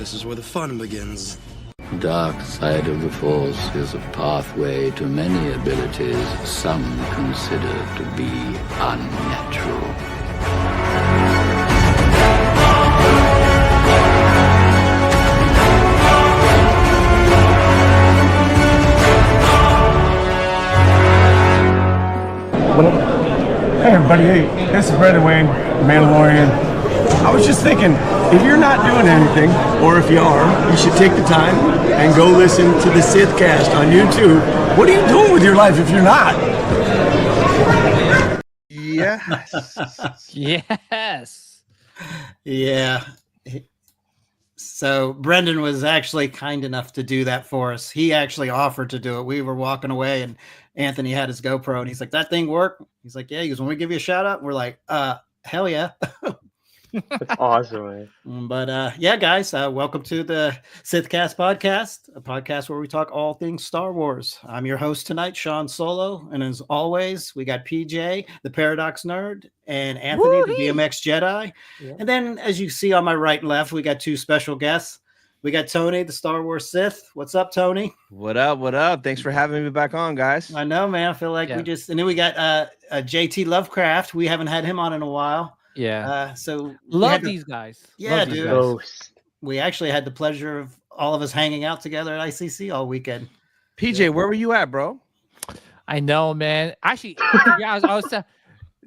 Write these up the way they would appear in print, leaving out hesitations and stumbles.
This is where the fun begins. Dark side of the Force is a pathway to many abilities some consider to be unnatural. Hey everybody, this is Brandon Wayne, Mandalorian. I was just thinking, if you're not doing anything, or if you are, you should take the time and go listen to the Sith Cast on YouTube. What are you doing with your life if you're not? Yes. Yes. Yeah. So Brendan was actually kind enough to do that for us. He actually offered to do it. We were walking away and Anthony had his GoPro and he's like, that thing work? He's like, yeah. He goes, when we give you a shout out, we're like, hell yeah. That's awesome, man. But yeah, guys, welcome to the Sithcast podcast, a podcast where we talk all things Star Wars. I'm your host tonight, Sean Solo, and as always, we got PJ, the Paradox Nerd, and Anthony, the BMX Jedi. Yeah. And then, as you see on my right and left, we got two special guests. We got Tony, the Star Wars Sith. What's up, Tony? What up? What up? Thanks for having me back on, guys. I know, man. I feel like we just, and then we got JT Lovecraft. We haven't had him on in a while. Yeah. So love these guys. Yeah, love dude. Guys. We actually had the pleasure of all of us hanging out together at ICCC all weekend. PJ, where were you at, bro? I know, man. Actually, yeah, I was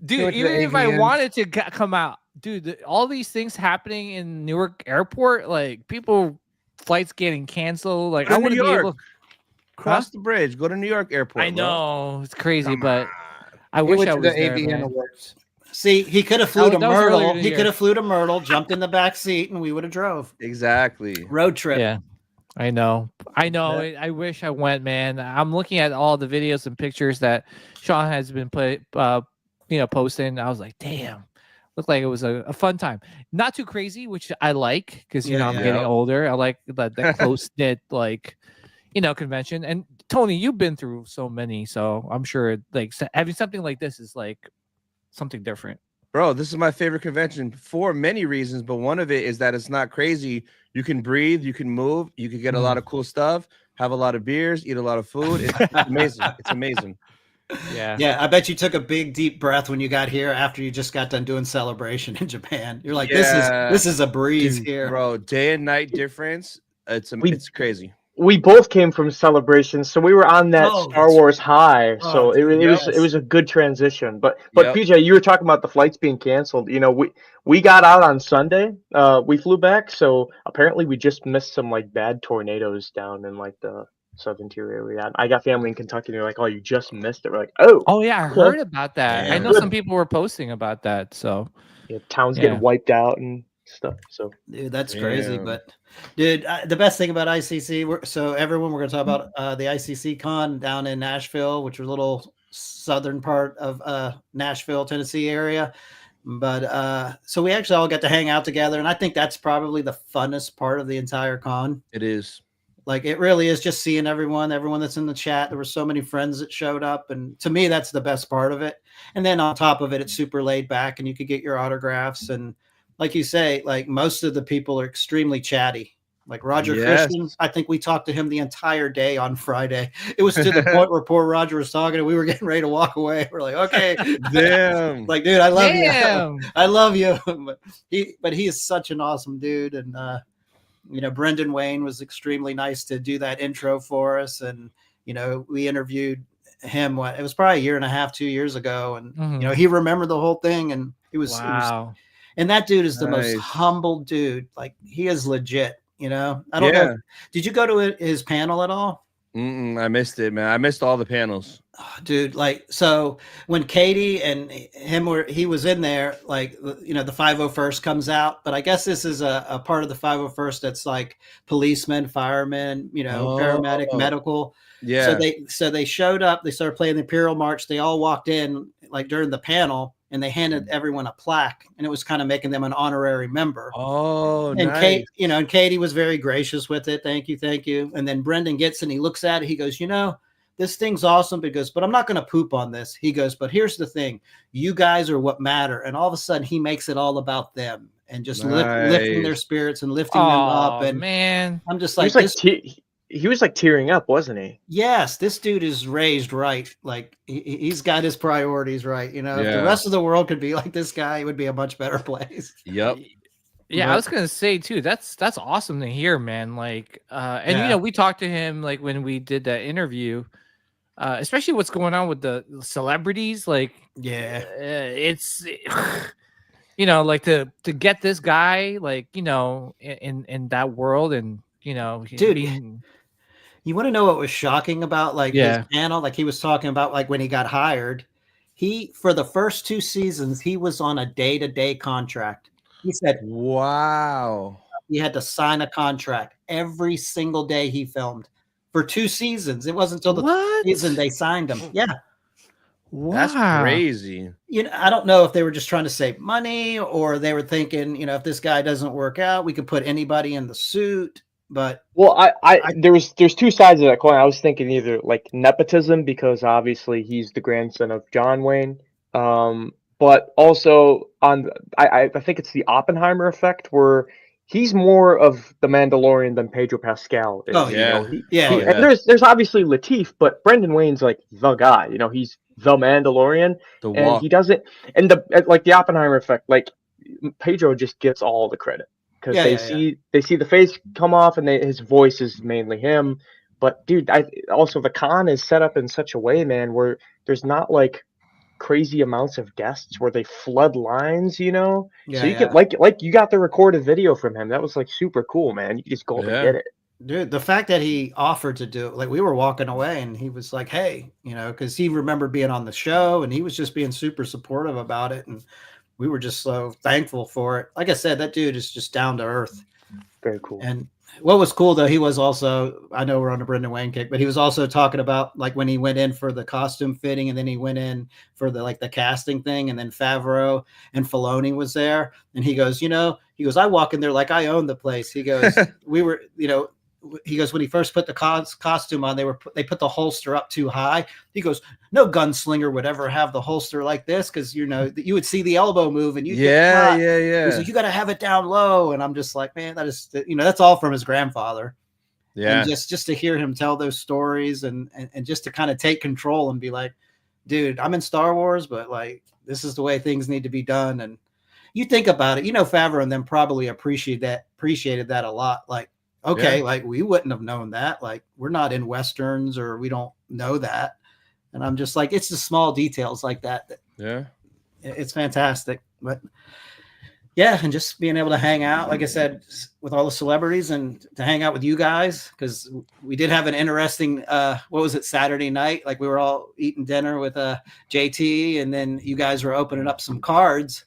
dude, even if I wanted to come out, dude, all these things happening in Newark Airport, like flights getting canceled. Like I want to be able to cross the bridge, go to New York Airport. I know it's crazy, but I wish I was the there, AVN man. Awards. See, he could have flew to Myrtle. He could have flew to Myrtle, jumped in the back seat, and we would have drove. Exactly. Road trip. Yeah, I know. I wish I went, man. I'm looking at all the videos and pictures that Sean has been posting. I was like, damn, looked like it was a fun time. Not too crazy, which I like because I'm getting older. I like that close knit convention. And Tony, you've been through so many, so I'm sure like having something like this is like something different. Bro, this is my favorite convention for many reasons, but one of it is that it's not crazy. You can breathe, you can move, you can get a lot of cool stuff, have a lot of beers, eat a lot of food. It's amazing. It's amazing. Yeah. I bet you took a big deep breath when you got here after you just got done doing Celebration in Japan. You're like, this is a breeze here, bro. Day and night difference. It's crazy. We both came from Celebration, so we were on that Star Wars high. So it was a good transition. But PJ, you were talking about the flights being canceled. You know, we got out on Sunday. We flew back, so apparently we just missed some like bad tornadoes down in like the southern tier area. I got family in Kentucky, and they're like, "Oh, you just missed it." We're like, "Oh yeah, I heard about that. I know some people were posting about that. So towns getting wiped out and stuff. So dude, that's crazy. But dude, the best thing about ICC, we're going to talk about the ICC con down in Nashville, which was a little southern part of Nashville, Tennessee area. But so we actually all got to hang out together, and I think that's probably the funnest part of the entire con. It is. Like it really is just seeing everyone that's in the chat. There were so many friends that showed up, and to me, that's the best part of it. And then on top of it, it's super laid back, and you could get your autographs. And like you say, like most of the people are extremely chatty. Like Roger Christian, I think we talked to him the entire day on Friday. It was to the point where poor Roger was talking, and we were getting ready to walk away. We're like, okay, damn, like dude, I love you, I love you. But he is such an awesome dude, and Brendan Wayne was extremely nice to do that intro for us, and we interviewed him. It was probably a year and a half, 2 years ago, and he remembered the whole thing, and he was wow. And that dude is the most humble dude. Like he is legit. I don't know. Did you go to his panel at all? I missed it, man. I missed all the panels. Oh, dude, like, so when Katie and he was in there, like, the 501st comes out, but I guess this is a part of the 501st that's like policemen, firemen, paramedic, medical. Yeah. So they showed up, they started playing the Imperial March. They all walked in like during the panel, and they handed everyone a plaque, and it was kind of making them an honorary member. Oh, and nice. And Katie was very gracious with it. Thank you. And then Brendan gets it, and he looks at it. He goes, this thing's awesome. Because, but I'm not going to poop on this. He goes, but here's the thing. You guys are what matter. And all of a sudden he makes it all about them. and just lifting their spirits and lifting them up. And man, I'm just like, he was like tearing up, wasn't he? Yes, this dude is raised right. Like he's got his priorities right. You know, if the rest of the world could be like this guy, it would be a much better place. Yep. Yeah, I was gonna say too. That's awesome to hear, man. Like, and you know, we talked to him like when we did that interview, especially what's going on with the celebrities. Like, it's you know, like to get this guy, like, you know, in that world, and you know, dude. You want to know what was shocking about like his channel? Like he was talking about like when he got hired, for the first 2 seasons, he was on a day-to-day contract. He said, wow, he had to sign a contract every single day he filmed for 2 seasons. It wasn't until the season they signed him. Yeah. Wow. That's crazy. You know, I don't know if they were just trying to save money or they were thinking, you know, if this guy doesn't work out, we could put anybody in the suit. But there's 2 sides of that coin. I was thinking either like nepotism, because obviously he's the grandson of John Wayne, but also I think it's the Oppenheimer effect, where he's more of the Mandalorian than Pedro Pascal is. Oh yeah, And there's obviously Latif, but Brendan Wayne's like the guy. You know, he's the Mandalorian, and he doesn't. And the Oppenheimer effect, like Pedro just gets all the credit. Because they see the face come off, and his voice is mainly him. But dude, also the con is set up in such a way, man, where there's not like crazy amounts of guests where they flood lines, you know. So you can like you got the recorded video from him. That was like super cool, man. You just go and get it. Dude, the fact that he offered to do it, like we were walking away and he was like, hey, you know, because he remembered being on the show and he was just being super supportive about it. And we were just so thankful for it. Like I said, that dude is just down to earth. Very cool. And what was cool though, he was also, I know we're on a Brendan Wayne kick, but he was also talking about like when he went in for the costume fitting and then he went in for the casting thing, and then Favreau and Filoni was there. And he goes, you know, I walk in there like I own the place. He goes, we were, you know, he goes, when he first put the costume on, they put the holster up too high. He goes, no gunslinger would ever have the holster like this, because you know you would see the elbow move and you He's like, you got to have it down low. And I'm just like, man, that is, you know, that's all from his grandfather. And just to hear him tell those stories and just to kind of take control and be like, dude, I'm in Star Wars, but like this is the way things need to be done. And you think about it, you know, Favreau and them probably appreciated that a lot. Like, okay, like we wouldn't have known that. Like we're not in Westerns, or we don't know that. And I'm just like, it's the small details like that. It's fantastic. But yeah, and just being able to hang out, like I said, with all the celebrities and to hang out with you guys, because we did have an interesting, what was it, Saturday night? Like we were all eating dinner with JT, and then you guys were opening up some cards.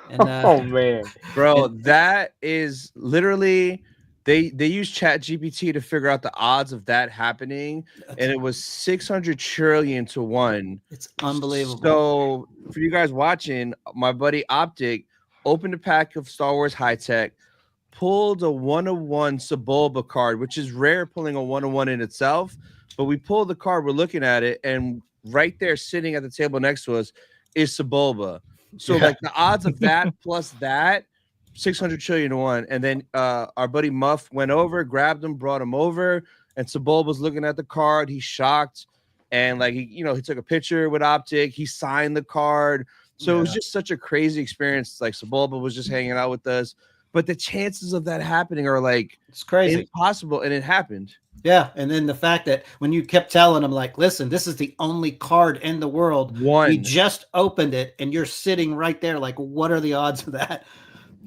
And, oh man, bro, that is literally. They use ChatGPT to figure out the odds of that happening, and it was 600 trillion to 1. It's unbelievable. So for you guys watching, my buddy Optic opened a pack of Star Wars high tech, pulled a 1/1 Sebulba card, which is rare pulling a 1/1 in itself. But we pulled the card, we're looking at it, and right there, sitting at the table next to us, is Sebulba. So like the odds of that plus that. 600 trillion to 1. And then our buddy Muff went over, grabbed him, brought him over, and Sebulba was looking at the card. He's shocked, and like he took a picture with Optic. He signed the card. So it was just such a crazy experience. Like Sebulba was just hanging out with us, but the chances of that happening are like it's crazy, impossible, and it happened. Yeah, and then the fact that when you kept telling him, like, listen, this is the only card in the world. We just opened it, and you're sitting right there. Like, what are the odds of that?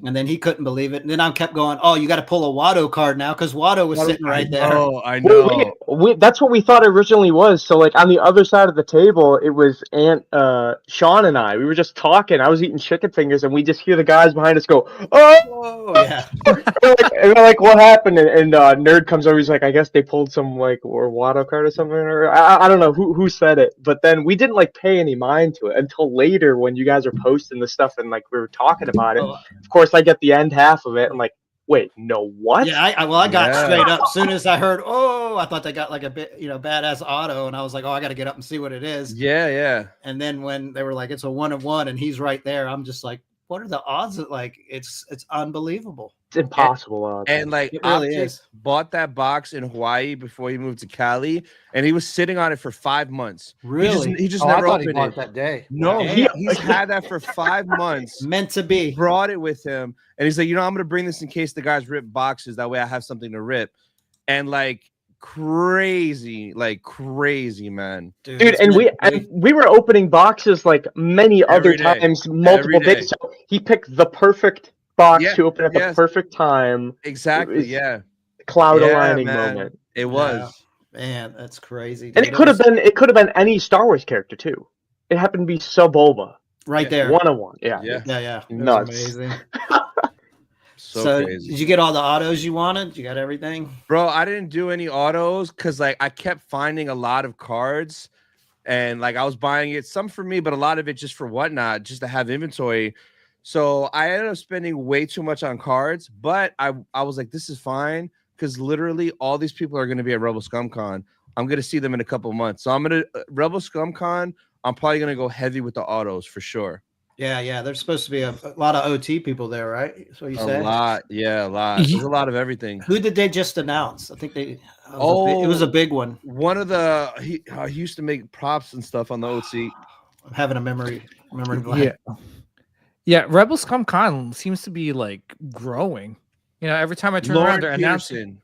And then he couldn't believe it. And then I kept going, oh, you got to pull a Watto card now, because Watto was sitting right there. Oh, I know. That's what we thought it originally was. So, like, on the other side of the table, it was Sean and I. We were just talking. I was eating chicken fingers, and we just hear the guys behind us go, oh! Yeah. and we're like, what happened? And Nerd comes over. He's like, I guess they pulled some, like, or Watto card or something. Or I don't know who said it. But then we didn't, like, pay any mind to it until later when you guys are posting the stuff and, like, we were talking about it. Of course, I get the end half of it. I'm like, wait, no, what? Yeah, I got straight up. As soon as I heard, I thought they got like a bit, badass auto, and I was like, I got to get up and see what it is. Yeah. And then when they were like, it's a 1/1, and he's right there, I'm just like, what are the odds that like it's unbelievable. It's impossible. And like It really Optics is. bought that box in Hawaii before he moved to Cali, and he was sitting on it for 5 months. Really? He just I never thought he opened bought it. that day. No, Wow. he's had that for 5 months. Meant to be. Brought it with him, and he's like, you know, I'm gonna bring this in case the guys rip boxes. That way, I have something to rip. And like crazy, man. Dude, and we were opening boxes like many other times, multiple days. So he picked the perfect box to open at the perfect time. Exactly. Yeah. Cloud aligning moment. It was. Man, that's crazy. Dude. And it could have been any Star Wars character too. It happened to be Sub Bulba. Right there. 101. Yeah. Nuts. It was amazing. So crazy. Did you get all the autos you wanted? You got everything? Bro, I didn't do any autos because like I kept finding a lot of cards, and like I was buying it, some for me, but a lot of it just for Whatnot, just to have inventory. So I ended up spending way too much on cards, but I was like, this is fine because literally all these people are going to be at Rebel Scum Con. I'm going to see them in a couple of months. So I'm going to Rebel Scum Con. I'm probably going to go heavy with the autos for sure. Yeah. There's supposed to be a lot of OT people there, right? So you said a lot. There's a lot of everything. Who did they just announce? I think it was a big one. One of the he used to make props and stuff on the OT. I'm having a memory blank. Yeah. Rebel Scum Con seems to be like growing. You know, every time I turn around, they're announcing.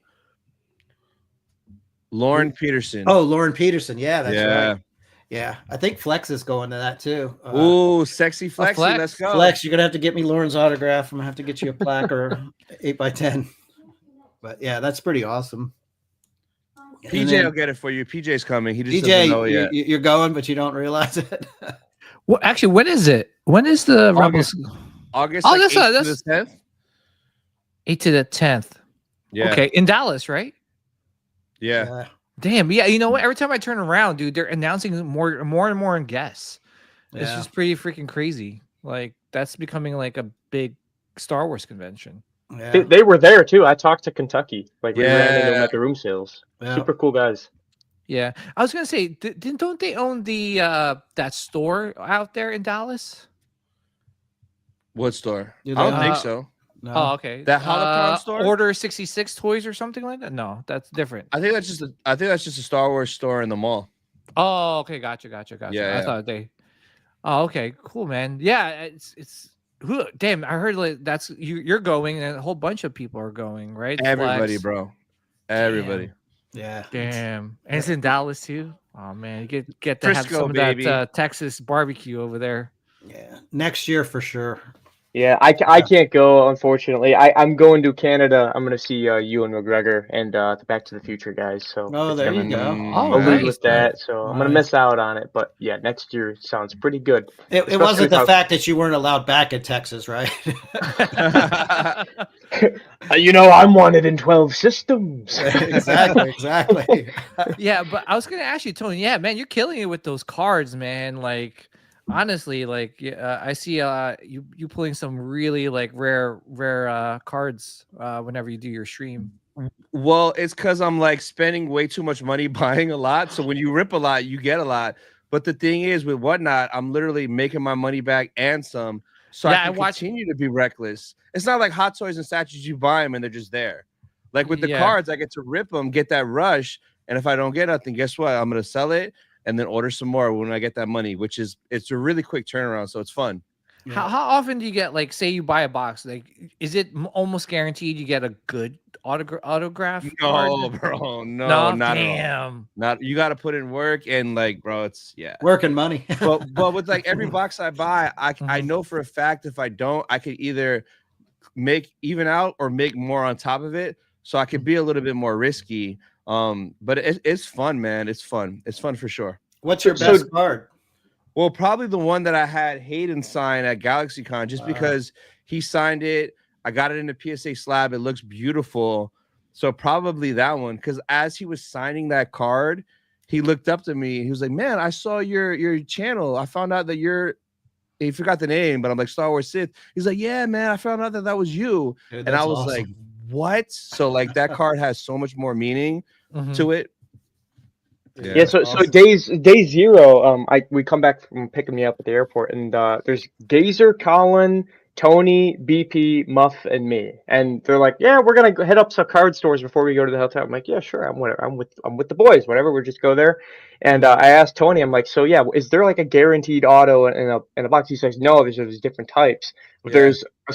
Lauren Peterson. Oh, Lauren Peterson. Yeah, that's right. Yeah, I think Flex is going to that too. Ooh, sexy Flexy. Flex. Let's go. Flex, you're gonna have to get me Lauren's autograph. I'm gonna have to get you a plaque or 8x10. But yeah, that's pretty awesome. PJ will get it for you. PJ's coming. He just doesn't know yet. You're going, but you don't realize it. Well, actually, when is it? When is the Rebels? August. Oh, like that's 8th to the 10th. 8th to the 10th. Yeah. Okay, in Dallas, right? Yeah. Damn. Yeah. You know what? Every time I turn around, dude, they're announcing more and more in guests. It's just pretty freaking crazy. Like that's becoming like a big Star Wars convention. Yeah. They were there too. I talked to Kentucky. Like we ran into them at the room sales. Yeah. Super cool guys. Yeah. I was gonna say, don't they own the that store out there in Dallas? What store? I don't think so. No. Oh, okay. That Holocron store, Order 66 Toys or something like that. No, that's different. I think that's just a Star Wars store in the mall. Oh, okay, gotcha. Yeah, I thought they. Oh, okay, cool, man. Yeah, it's who? Damn, I heard like that's you're going, and a whole bunch of people are going, right? Everybody, bro. Everybody. Damn. Yeah. Damn, and it's in Dallas too. Oh man, you get to Frisco, have some baby. of that Texas barbecue over there. Yeah, next year for sure. Yeah, I can't go, unfortunately. I'm going to Canada. I'm going to see Ewan McGregor and the Back to the Future guys. So there you go. Allude with that. So I'm going to miss out on it. But yeah, next year sounds pretty good. It wasn't the fact that you weren't allowed back in Texas, right? I'm wanted in 12 systems. Exactly. Yeah, but I was going to ask you, Tony. Yeah, man, you're killing it with those cards, man. Like. Honestly, like I see you pulling some really like rare cards whenever you do your stream. Well, it's because I'm like spending way too much money buying a lot. So when you rip a lot, you get a lot. But the thing is, with Whatnot, I'm literally making my money back and some. So I can continue to be reckless. It's not like Hot Toys and statues. You buy them and they're just there. Like with the cards, I get to rip them, get that rush. And if I don't get nothing, guess what? I'm going to sell it. And then order some more when I get that money, it's a really quick turnaround, so it's fun. Yeah. How often do you get, like, say you buy a box, like, is it almost guaranteed you get a good autograph? No, card? Bro, no, not at all. Not you got to put in work and like, bro, it's working money. but with like every box I buy, I know for a fact if I don't, I could either make even out or make more on top of it, so I could be a little bit more risky. But it's fun, man. It's fun for sure. What's your best card? Well, probably the one that I had Hayden sign at GalaxyCon, just because he signed it. I got it in the PSA slab. It looks beautiful. So probably that one. Because as he was signing that card, he looked up to me. He was like, man, I saw your channel. I found out that he forgot the name, but I'm like, Star Wars Sith. He's like, yeah, man, I found out that was you. Dude, and I was like, what? So like that card has so much more meaning to it. Yeah, so day zero, we come back from picking me up at the airport, and there's Gazer, Colin, Tony, BP, Muff, and me. And they're like, yeah, we're gonna head up some card stores before we go to the hotel. I'm like, yeah, sure, I'm with the boys, whatever. We'll just go there. And I asked Tony, I'm like, so yeah, is there like a guaranteed auto in a box? He says, no, there's different types. Yeah. There's a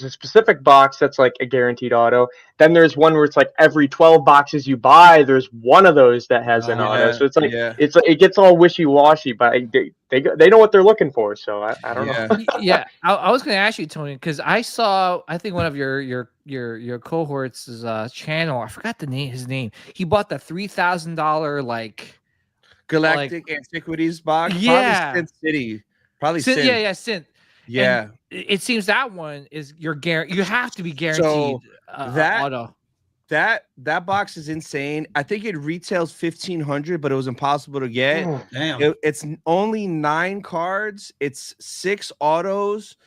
specific box that's like a guaranteed auto. Then there's one where it's like every 12 boxes you buy, there's one of those that has an auto. So it's like it gets all wishy-washy, but they know what they're looking for. So I don't know. Yeah, I was going to ask you, Tony, because I think one of your cohorts' channel. I forgot his name. He bought the $3,000 like Galactic Antiquities box. Yeah, probably Synth City. Probably Synth. Yeah, Synth. Yeah. And it seems that one is you have to be guaranteed auto. That box is insane. I think it retails $1,500, but it was impossible to get. Oh, damn. It's only 9 cards. It's 6 autos,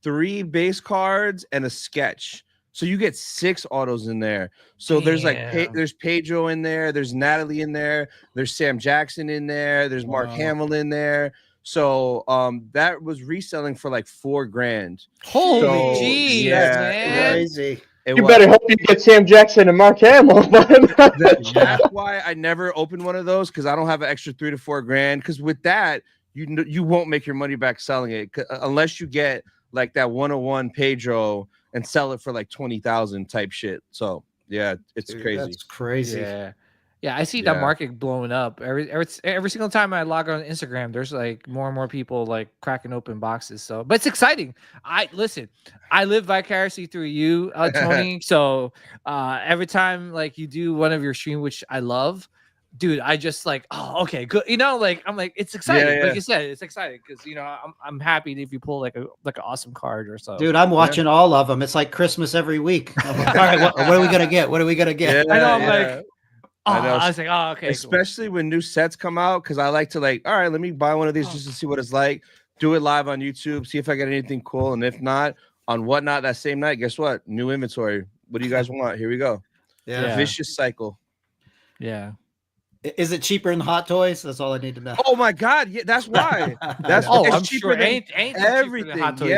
3 base cards, and a sketch. So you get 6 autos in there. So there's there's Pedro in there. There's Natalie in there. There's Sam Jackson in there. There's Mark Hamill in there. So that was reselling for like $4,000. Holy jeez, man. Crazy. You better hope you get Sam Jackson and Mark Hamill. That's why I never opened one of those, because I don't have an extra $3,000 to $4,000. Because with that, you won't make your money back selling it unless you get like that 101 Pedro and sell it for like 20,000 type shit. So yeah, it's crazy. That's crazy. Yeah, I see that market blowing up every single time I log on Instagram. There's like more and more people like cracking open boxes. So, but it's exciting. I live vicariously through you, Tony. So every time like you do one of your stream, which I love, dude, I just like, oh, okay, good. You know, like I'm like, it's exciting. Like you said, it's exciting because I'm happy if you pull like an awesome card or so. Dude, I'm watching all of them. It's like Christmas every week. I'm like, all right, what are we gonna get? What are we gonna get? I know. I'm like. I was like, oh, okay. Especially when new sets come out, because I like to like, all right, let me buy one of these just to see what it's like. Do it live on YouTube, see if I get anything cool, and if not, on Whatnot that same night, guess what? New inventory. What do you guys want? Here we go. Yeah. Vicious cycle. Yeah. Is it cheaper than Hot Toys? That's all I need to know. Oh my God! Yeah, that's why. That's I'm cheaper sure than everything. Hot Toys,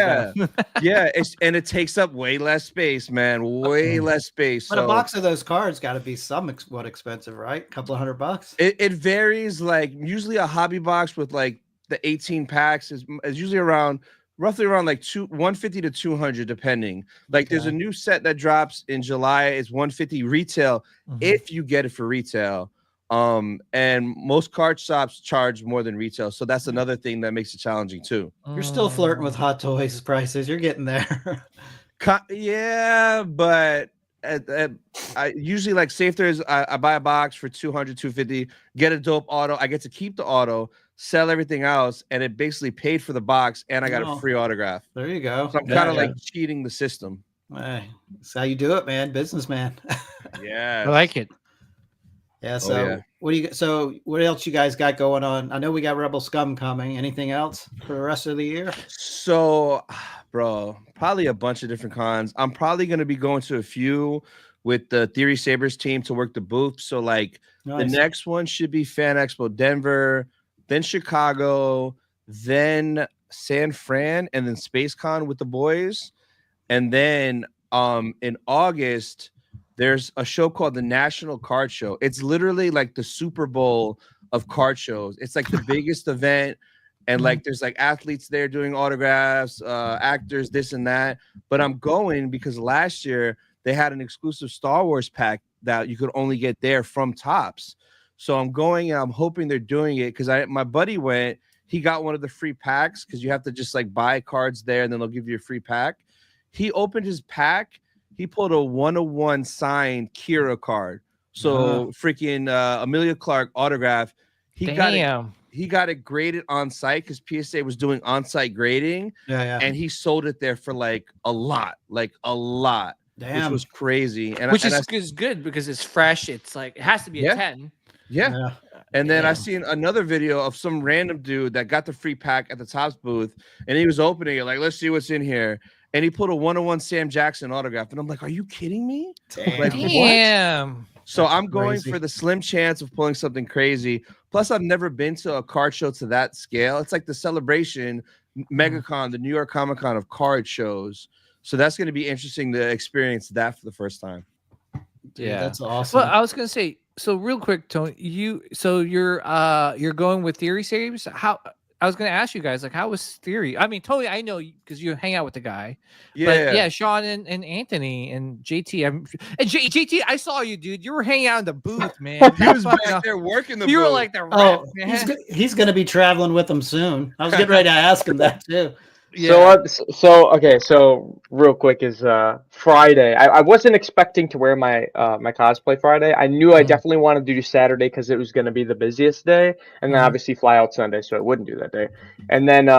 yeah. And it takes up way less space, man. Way less space. But a box of those cards got to be somewhat expensive, right? A couple of $100. It varies. Like usually a hobby box with like the 18 packs is usually roughly around like 150 to 200, depending. Like there's a new set that drops in July. It's 150 retail if you get it for retail. And most card shops charge more than retail, so that's another thing that makes it challenging too. You're still flirting with Hot Toys prices. You're getting there. Yeah, but I usually like say if there's I buy a box for 200, 250, get a dope auto. I get to keep the auto, sell everything else, and it basically paid for the box, and I got a free autograph. There you go. So I'm kind of like cheating the system. Hey, that's how you do it, man. Businessman. Yeah, I like it. Yeah. So what else you guys got going on? I know we got Rebel Scum coming. Anything else for the rest of the year? So, bro, probably a bunch of different cons. I'm probably going to be going to a few with the Theory Sabers team to work the booth. So like the next one should be Fan Expo Denver, then Chicago, then San Fran, and then SpaceCon with the boys. And then in August, there's a show called the National Card Show. It's literally like the Super Bowl of card shows. It's like the biggest event, and like there's like athletes there doing autographs, actors, this and that. But I'm going because last year they had an exclusive Star Wars pack that you could only get there from Topps. So I'm going and I'm hoping they're doing it because my buddy went. He got one of the free packs because you have to just like buy cards there and then they'll give you a free pack. He opened his pack. He pulled a 101 signed Kira card. So freaking Amelia Clark autograph. He got it graded on site because PSA was doing on-site grading. And he sold it there for like a lot. Damn. Which was crazy. And which is good because it's fresh. It's like it has to be a 10. Yeah. And then I seen another video of some random dude that got the free pack at the Topps booth, and he was opening it like, let's see what's in here. And he put a 101 Sam Jackson autograph. And I'm like, are you kidding me? Damn. What? So I'm going for the slim chance of pulling something crazy. Plus, I've never been to a card show to that scale. It's like the Celebration MegaCon, the New York Comic Con of card shows. So that's going to be interesting to experience that for the first time. Dude, that's awesome. Well, I was gonna say, so real quick, Tony, you're going with Theory Saves. How I was gonna ask you guys, like, how was Theory? I mean, Tony, I know because you hang out with the guy. But yeah, Sean and Anthony and JT. JT, I saw you, dude. You were hanging out in the booth, man. He was back there working the booth. You were like the rat, he's gonna be traveling with them soon. I was getting ready to ask him that too. Yeah. So real quick is Friday. I wasn't expecting to wear my my cosplay Friday. I knew I definitely wanted to do Saturday because it was going to be the busiest day, and then obviously fly out Sunday, so I wouldn't do that day. And then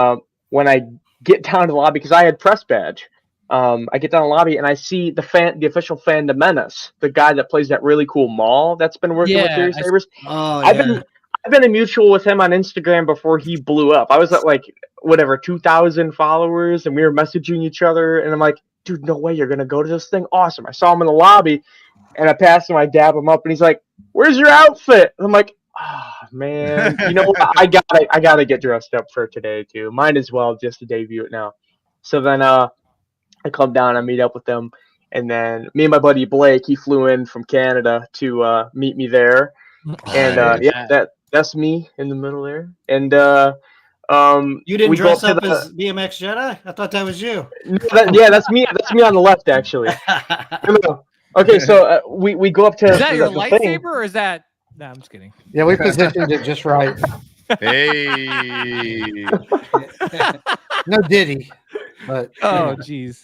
when I get down to the lobby, because I had press badge, I get down to the lobby and I see the official Fandom Menace, the guy that plays that really cool Maul that's been working with Theory Sabers. I've been a mutual with him on Instagram before he blew up. I was at like whatever 2,000 followers, and we were messaging each other. And I'm like, dude, no way you're gonna go to this thing. Awesome. I saw him in the lobby, and I passed him. I dab him up, and he's like, "Where's your outfit?" And I'm like, "Oh man, you know what? I gotta get dressed up for today too. Might as well just to debut it now." So then I come down, I meet up with them, and then me and my buddy Blake, he flew in from Canada to meet me there. And that's me in the middle there. And you didn't dress up as BMX Jedi? I thought that was you. That's me. That's me on the left, actually. Okay, so we go up to. Is that your lightsaber, or is that? No, I'm just kidding. Yeah, we positioned it just right. Hey. No Diddy, but jeez.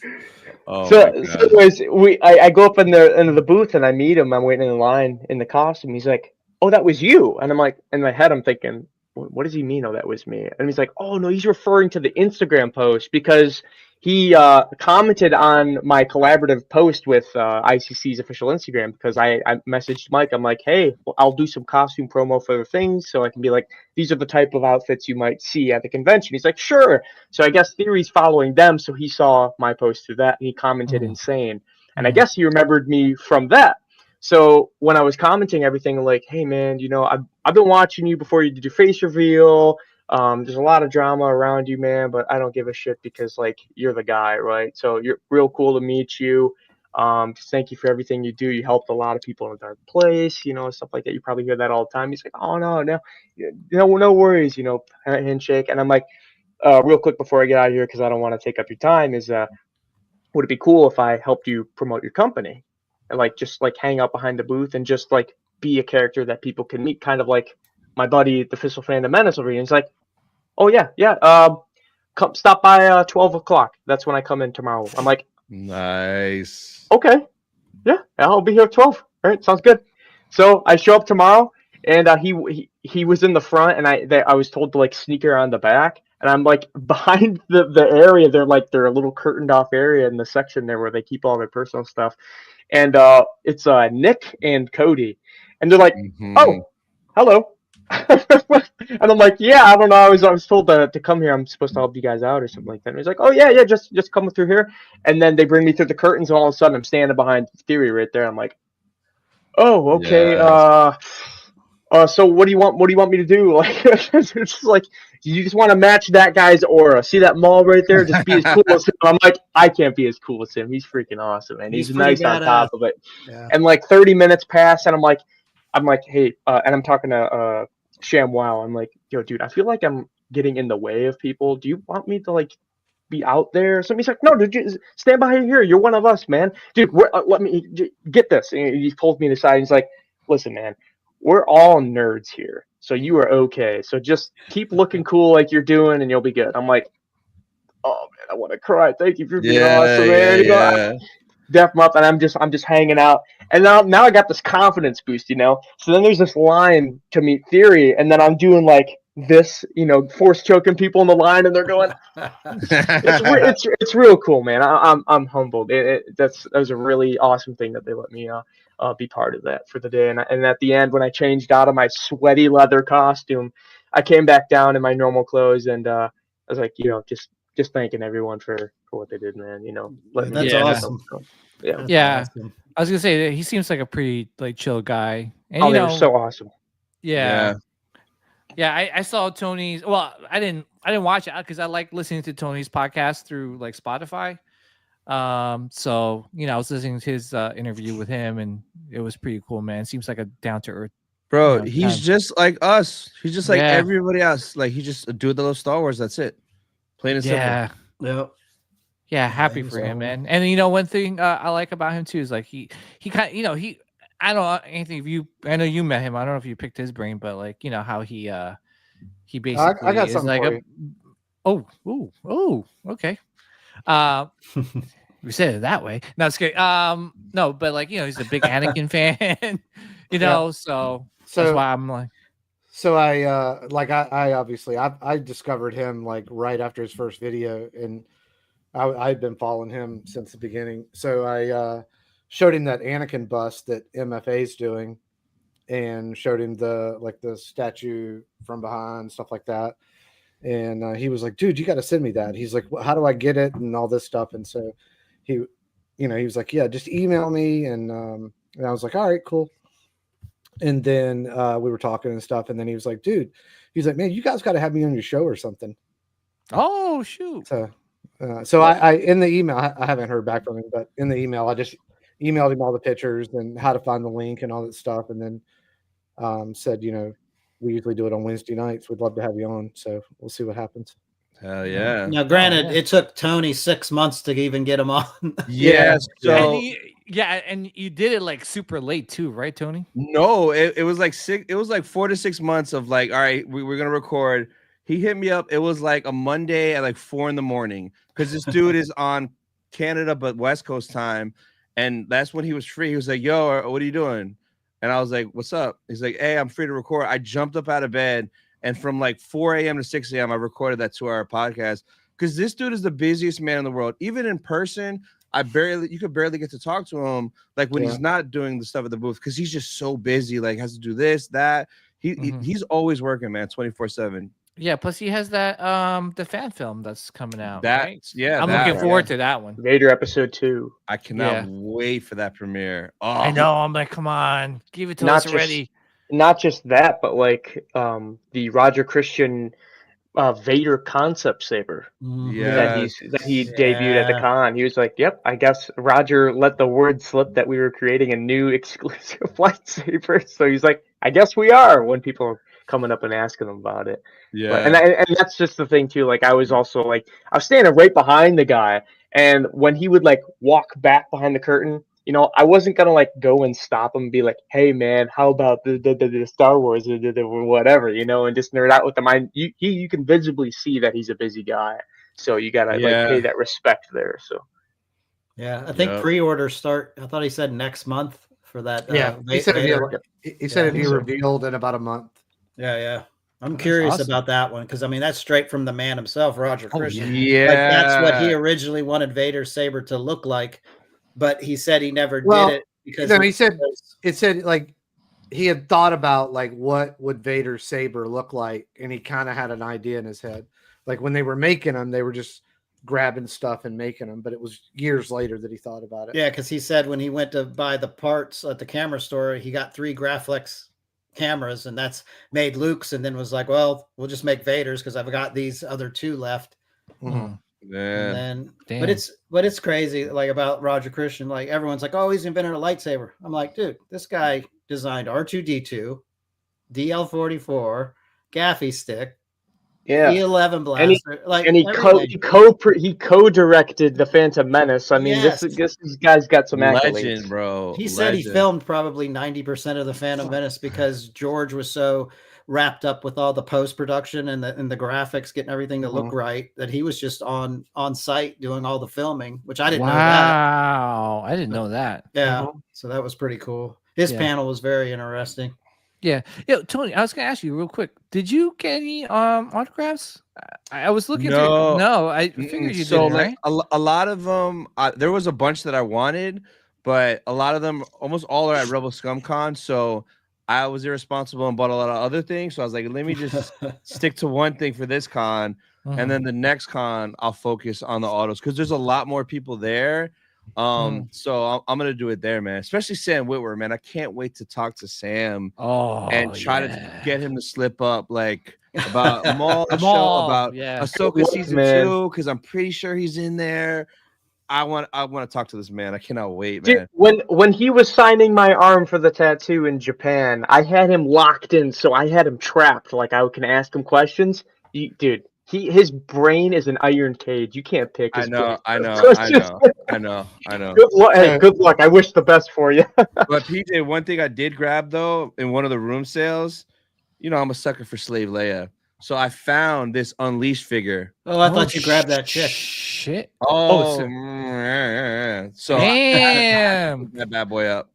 So anyways, I go up into the booth and I meet him. I'm waiting in line in the costume. He's like, "Oh, that was you," and I'm like, in my head, I'm thinking, what does he mean? Oh, that was me. And he's like, "Oh no, he's referring to the Instagram post because he commented on my collaborative post with ICC's official Instagram because I messaged Mike. I'm like, hey, I'll do some costume promo for the things so I can be like, these are the type of outfits you might see at the convention." He's like, sure. So I guess Theory's following them, so he saw my post through that and he commented insane. And I guess he remembered me from that. So when I was commenting everything, like, hey man, you know, I've been watching you before you did your face reveal. There's a lot of drama around you, man, but I don't give a shit because like you're the guy, right? So you're real cool to meet you. Thank you for everything you do. You helped a lot of people in a dark place, you know, stuff like that. You probably hear that all the time. He's like, oh no worries, you know, handshake. And I'm like, real quick before I get out of here, because I don't want to take up your time, is would it be cool if I helped you promote your company and like just like hang out behind the booth and just like be a character that people can meet, kind of like my buddy, the official Fandom Menace over here. And he's like, oh yeah. Come stop by 12 o'clock. That's when I come in tomorrow. I'm like, nice. Okay. Yeah, I'll be here at 12. All right, sounds good. So I show up tomorrow, and he was in the front, and I was told to like sneak around the back, and I'm like behind the area. They're a little curtained off area in the section there where they keep all their personal stuff, and it's Nick and Cody, and they're like, oh, hello. And I'm like, yeah, I don't know. I was told to come here. I'm supposed to help you guys out or something like that. And he's like, oh yeah, just come through here. And then they bring me through the curtains, and all of a sudden I'm standing behind Theory right there. I'm like, oh, okay. Yes. So what do you want me to do? Like, it's just like, you just want to match that guy's aura. See that Maul right there? Just be as cool as him. I'm like, I can't be as cool as him. He's freaking awesome, and he's nice on top of it. Yeah. And like 30 minutes pass, and I'm like, hey, and I'm talking to ShamWow. I'm like, yo, dude, I feel like I'm getting in the way of people. Do you want me to like be out there? So he's like, no, dude, just stand behind here. You're one of us, man. Dude, let me get this. And he pulls me aside. And he's like, listen, man, we're all nerds here, so you are okay. So just keep looking cool like you're doing, and you'll be good. I'm like, oh man, I want to cry. Thank you for being awesome, man. Yeah. Def him up, and I'm just hanging out, and now I got this confidence boost, you know. So then there's this line to meet Theory, and then I'm doing like this, you know, force choking people in the line, and they're going. It's real cool, man. I'm humbled. That was a really awesome thing that they let me be part of that for the day, and at the end when I changed out of my sweaty leather costume, I came back down in my normal clothes, and I was like, you know, just thanking everyone for what they did, man. You know, that's awesome. Yeah. Awesome. I was gonna say that he seems like a pretty like chill guy. And, they were so awesome. Yeah. I saw Tony's. Well, I didn't I didn't watch it because I like listening to Tony's podcast through like Spotify. So I was listening to his interview with him, and it was pretty cool, man. Seems like a down to earth. Bro, he's just like us. He's just like everybody else. Like he just do the little Star Wars. That's it. Plain and simple. Yep. Yeah, happy for him, man. And one thing I like about him too is like he kind of I don't know, Anthony. I know you met him. I don't know if you picked his brain, but like how he basically I got is something like okay. We said it that way. No, it's good. No, but like he's a big Anakin fan. So that's why I'm like. So I obviously I discovered him like right after his first video, and I'd been following him since the beginning. So I showed him that Anakin bust that MFA's doing, and showed him the statue from behind, stuff like that. And he was like, "Dude, you got to send me that." He's like, well, "How do I get it?" and all this stuff. And so he was like, "Yeah, just email me." And I was like, "All right, cool." And then we were talking and stuff. And then he was like, "Dude," he's like, "Man, you guys got to have me on your show or something." Oh shoot! So I in the email, I haven't heard back from him, but in the email, I just emailed him all the pictures and how to find the link and all that stuff. And then said, we usually do it on Wednesday nights. We'd love to have you on. So we'll see what happens. Hell yeah. Now, granted, it took Tony 6 months to even get him on. Yes. So and you did it like super late too, right, Tony? No, it was like 4 to 6 months of like, all right, we're gonna record. He hit me up. It was like a Monday at like 4 a.m. because this dude is on Canada but West Coast time, and that's when he was free. He was like, "Yo, what are you doing?" And I was like, "What's up?" He's like, "Hey, I'm free to record." I jumped up out of bed, and from like 4 a.m. to 6 a.m. I recorded that 2-hour podcast because this dude is the busiest man in the world. Even in person, you could barely get to talk to him like when he's not doing the stuff at the booth because he's just so busy. Like has to do this, that. He's always working, man, 24/7. Yeah, plus he has that the fan film that's coming out. I'm looking forward to that one. Vader episode 2. I cannot wait for that premiere. Oh, I know. I'm like, come on, give it to us already. Not just that, but like the Roger Christian Vader concept saber that he debuted at the con. He was like, "Yep, I guess Roger let the word slip that we were creating a new exclusive lightsaber." So he's like, "I guess we are." When people are coming up and asking him about it, and that's just the thing too. Like I was also like, I was standing right behind the guy, and when he would like walk back behind the curtain, I wasn't gonna like go and stop him and be like, "Hey man, how about the Star Wars or whatever," and just nerd out with him. You can visibly see that he's a busy guy, so you gotta like pay that respect there. So yeah, I think pre-orders start. I thought he said next month for that. He said it'd be revealed in about a month. Yeah. I'm curious about that one because I mean that's straight from the man himself, Roger Christian. Yeah, like that's what he originally wanted Vader's saber to look like. But he said he never did it because it said like he had thought about like what would Vader's saber look like, and he kind of had an idea in his head. Like when they were making them, they were just grabbing stuff and making them, but it was years later that he thought about it. Yeah, because he said when he went to buy the parts at the camera store, he got 3 Graflex cameras, and that's made Luke's, and then was like, "Well, we'll just make Vader's because I've got these other 2 left." Mm-hmm. And then, but it's crazy like about Roger Christian. Like everyone's like, "Oh, he's invented a lightsaber." I'm like, dude, this guy designed R2D2, DL44, Gaffy stick, E11 blaster, and he co-directed the Phantom Menace. I mean, this guy's got some accolades, legend, bro. He said he filmed probably 90% of the Phantom Menace because George was so wrapped up with all the post-production and the graphics, getting everything to look right, that he was just on site doing all the filming, which I didn't know that. Wow, I didn't know that. Yeah, so that was pretty cool. His panel was very interesting. Yeah, Tony, I was gonna ask you real quick. Did you get any autographs? I was looking. No, I figured you did. Right? A lot of them. There was a bunch that I wanted, but a lot of them, almost all are at Rebel Scum Con. So I was irresponsible and bought a lot of other things. So I was like, let me just stick to one thing for this con, and then the next con I'll focus on the autos because there's a lot more people there. So I'm gonna do it there, man. Especially Sam Witwer, man. I can't wait to talk to Sam and try to get him to slip up like about Maul show, about Ahsoka season 2, because I'm pretty sure he's in there. I want to talk to this man. I cannot wait, man. Dude, when he was signing my arm for the tattoo in Japan, I had him locked in, so I had him trapped. Like I can ask him questions. Dude, his brain is an iron cage. You can't pick his brain. I know. Good luck. Hey, good luck. I wish the best for you. But PJ, one thing I did grab though in one of the room sales, you know, I'm a sucker for Slave Leia. So I found this Unleashed figure. Oh, I thought you grabbed that chick. Shit. So damn, that bad boy up.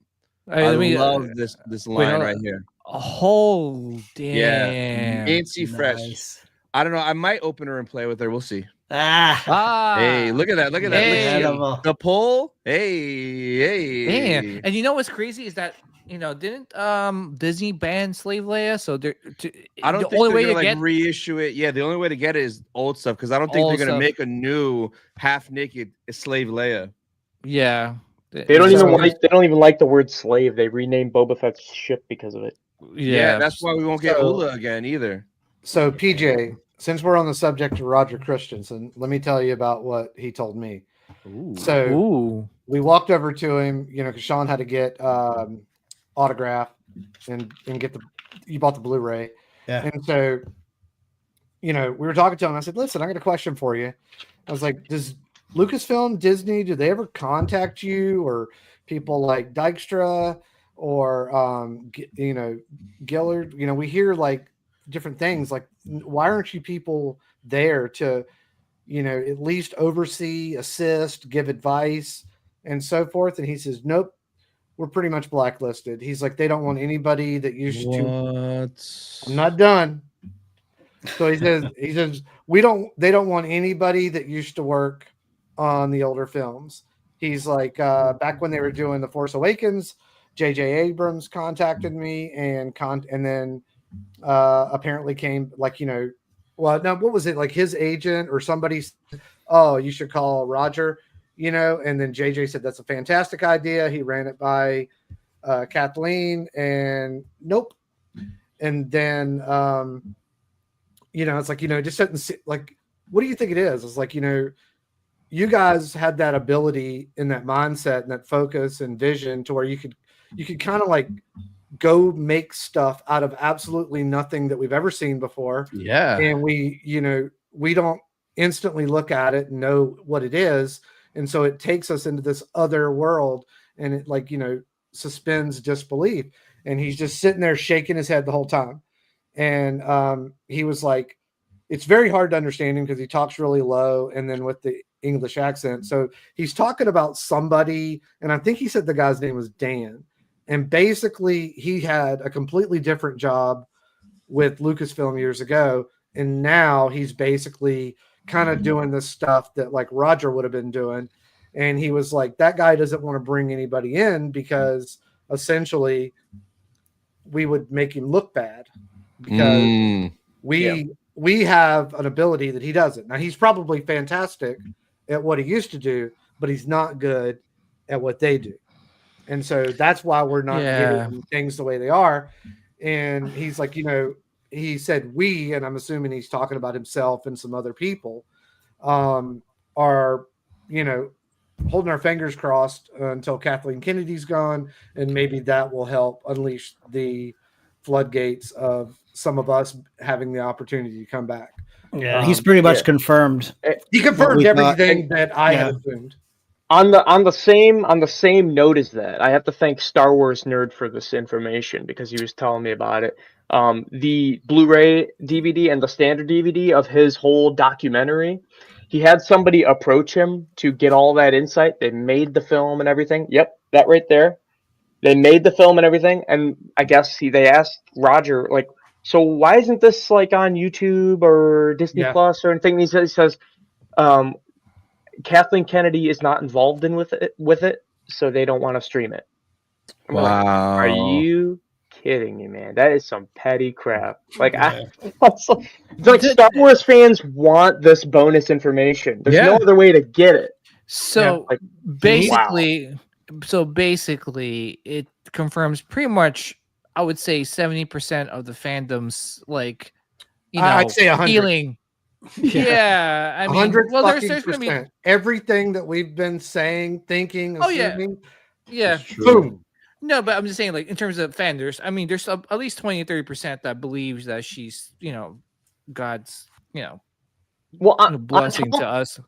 I love this line right here. Oh damn. Yeah. Nancy Fresh. I don't know. I might open her and play with her. We'll see. Hey, look at that. Look at that. Hey. The pull. Hey. Damn. And you know what's crazy is that, you know, didn't Disney ban Slave Leia? So I don't think the only way to get reissue it. Yeah, the only way to get it is old stuff, because I don't think they're gonna make a new half naked Slave Leia. Yeah. They don't even like the word slave. They renamed Boba Fett's ship because of it. Yeah, that's why we won't get Ula again either. So PJ, since we're on the subject of Roger Christensen, let me tell you about what he told me. We walked over to him, you know, because Sean had to get autograph and get you bought the Blu-ray. Yeah. And so, you know, we were talking to him. I said, listen, I got a question for you. I was like, does Lucasfilm, Disney, do they ever contact you, or people like Dykstra or, you know, Gillard? You know, we hear like different things, like, why aren't you people there to, you know, at least oversee, assist, give advice and so forth? And he says, nope, we're pretty much blacklisted. He's like, they don't want anybody that used to. I'm not done. So he says they don't want anybody that used to work on the older films. He's like, back when they were doing The Force Awakens, J.J. Abrams contacted me and then apparently came, like, you know, well, now what was it, like his agent or somebody said, oh, you should call Roger, you know, and then JJ said that's a fantastic idea. He ran it by Kathleen, and nope. And then you know, it's like, you know, just doesn't see, like, what do you think it is? It's like, you know, you guys had that ability and that mindset and that focus and vision to where you could kind of like go make stuff out of absolutely nothing that we've ever seen before. Yeah. And we, you know, we don't instantly look at it and know what it is. And so it takes us into this other world, and it, like, you know, suspends disbelief. And he's just sitting there shaking his head the whole time. And he was like, it's very hard to understand him because he talks really low and then with the English accent. So he's talking about somebody, and I think he said the guy's name was Dan. And basically he had a completely different job with Lucasfilm years ago. And now he's basically kind of doing this stuff that like Roger would have been doing. And he was like, that guy doesn't want to bring anybody in because essentially we would make him look bad because we have an ability that he doesn't. Now he's probably fantastic at what he used to do, but he's not good at what they do. And so that's why we're not getting things the way they are. And he's like, you know, he said we, and I'm assuming he's talking about himself and some other people, are, you know, holding our fingers crossed until Kathleen Kennedy's gone, and maybe that will help unleash the floodgates of some of us having the opportunity to come back. Yeah, he's pretty much confirmed. He confirmed everything that I had assumed. On the same note as that, I have to thank Star Wars Nerd for this information because he was telling me about it. The Blu-ray DVD and the standard DVD of his whole documentary, he had somebody approach him to get all that insight. They made the film and everything. Yep, that right there. They made the film and everything, and I guess they asked Roger, like, so why isn't this like on YouTube or Disney Plus or anything? He says, Kathleen Kennedy is not involved with it, so they don't want to stream it. I'm like, are you kidding me, man? That is some petty crap. Like, it's like Star Wars fans want this bonus information. There's no other way to get it. So like, basically, it confirms pretty much, I would say 70% of the fandom's like, I'd say 100. feeling. Yeah, I mean, 100 well, there's fucking gonna be. percent. Everything that we've been saying, thinking, Oh yeah, assuming, yeah. boom. No, but I'm just saying, like in terms of fan, there's at least 20-30% that believes that she's, God's, well, blessing to us.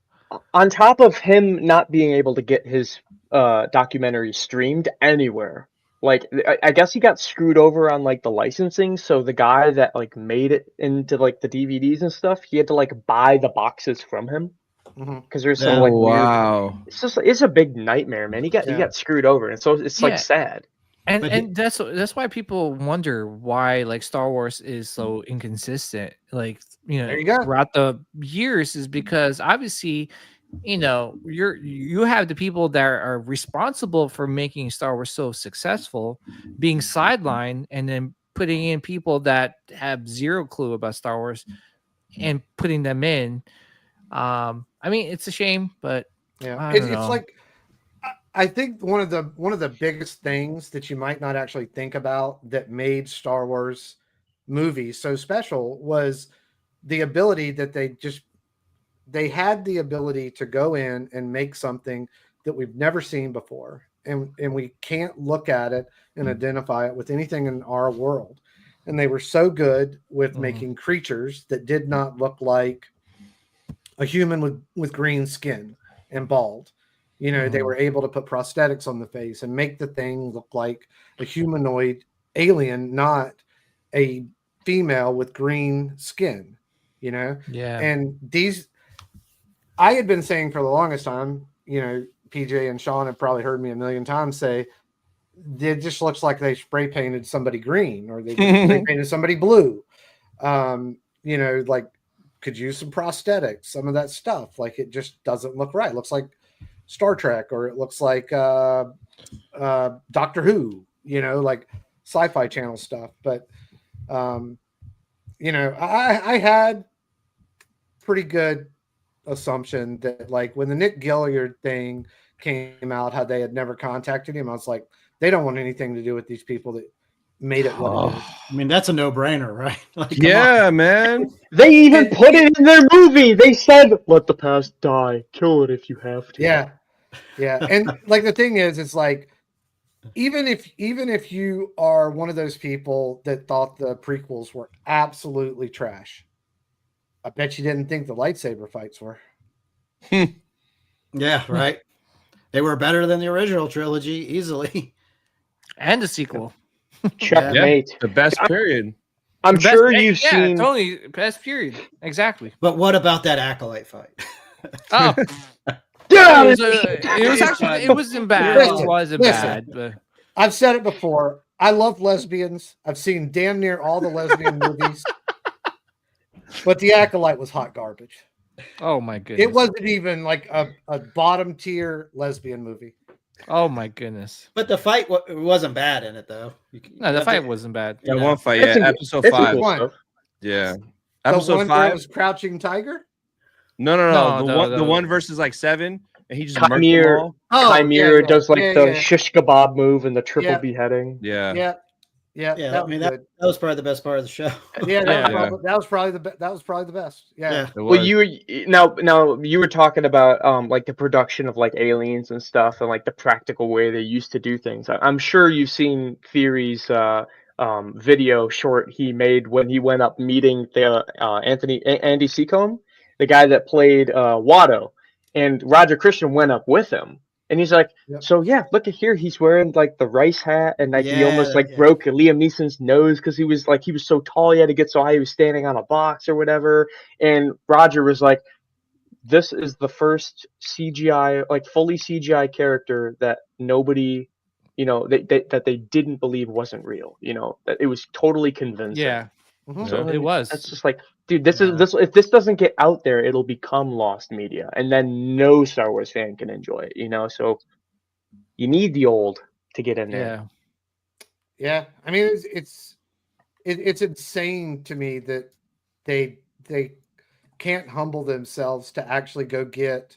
On top of him not being able to get his documentary streamed anywhere, like I guess he got screwed over on like the licensing. So the guy that like made it into like the DVDs and stuff, he had to like buy the boxes from him because there's some like weird. Wow. It's a big nightmare, man. He got screwed over, and so it's like sad. And that's why people wonder why like Star Wars is so inconsistent. Like, There you go. throughout the years is because obviously, you have the people that are responsible for making Star Wars so successful being sidelined, and then putting in people that have zero clue about Star Wars and putting them in. I mean, it's a shame, but it's like, I think one of the biggest things that you might not actually think about that made Star Wars movies so special was the ability that they had the ability to go in and make something that we've never seen before, and we can't look at it and identify it with anything in our world. And they were so good with making creatures that did not look like a human with green skin and bald. They were able to put prosthetics on the face and make the thing look like a humanoid alien, not a female with green skin, Yeah. And I had been saying for the longest time, PJ and Sean have probably heard me a million times say, it just looks like they spray painted somebody green or they spray painted somebody blue. Like could use some prosthetics, some of that stuff. Like it just doesn't look right. It looks like Star Trek, or it looks like Doctor Who, like Sci-Fi Channel stuff. But I had pretty good assumption that like when the Nick Gilliard thing came out, how they had never contacted him, I was like, they don't want anything to do with these people that made it what it is. I mean, that's a no-brainer, right? Like, Yeah, man. They even put it in their movie. They said, "Let the past die. Kill it if you have to." Yeah. And like the thing is, it's like even if you are one of those people that thought the prequels were absolutely trash, I bet you didn't think the lightsaber fights were. Yeah, right. They were better than the original trilogy easily. And the sequel. Checkmate. Yeah, the best period. I'm sure you've seen. Totally best period. Exactly. But what about that Acolyte fight? Oh, it wasn't bad. It wasn't bad. But I've said it before. I love lesbians. I've seen damn near all the lesbian movies. But the Acolyte was hot garbage. Oh my goodness. It wasn't even like a bottom tier lesbian movie. Oh my goodness. But the fight wasn't bad in it, though. No, the fight wasn't bad. Yeah, one fight. Yeah, episode 5. Yeah, episode episode 5 was Crouching Tiger. No. The one versus like 7, and he just murked them Chimere. all. Chimere does like the shish kebab move and the triple beheading. Yeah. I mean, that was probably the best part of the show. That was probably the best. Yeah. Well, you were talking about like the production of like aliens and stuff, and like the practical way they used to do things. I'm sure you've seen Theory's video short he made when he went up meeting the Andy Seacombe, the guy that played Watto, and Roger Christian went up with him. And he's like, so yeah, look at here. He's wearing like the rice hat, and like he almost like broke Liam Neeson's nose because he was so tall, he had to get so high. He was standing on a box or whatever. And Roger was like, "This is the first CGI, like fully CGI character that nobody, that they didn't believe wasn't real. That it was totally convincing." Yeah, so it was. It's just like, dude, this is this. If this doesn't get out there, it'll become lost media, and then no Star Wars fan can enjoy it. So you need the old to get in there. Yeah. I mean, it's insane to me that they can't humble themselves to actually go get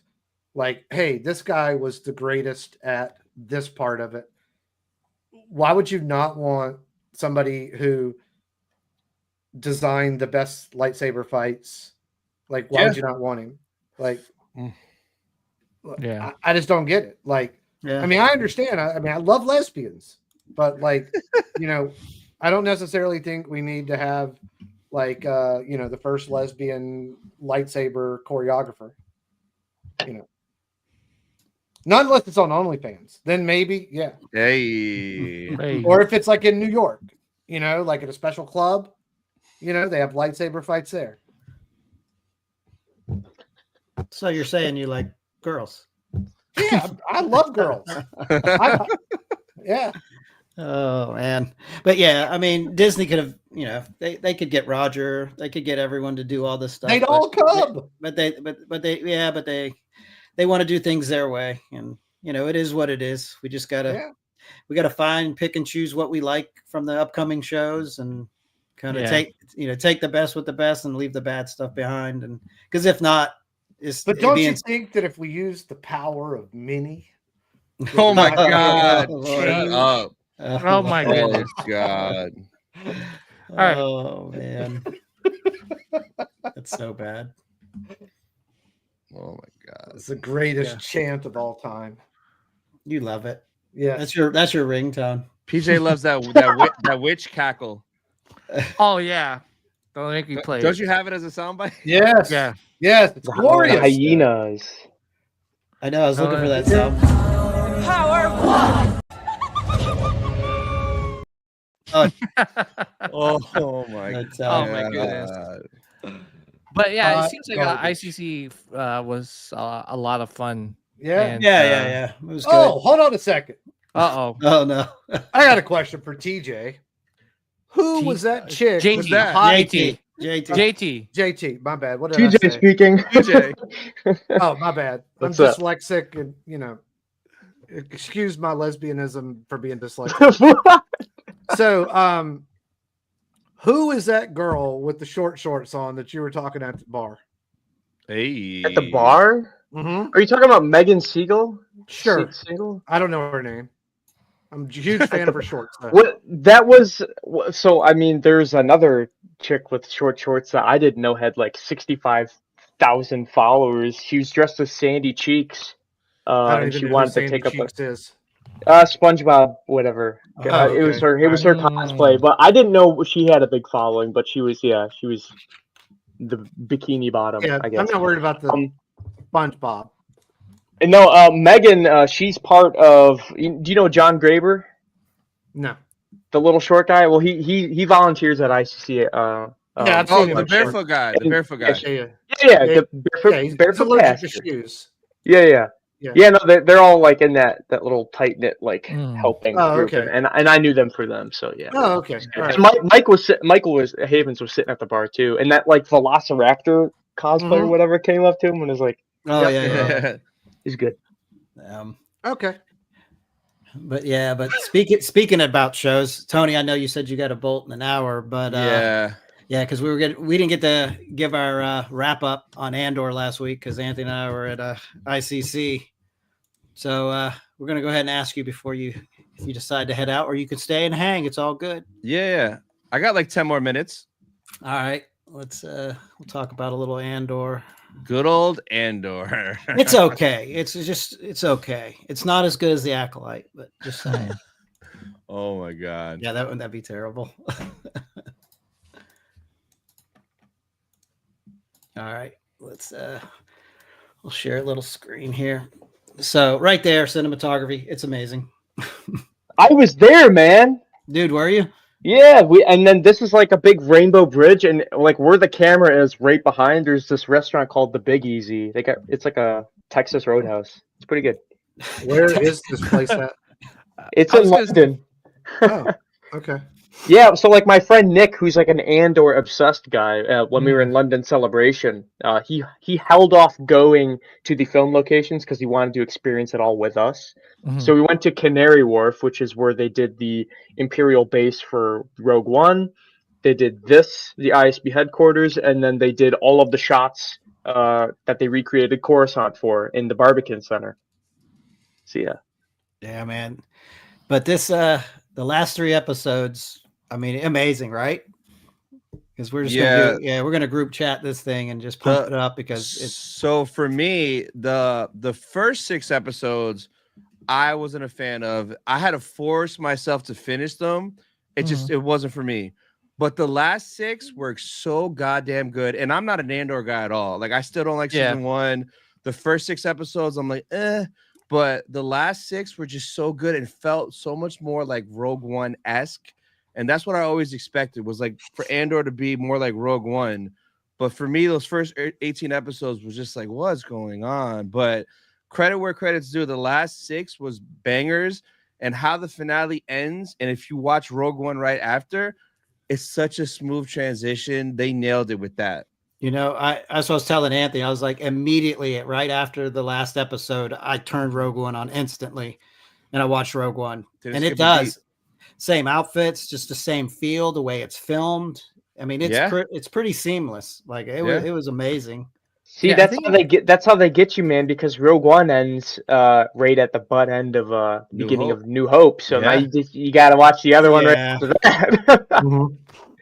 like, hey, this guy was the greatest at this part of it. Why would you not want somebody who designed the best lightsaber fights? Like, why would you not want him? Like, Yeah. I just don't get it. Like, Yeah. I mean, I understand. I mean, I love lesbians, but like, you know, I don't necessarily think we need to have like, you know, the first lesbian lightsaber choreographer. You know, not unless it's on OnlyFans. Then maybe, yeah. Hey. Or if it's like in New York, you know, like at a special club, you know, they have lightsaber fights there. So you're saying you like girls? Yeah, I love girls. Yeah. Oh man, but yeah, I mean, Disney could have, you know, they could get Roger, they could get everyone to do all this stuff. They'd all come. But they want to do things their way, and you know, it is what it is. We just gotta find, pick, and choose what we like from the upcoming shows, and kind of take the best with the best, and leave the bad stuff behind. And because if not, but don't you think that if we use the power of Minnie? Oh my God! Shut up! Oh my goodness! Oh God! All right. Oh man, that's so bad. Oh my God! It's the greatest chant of all time. You love it. Yeah, that's your ringtone. PJ loves that witch cackle. Oh yeah, don't make me play. Don't you have it as a soundbite? Yes. Yeah. Yes. It's glorious. Hyenas. I know. I was looking for that sound. Power one. Oh my goodness. But yeah, it seems like ICC was a lot of fun. Yeah. And, yeah. It was good. Oh, hold on a second. Oh no. I got a question for TJ. Who was that chick? JT. Was that hot? JT. My bad. What did I TJ say? speaking. TJ. Oh, my bad. I'm dyslexic, and you know, excuse my lesbianism for being dyslexic. So, who is that girl with the short shorts on that you were talking at the bar? Hey. At the bar? Mm-hmm. Are you talking about Megan Siegel? Sure. Siegel? I don't know her name. I'm a huge fan of her shorts. What that was? So I mean, there's another chick with short shorts that I didn't know had like 65,000 followers. She was dressed as Sandy Cheeks, and she wanted to take up SpongeBob, whatever. Okay. It was her. It was her cosplay, but I didn't know she had a big following. But she was the bikini bottom. Yeah, I guess. I'm not worried about the SpongeBob. No, Megan, she's part of. Do you know John Graber? No. The little short guy. Well, he volunteers at ICC. I've seen him. The barefoot guy. The barefoot guy. Yeah. The barefoot allergic to pastor. shoes. Yeah. No, they're all like in that little tight knit helping group, and I knew them for them. So yeah. Oh, okay. Right. Michael Havens was sitting at the bar too, and that like Velociraptor cosplay or whatever came up to him and was like, "Oh yeah. He's good." Okay. But speaking about shows, Tony, I know you said you got a bolt in an hour, but yeah, because we didn't get to give our wrap up on Andor last week because Anthony and I were at ICC. So we're gonna go ahead and ask you before if you decide to head out, or you could stay and hang. It's all good. Yeah. I got like 10 more minutes. All right, let's we'll talk about a little Andor. Good old Andor. It's okay. It's okay. It's not as good as the Acolyte, but just saying. Oh my God. Yeah, that'd be terrible. All right, let's we'll share a little screen here. So right there, cinematography, it's amazing. I was there, man. Dude, were you? Yeah, and then this is like a big rainbow bridge, and like where the camera is right behind, there's this restaurant called the Big Easy. It's like a Texas Roadhouse. It's pretty good. Where is this place at? It's in London. Oh, okay. Yeah, so like my friend Nick, who's like an Andor obsessed guy, when we were in London Celebration, he held off going to the film locations because he wanted to experience it all with us. Mm-hmm. So we went to Canary Wharf, which is where they did the Imperial base for Rogue One. They did the ISB headquarters, and then they did all of the shots that they recreated Coruscant for in the Barbican Center. So yeah, man. But this the last 3 episodes, I mean, amazing, right? Because we're just we're gonna group chat this thing and just pump it up because it's so for me, the first 6 episodes I wasn't a fan of. I had to force myself to finish them. It wasn't for me. But the last 6 were so goddamn good. And I'm not an Andor guy at all. Like I still don't like season 1. The first 6 episodes, I'm like, but the last 6 were just so good and felt so much more like Rogue One-esque. And that's what I always expected, was like for Andor to be more like Rogue One. But for me, those first 18 episodes was just like, what's going on? But credit where credit's due. The last 6 was bangers, and how the finale ends. And if you watch Rogue One right after, it's such a smooth transition. They nailed it with that. You know, as I was telling Anthony, I was like, immediately right after the last episode, I turned Rogue One on instantly, and I watched Rogue One, and it does. Same outfits, just the same feel, the way it's filmed. I mean, it's pretty seamless. Like it was amazing. See, that's how they get you, man, because Rogue One ends right at the butt end of beginning of New Hope. So now you got to watch the other one right after that.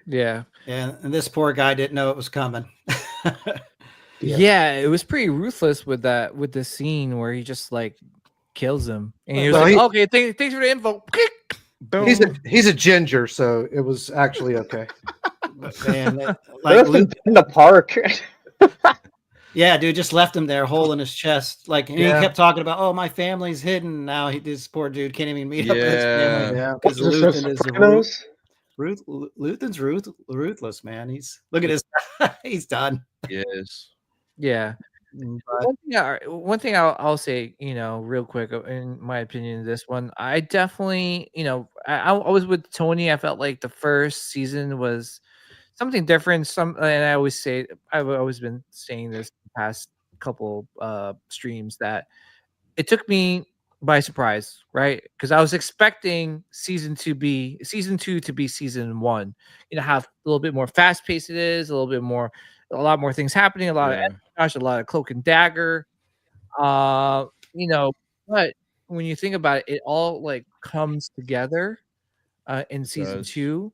Yeah. And this poor guy didn't know it was coming. Yeah, it was pretty ruthless with the scene where he just like kills him, and he was okay, thanks for the info. Boom. He's a ginger, so it was actually okay. Man, like in the park. Yeah, dude, just left him there, hole in his chest. Like, and he kept talking about, "Oh, my family's hidden." Now this poor dude can't even meet up with his family. Yeah, because Luthen's ruthless, man. Look at his, he's done. Yes. Yeah. One thing I'll say, real quick, in my opinion, this one, I definitely, I was with Tony. I felt like the first season was something different. And I've always been saying this the past couple streams, that it took me by surprise, right? Because I was expecting season 2 to be season 1. How a little bit more fast paced it is, a lot more things happening, a lot of cloak and dagger, but when you think about it, it all like comes together in season 2,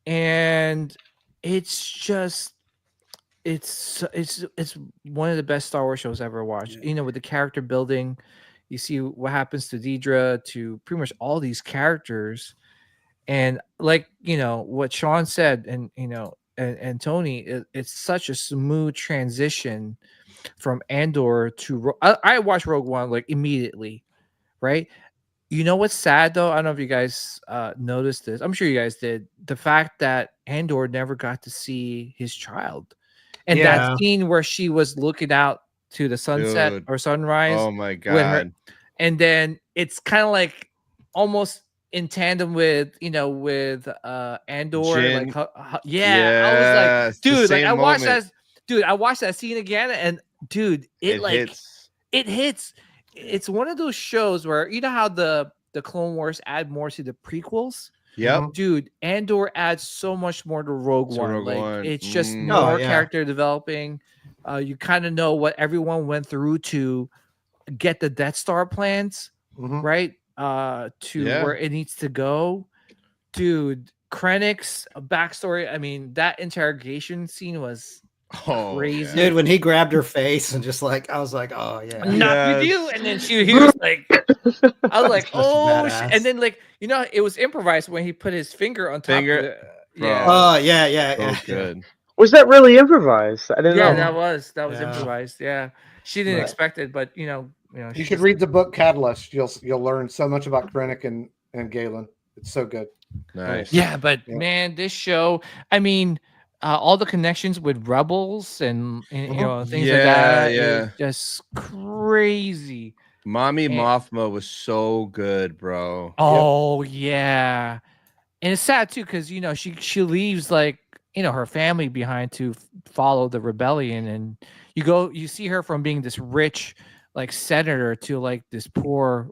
and it's just it's one of the best Star Wars shows I've ever watched. With the character building, you see what happens to Deidre, to pretty much all these characters, and like what Sean said, and and Tony, it's such a smooth transition from Andor to I watched Rogue One like immediately, right? You know what's sad though? I don't know if you guys noticed this. I'm sure you guys did. The fact that Andor never got to see his child, and that scene where she was looking out to the sunset or sunrise. Oh my god! And then it's kind of like almost in tandem with with Andor. Jin. Like I was like, dude, like I watched that scene again, and dude, it hits. It's one of those shows where how the Clone Wars add more to the prequels. Yep. Dude, Andor adds so much more to Rogue One. It's just more character developing. You kind of know what everyone went through to get the Death Star plans, right? To where it needs to go. Dude, Krennic's backstory. I mean, that interrogation scene was crazy. Dude, when he grabbed her face and just like, I was like, oh yeah, not with you. And then he was like, I was like, oh shit. And then like, it was improvised when he put his finger on top of it. Yeah. Oh yeah. So good. Was that really improvised? I didn't know. That was improvised. Yeah. She didn't expect it, but you should read the book Catalyst. You'll learn so much about Krennic and Galen. It's so good. Nice. Yeah, but man, this show, I mean, all the connections with Rebels and things like that. Yeah, just crazy. Mommy Mothma was so good, bro. Oh yeah, and it's sad too because she leaves like her family behind to follow the rebellion, and you see her from being this rich like senator to like this poor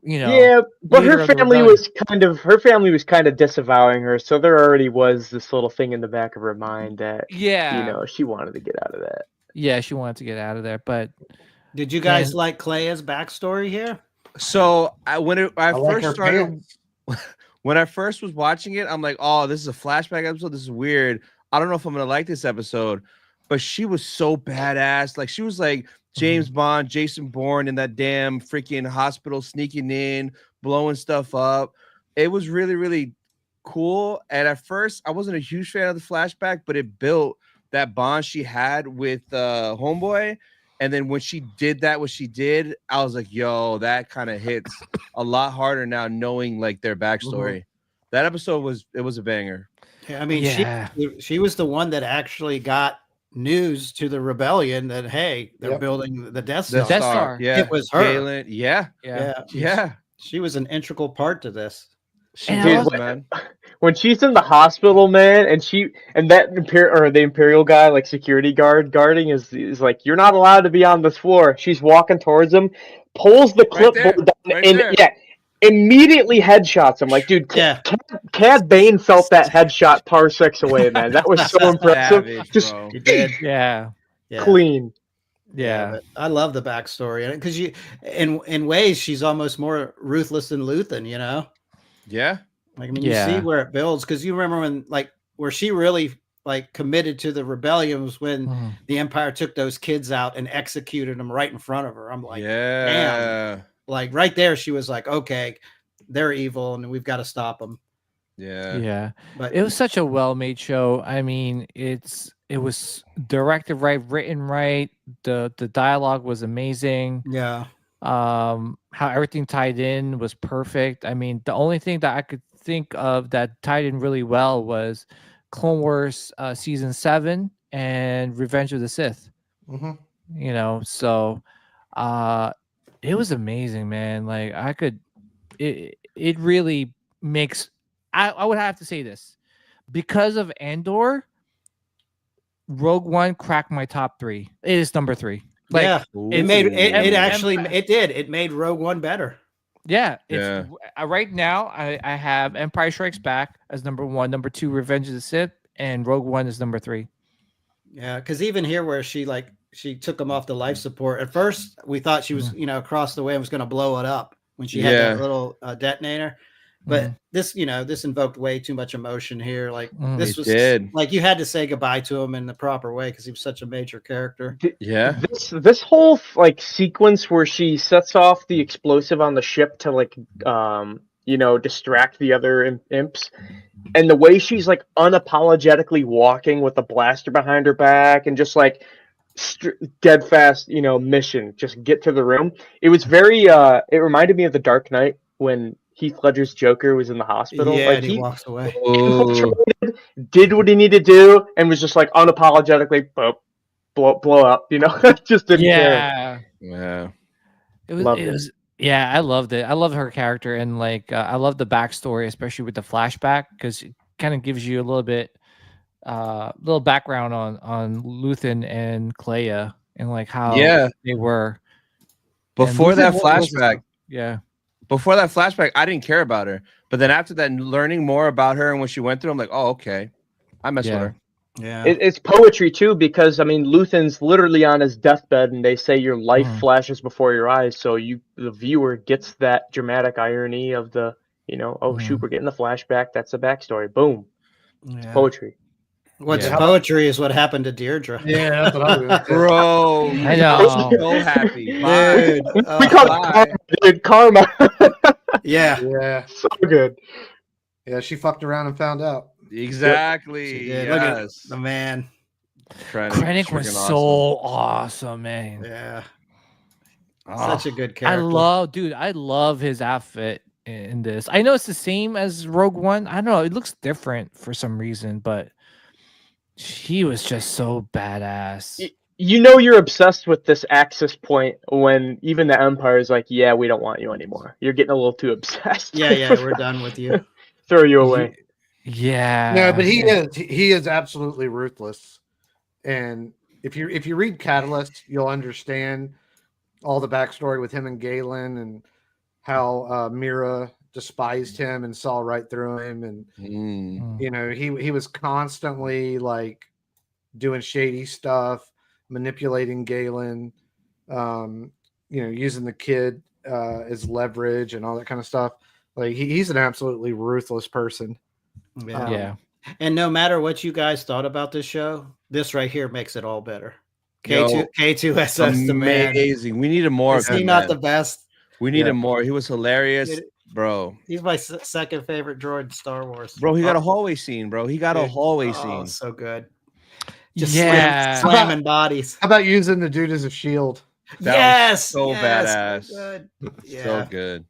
but her family was kind of disavowing her, so there already was this little thing in the back of her mind that she wanted to get out of that. Yeah, she wanted to get out of there. But did you guys like Clea's backstory here? So when I like first her started, pants. when I first was watching it, I'm like, oh, this is a flashback episode. This is weird. I don't know if I'm gonna like this episode. But she was so badass. Like she was like James Bond, Jason Bourne in that damn freaking hospital, sneaking in, blowing stuff up. It was really, really cool. And at first, I wasn't a huge fan of the flashback, but it built that bond she had with Homeboy. And then when she did that, what she did, I was like, yo, that kind of hits a lot harder now, knowing like their backstory. That episode was a banger. Yeah, I mean, she was the one that actually got news to the rebellion that hey, they're building the Death Star. The Death Star. Yeah, it was her. Galen. Yeah. She was an integral part to this. She was, man. When she's in the hospital, man, and the Imperial guy, like security guarding is like, you're not allowed to be on this floor. She's walking towards him, pulls the clipboard down, and immediately headshots him. Like, dude, Cad Bane felt that headshot parsecs away, man. That was so impressive. Savage, He did. Clean. Yeah, I love the backstory because in ways she's almost more ruthless than Luthen, you know. Yeah. Like, I mean, you see where it builds because you remember when, like, where she really like committed to the rebellion was when the Empire took those kids out and executed them right in front of her. I'm like, damn. Like right there, she was like, okay, they're evil and we've got to stop them. Yeah. But it was such a well-made show. I mean, it was directed right, written right. The dialogue was amazing. Yeah. How everything tied in was perfect. I mean, the only thing that I could think of that tied in really well was Clone Wars season 7 and Revenge of the Sith. You know, so it was amazing, man. Like it really makes. I would have to say this because of Andor. Rogue One cracked my top 3. It is number 3. Like, it made it made Rogue One better. Yeah, it's right now I have Empire Strikes Back as number 1, number 2 Revenge of the Sith, and Rogue One is number 3. Yeah, because even here where she took him off the life support. At first, we thought she was across the way and was going to blow it up when she had that little detonator. But this invoked way too much emotion here. Like this was like you had to say goodbye to him in the proper way because he was such a major character. Yeah. This whole like sequence where she sets off the explosive on the ship to like distract the other imps, and the way she's like unapologetically walking with a blaster behind her back and just like dead fast, mission, just get to the room. It was very it reminded me of The Dark Knight when Heath Ledger's Joker was in the hospital. Yeah, like, and he walks away. Did what he needed to do, and was just like unapologetically blow up. Just didn't care. Yeah, it was. Yeah, I loved it. I love her character, and like I love the backstory, especially with the flashback, because it kind of gives you a little bit, little background on Luthen and Clea and like how they were before that flashback. Before that flashback, I didn't care about her. But then after that, learning more about her and what she went through, I'm like, oh, okay. I mess with her. Yeah. It's poetry, too, because, I mean, Luthen's literally on his deathbed, and they say your life flashes before your eyes. So the viewer gets that dramatic irony of the, shoot, we're getting the flashback. That's the backstory. Boom. It's poetry. What's poetry is what happened to Deirdre. Yeah, that's what I was Bro, I know. So happy. Dude, we call it karma. Yeah. So good. Yeah, she fucked around and found out. Exactly. Yes. Look at the man. Krennic was so awesome, man. Yeah. Such a good character. I love his outfit in this. I know it's the same as Rogue One. I don't know. It looks different for some reason, but he was just so badass. You're obsessed with this access point when even the Empire is like, yeah, we don't want you anymore. You're getting a little too obsessed. Yeah, we're done with you. Throw you away. Yeah. No, but he is absolutely ruthless. And if you read Catalyst, you'll understand all the backstory with him and Galen and how Mira despised him and saw right through him, and he was constantly like doing shady stuff, manipulating Galen, using the kid as leverage and all that kind of stuff. Like he's an absolutely ruthless person. Yeah. And no matter what you guys thought about this show, this right here makes it all better. K2SO's the man. Amazing. We needed more. Is he not the best? We needed more. He was hilarious, bro. He's my second favorite droid in Star Wars. Bro, he got a hallway scene, bro. He got a hallway scene. So good. Just slamming bodies. How about using the dude as a shield? That was so badass. So good. So good.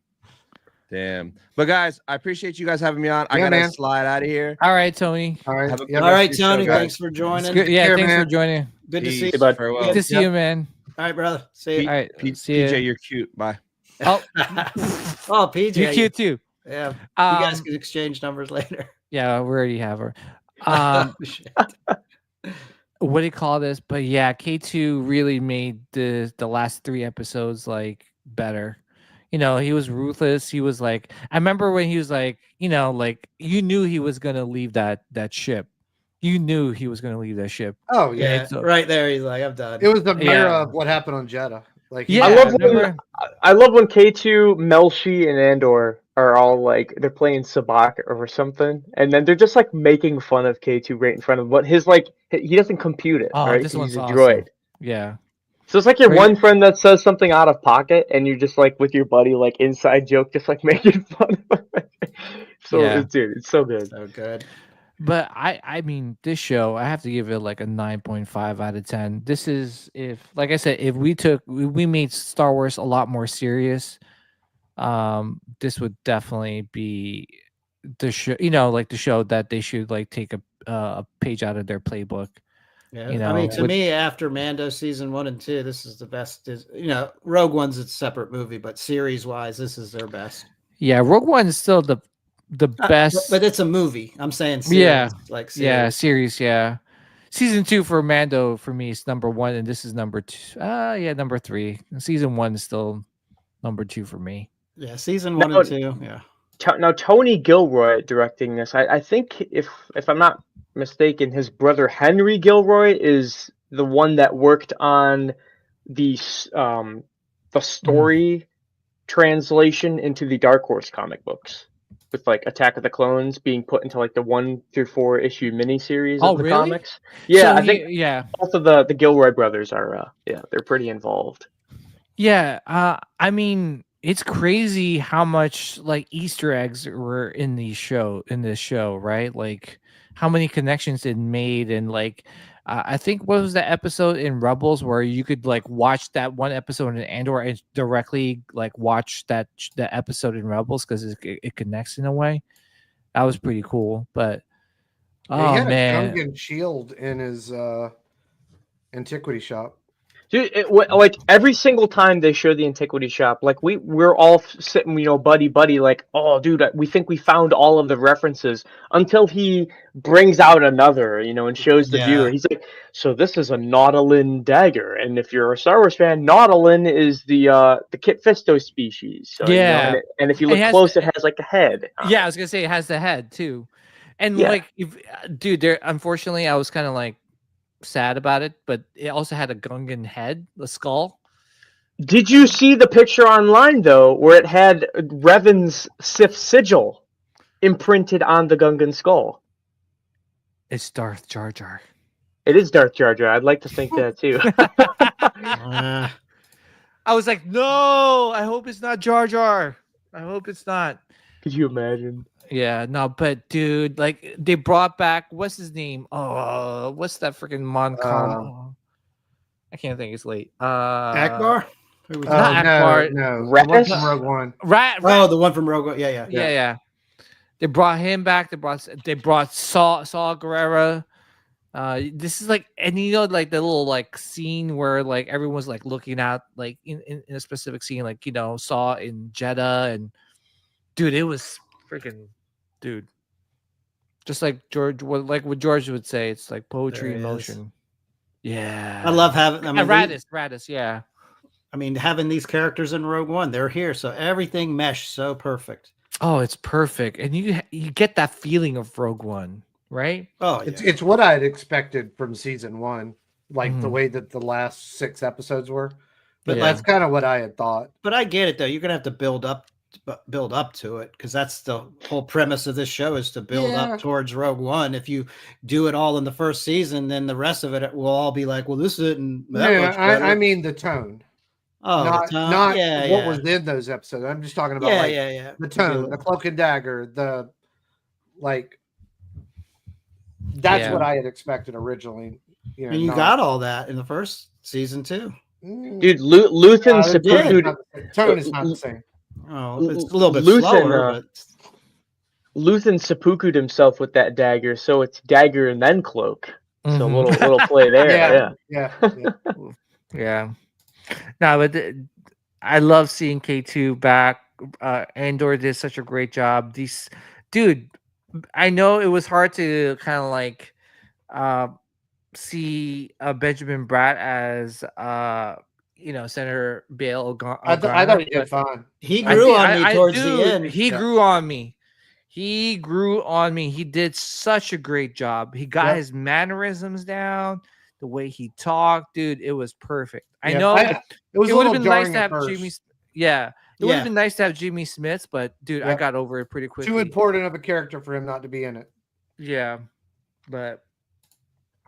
Damn. But guys, I appreciate you guys having me on. I gotta slide out of here. All right, Tony. All right. All right, Tony. Thanks for joining. Thanks for joining. Good to see you. Farewell. Good to see you, man. All right, brother. See you. All right. See PJ, you. you're cute. Bye. Oh, PJ. you're cute too. Yeah. You guys can exchange numbers later. Yeah, we already have her. Shit. What do you call this? But yeah, K2 really made the last 3 episodes like better. He was ruthless. He was like, I remember when he was like, like you knew he was gonna leave that ship. You knew he was gonna leave that ship. Oh yeah, right there. He's like, I'm done. It was the mirror of what happened on Jeddah. Like, I love when K2, Melshi, and Andor are all like they're playing Sabak or something, and then they're just like making fun of K2 right in front of him. But his he doesn't compute it. Oh, right? this He's one's a awesome. droid. Yeah. So it's like your one friend that says something out of pocket, and you're just like with your buddy, like inside joke, just like making fun of it. Dude, it's so good. So good. But I mean, this show, I have to give it like a 9.5 out of 10. This is, like I said, if we made Star Wars a lot more serious, this would definitely be the show, like the show that they should like take a page out of their playbook. Yeah, I mean, to me, after Mando season 1 and 2, this is the best. Rogue One's a separate movie, but series wise, this is their best. Yeah, Rogue One is still the best, but it's a movie. I'm saying, series, series. Yeah, season 2 for Mando for me is number 1, and this is number 2. Number 3. Season 1 is still number 2 for me. Yeah, season 1 and 2. Yeah. Now Tony Gilroy directing this. I think if I'm not mistaken, his brother Henry Gilroy is the one that worked on the story translation into the Dark Horse comic books, with like Attack of the Clones being put into like the 1 through 4 issue miniseries of the comics. Yeah, I think both of the Gilroy brothers are they're pretty involved. Yeah, I mean, it's crazy how much like Easter eggs were in this show, right? Like how many connections it made, and like I think what was the episode in Rebels where you could like watch that one episode in Andor and directly like watch that episode in Rebels because it connects in a way. That was pretty cool. But he had a Gungan shield in his antiquity shop. Dude, like every single time they show the antiquity shop, like we're all sitting, buddy, like, oh, dude, we think we found all of the references until he brings out another, and shows the viewer. He's like, so this is a Nautilin dagger, and if you're a Star Wars fan, Nautilin is the Kit Fisto species. So, and if you look close, it has like a head. Yeah, I was gonna say it has the head too, and like, unfortunately, I was kind of like sad about it, but it also had a Gungan head, a skull. Did you see the picture online though, where it had Revan's Sith sigil imprinted on the Gungan skull? It's Darth Jar Jar. It is Darth Jar Jar. I'd like to think that too. I was like, no, I hope it's not Jar Jar. I hope it's not. Could you imagine? Yeah, no, but dude, like they brought back what's his name? Oh, what's that freaking Moncom? I can't think. It's late. Akbar? Not Akbar. No, the one from Rogue One. Oh, the one from Rogue One. Yeah. They brought him back. They brought Saw Gerrera. This is like, and like the little like scene where like everyone's like looking out like in a specific scene, like Saw in Jeddah, and dude, it was freaking, dude, just like what George would say, it's like poetry in motion. Yeah, I love having. Radis, yeah. I mean, having these characters in Rogue One, they're here, so everything meshed so perfect. Oh, it's perfect, and you get that feeling of Rogue One, right? Oh, it's what I had expected from season 1. like the way that the last 6 episodes were. But Yeah. that's kind of what I had thought. But I get it though. You're gonna have to build up to it, because that's the whole premise of this show, is to build up towards Rogue One. If you do it all in the first season, then the rest of it will all be like, well, this isn't. I mean the tone. Oh, not the tone? not what was in those episodes. I'm just talking about the tone, the cloak and dagger, the like. That's what I had expected originally. You know, and you got all that in the first season too. Dude, Luthen seppuku. Tone is not the same. Oh, it's a little bit slower, but Luthen seppuku'd himself with that dagger, so it's dagger and then cloak. So little play there. Yeah. No, but I love seeing K2 back. Andor did such a great job. Dude, I know it was hard to kind of like see Benjamin Bratt as Senator Bail Organa. I thought he did fine. He grew on me towards the end. He grew on me. He grew on me. He did such a great job. He got his mannerisms down, the way he talked, dude. It was perfect. I know it would have been nice to have Jimmy. Yeah, it would have been nice to have Jimmy Smith, but dude, I got over it pretty quickly. Too important of a character for him not to be in it. Yeah, but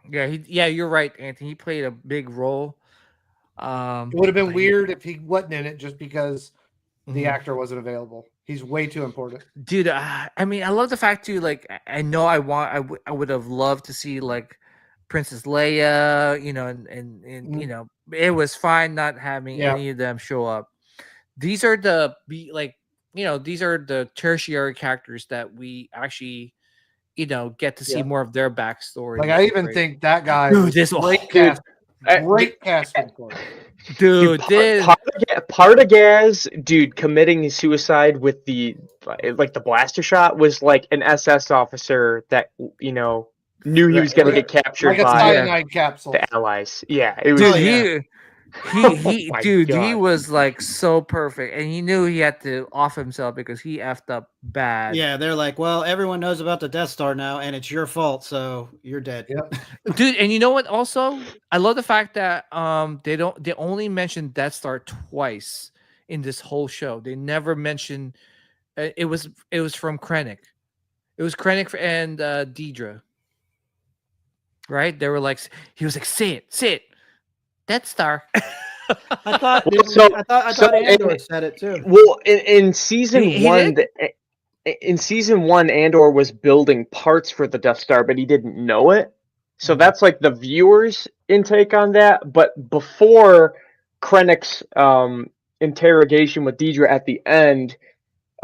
you're right, Anthony. He played a big role. It would have been weird if he wasn't in it just because the actor wasn't available. He's way too important, dude. I mean, I love the fact too. Like, I know I would have loved to see like Princess Leia, and it was fine not having any of them show up. These are these are the tertiary characters that we actually, get to see more of their backstory. Like, I even think that guy, dude, this great cast, great casting for it. Dude, Partagaz, dude, committing suicide with the blaster shot was like an SS officer that knew he was going to get captured by the Allies. Yeah, it was. Dude, he was like so perfect, and he knew he had to off himself because he effed up bad. Yeah, they're like, well, everyone knows about the Death Star now, and it's your fault, so you're dead. Yep. Dude, and you know what? Also, I love the fact that they only mentioned Death Star twice in this whole show. They never mentioned it was from Krennic. It was Krennic and Deidre. Right? They were like, he was like, say it. Death Star. I thought Andor said it too. Well, in season one, in season one, Andor was building parts for the Death Star, but he didn't know it. So that's like the viewer's intake on that. But before Krennic's interrogation with Deidre at the end,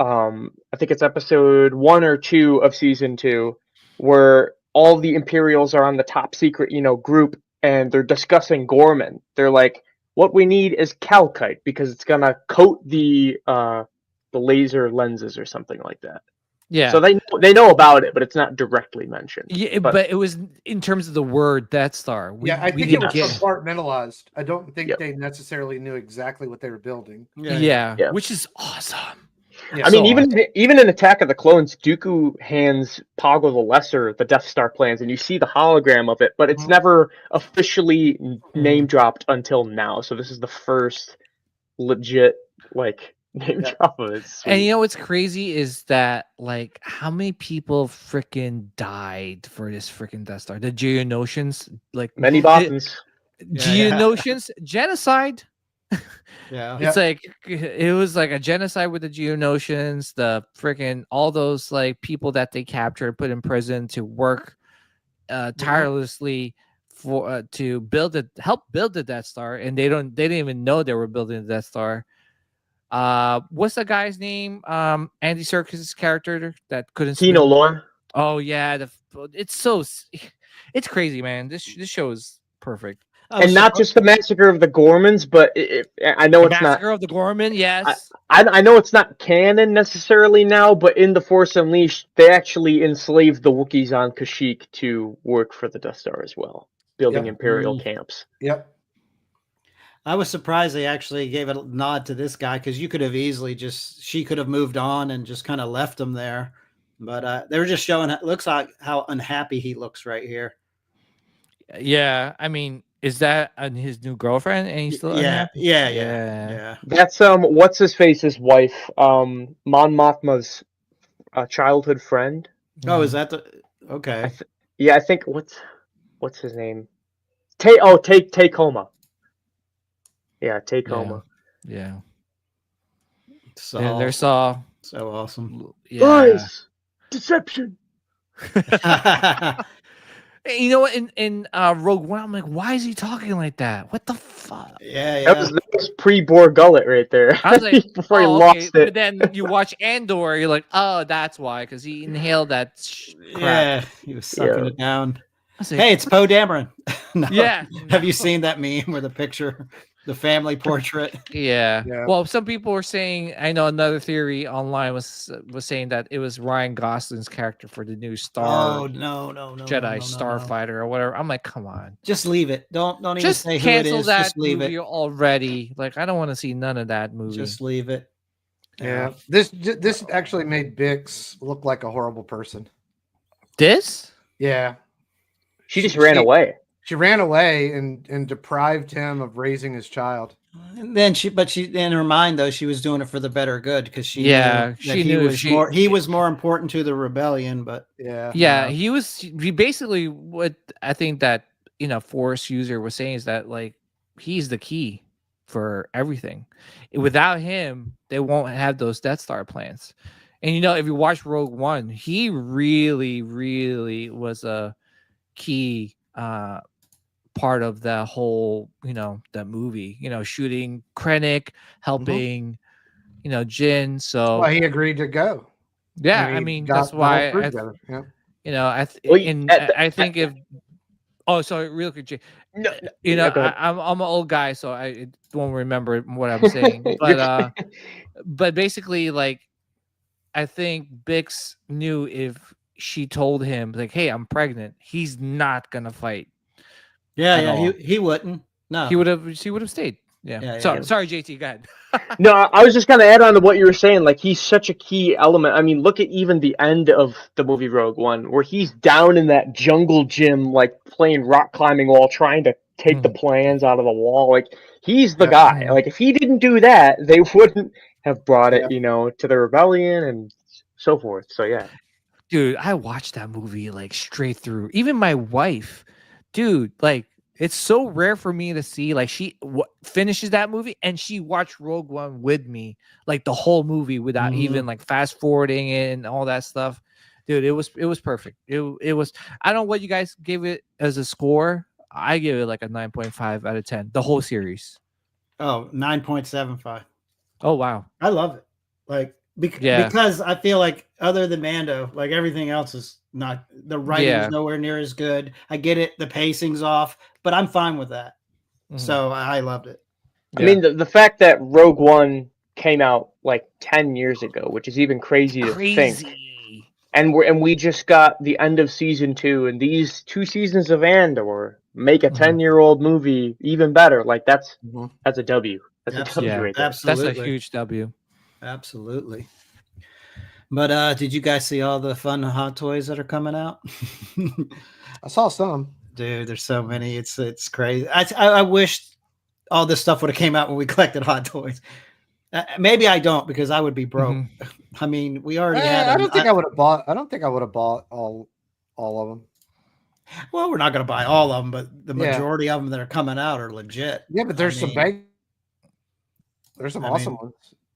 I think it's episode 1 or 2 of season 2, where all the Imperials are on the top secret, group, and they're discussing Gorman. They're like, what we need is calcite because it's gonna coat the laser lenses or something like that. Yeah. So they know about it, but it's not directly mentioned. Yeah, but it was in terms of the word Death Star. I think it was compartmentalized. I don't think they necessarily knew exactly what they were building. Yeah. Which is awesome. Yeah, I mean, even in Attack of the Clones, Dooku hands Poggle the Lesser the Death Star plans, and you see the hologram of it, but it's never officially name dropped until now. So this is the first legit name drop of it. And you know what's crazy is that how many people freaking died for this freaking Death Star? The Geonosians, many Bothans. Geonosians, genocide. Yeah, it's it was like a genocide with the Geonosians, the freaking all those people that they captured, put in prison to work tirelessly for to help build the Death Star, and they didn't even know they were building the Death Star. What's the guy's name? Andy Serkis' character that couldn't. Kino Lorne. Oh yeah, it's crazy, man. This show is perfect. And not just the massacre of the Gormans, but I know it's not massacre of the Gorman. Yes, I know it's not canon necessarily now, but in The Force Unleashed, they actually enslaved the Wookiees on Kashyyyk to work for the Death Star as well, building Imperial camps. Yep. I was surprised they actually gave a nod to this guy because you could have easily she could have moved on and just kind of left him there, but they were just showing. It looks like how unhappy he looks right here. Yeah, I mean. Is that his new girlfriend and he's still Yeah, unhappy? yeah. That's what's his face's wife, Mon Mothma's childhood friend. Oh, is that the okay? I think what's his name? Takoma. Yeah, Takoma. Yeah. So There's so awesome. Yeah. Lies, deception. You know what? In Rogue One, I'm like, why is he talking like that? What the fuck? Yeah. That was pre-Bore Gullet right there. I was like, before he okay. lost it. But then you watch Andor, you're like, oh, that's why, because he inhaled that crap. Yeah, he was sucking it down. I was like, hey, it's Poe Dameron. No. Yeah. Have you seen that meme where the picture, the family portrait? Yeah. Yeah. Well, some people were saying, I know another theory online was saying that it was Ryan Gosling's character for the new Star Oh no, Jedi Starfighter or whatever. I'm like, come on. Just leave it. Don't even Just say who it cancel is. that Just leave movie it. already. Like, I don't want to see none of that movie. Just leave it. Yeah. This actually made Bix look like a horrible person. This? Yeah. She just ran away. She ran away and deprived him of raising his child. And then she in her mind though she was doing it for the better good because she he was more important to the rebellion. But he basically what I think that Force user was saying is that like he's the key for everything. Without him, they won't have those Death Star plans. And if you watch Rogue One, he really, really was a key part of the whole, that movie, shooting Krennic, helping, Jin. So that's why he agreed to go. Yeah, I mean that's why I think if sorry, real quick, Jay. I'm an old guy, so I won't remember what I'm saying. But basically, like, I think Bix knew if she told him, like, "Hey, I'm pregnant," he's not gonna fight. He wouldn't. No, She would have stayed. Yeah. Sorry, JT. Go ahead. No, I was just gonna add on to what you were saying. Like, he's such a key element. I mean, look at even the end of the movie Rogue One, where he's down in that jungle gym, like playing rock climbing wall, trying to take the plans out of the wall. Like, he's the guy. Like, if he didn't do that, they wouldn't have brought it, to the rebellion and so forth. So yeah, dude, I watched that movie like straight through. Even my wife, dude, like. It's so rare for me to see like she finishes that movie and she watched Rogue One with me, like the whole movie without even like fast forwarding it and all that stuff. Dude, it was perfect. It was. I don't know what you guys gave it as a score. I give it like a 9.5 out of 10. The whole series. Oh, 9.75. Oh wow, I love it. Like because I feel like other than Mando, like everything else is not, the writing is nowhere near as good. I get it, the pacing's off, but I'm fine with that. So I loved it. I mean, the fact that Rogue One came out like 10 years ago, which is even crazy to think. And we just got the end of season 2, and these 2 seasons of Andor make a 10-year-old movie even better. Like, that's a W. That's a W right there. Absolutely. That's a huge W. Absolutely. But did you guys see all the fun Hot Toys that are coming out? I saw some. Dude, there's so many. It's crazy. I wish all this stuff would have came out when we collected Hot Toys. Maybe I don't, because I would be broke. I mean, we already had. I don't think I would have bought. I don't think I would have bought all of them. Well, we're not going to buy all of them, but the majority of them that are coming out are legit. Yeah, but there's some big. There's some awesome ones.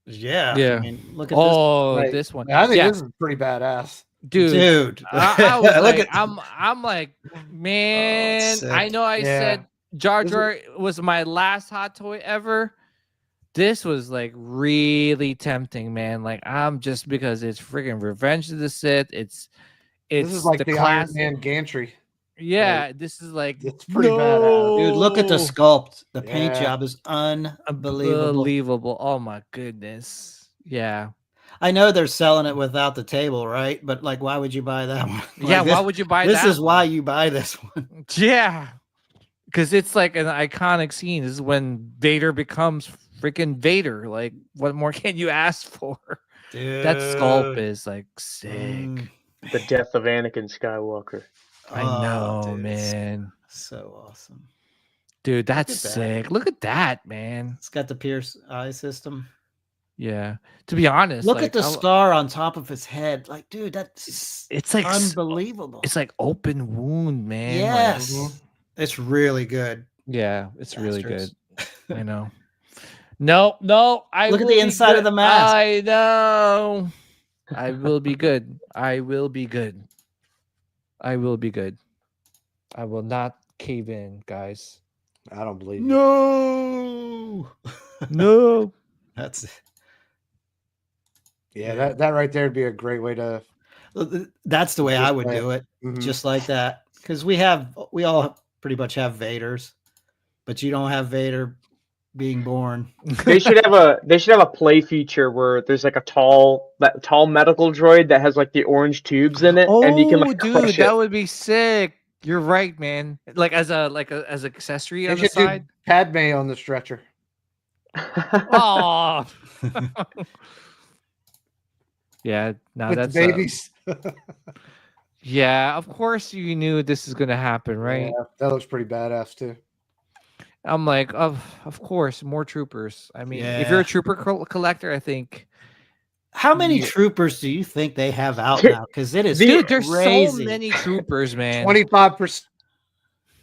Yeah. I mean, look at this one. Yeah, I think this is pretty badass. Dude. I was like, I'm like, man, I know I said Jar Jar was my last hot toy ever. This was like really tempting, man. Like, I'm just, because it's freaking Revenge of the Sith. This is like the Iron classic Man gantry. Yeah, this is like, it's pretty badass. Dude, look at the sculpt. The paint job is unbelievable. Oh my goodness. Yeah. I know they're selling it without the table, right? But like, why would you buy that one? Why would you buy this? This is why you buy this one. Yeah. Because it's like an iconic scene. This is when Vader becomes freaking Vader. Like, what more can you ask for? Dude. That sculpt is like sick. The death of Anakin Skywalker. I know, dude, man. So awesome. Dude, that's at that. sick. Look at that, man. It's got the Pierce eye system. Yeah. To be honest, Look like, at the scar on top of his head. Like, dude, that's it's like unbelievable. It's like open wound, man. Yes. Like, it's really good. yeah, it's really good. Bastards. I know. No, I Look at will the be inside good. of the mask. I know. I will be good. I will be good. I will be good. I will not cave in, guys. I don't believe you. No. No. That's it. Yeah, that right there would be a great way to. That's the way I would do it, Mhm. just like that. Because we all pretty much have Vaders, but you don't have Vader being born. They should have a play feature where there's like a tall medical droid that has like the orange tubes in it, and you can like dude, push that it. would be sick. You're right, man. Like as as an accessory They on the should do side. Padme on the stretcher. Oh. Yeah, no, With that's the babies. yeah, of course you knew this is gonna happen, right? Yeah, that looks pretty badass too. I'm like, of course, more troopers. I mean, if you're a trooper collector, I think. How many troopers do you think they have out now? Because it is dude, there's crazy. so many troopers, man. 25%.